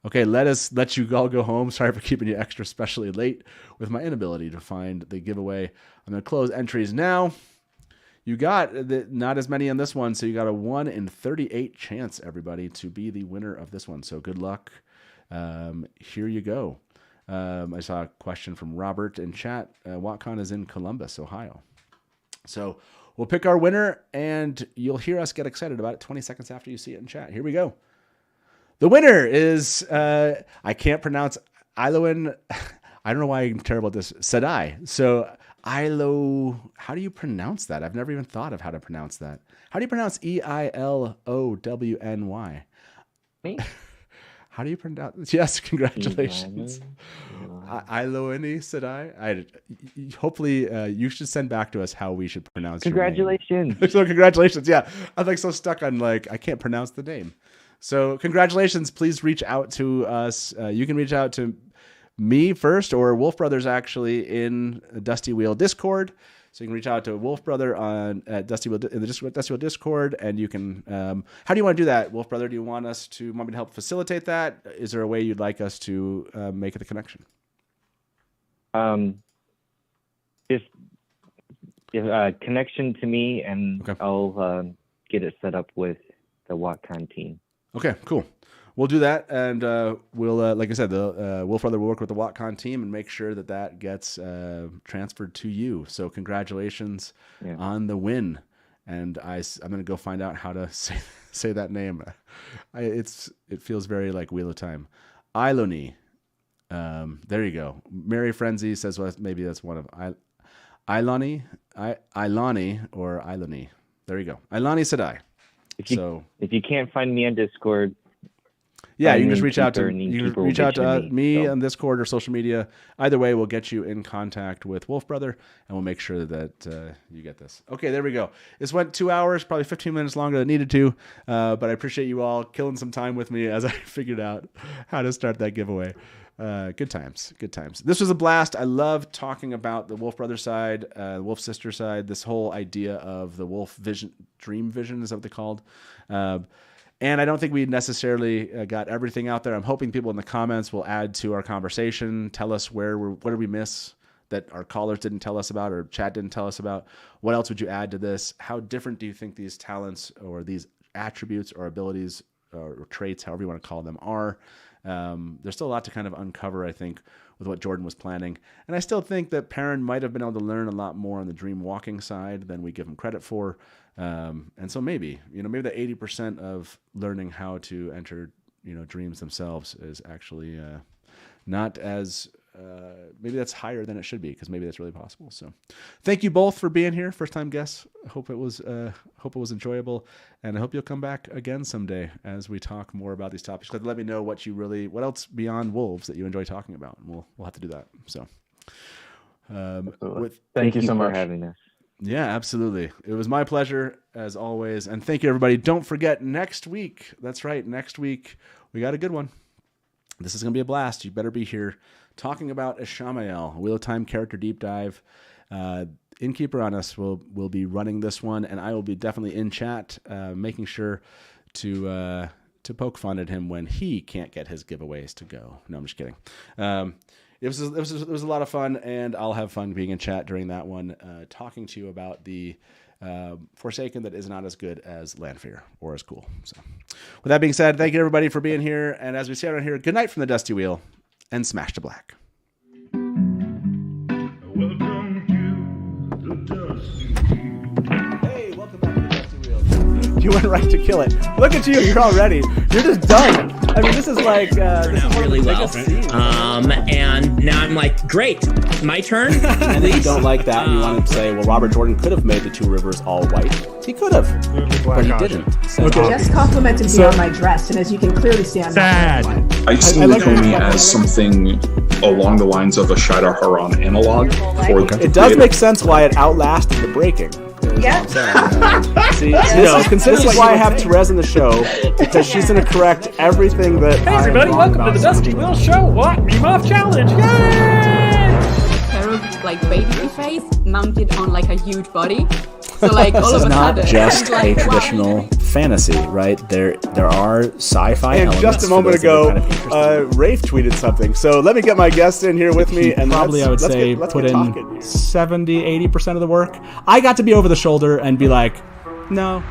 okay, let you all go home. Sorry for keeping you extra specially late with my inability to find the giveaway. I'm going to close entries now. You got not as many on this one, so you got a 1 in 38 chance, everybody, to be the winner of this one. So good luck. Here you go. I saw a question from Robert in chat. WatCon is in Columbus, Ohio. So we'll pick our winner, and you'll hear us get excited about it 20 seconds after you see it in chat. Here we go. The winner is, I can't pronounce Iloan. I don't know why I'm terrible at this. Sadai. So how do you pronounce that? I've never even thought of how to pronounce that. How do you pronounce Eilowny? Me? How do you pronounce? Yes, congratulations. Iloani Sadai. Hopefully, you should send back to us how we should pronounce congratulations. Your name. So congratulations. Yeah, I'm so stuck on I can't pronounce the name. So congratulations. Please reach out to us. You can reach out to me first, or Wolf Brothers actually in Dusty Wheel Discord. So you can reach out to Wolfbrother at Dusty Wheel in the Dusty Wheel Discord, and you can. How do you want to do that, Wolfbrother? Do you want me to help facilitate that? Is there a way you'd like us to make the connection? Just connection to me, and okay. I'll get it set up with the WatCon team. Okay, cool. We'll do that, and we'll, like I said, the Wolfbrother will work with the WatCon team and make sure that gets transferred to you. So congratulations on the win, and I'm going to go find out how to say that name. It feels very like Wheel of Time. Iloni. There you go. Mary Frenzy says, well, maybe that's one of Iloni or Iloni. There you go. Iloni Sadai. If you can't find me on Discord. Yeah, you can just reach out to me on Discord or social media. Either way, we'll get you in contact with Wolfbrother, and we'll make sure that you get this. Okay, there we go. This went 2 hours, probably 15 minutes longer than it needed to, but I appreciate you all killing some time with me as I figured out how to start that giveaway. Good times. This was a blast. I love talking about the Wolfbrother side, Wolfsister side, this whole idea of the Wolf vision, dream vision is that what they're called. And I don't think we necessarily got everything out there. I'm hoping people in the comments will add to our conversation, tell us what did we miss that our callers didn't tell us about or chat didn't tell us about. What else would you add to this? How different do you think these talents or these attributes or abilities or traits, however you want to call them, are? There's still a lot to kind of uncover, I think, what Jordan was planning. And I still think that Perrin might have been able to learn a lot more on the Dreamwalking side than we give him credit for. And so maybe the 80% of learning how to enter, dreams themselves is actually not as maybe that's higher than it should be, because maybe that's really possible. So thank you both for being here, first time guests. Hope it was enjoyable, and I hope you'll come back again someday as we talk more about these topics. Let me know what else beyond wolves that you enjoy talking about, and we'll have to do that. So thank you so much for having us. Yeah, absolutely. It was my pleasure as always, and thank you everybody. Don't forget, next week, that's right, next week we got a good one. This is going to be a blast. You better be here, talking about Ishamael, Wheel of Time character deep dive. Innkeeper on us will be running this one, and I will be definitely in chat, making sure to poke fun at him when he can't get his giveaways to go. No, I'm just kidding. It was a lot of fun, and I'll have fun being in chat during that one, talking to you about the Forsaken that is not as good as Lanfear or as cool. So, with that being said, thank you everybody for being here, and as we say around here, good night from the Dusty Wheel, and smash to black. Welcome to the Dusty Wheel. Hey, welcome back to the Dusty Wheel. You went right to kill it. Look at you, you're all ready. You're just done. I mean, this is like this is really well. And now I'm like, great, my turn. And if you don't like that and you want to say, well, Robert Jordan could have made the two rivers all white. He could have, but he didn't. So, Just complimented me on my dress, and as you can clearly see, I'm sad. not I see Lukomi as something along the lines of a Shadar Haran analog. It does make sense why it outlasted the breaking. Yeah. See, this is why I have Therese in the show, because she's going to correct everything that. Hey everybody, welcome to the Dusty Wheel Show. What? Meme Off Challenge. Yay! Pair of like baby face mounted on like a huge body. So like all of a sudden, this is not just like, a traditional fantasy, right? There are sci-fi and elements. Just a moment ago, Rafe tweeted something. So let me get my guest in here with me, and probably I would say put in 70, 80% of the work. I got to be over the shoulder and be like, no,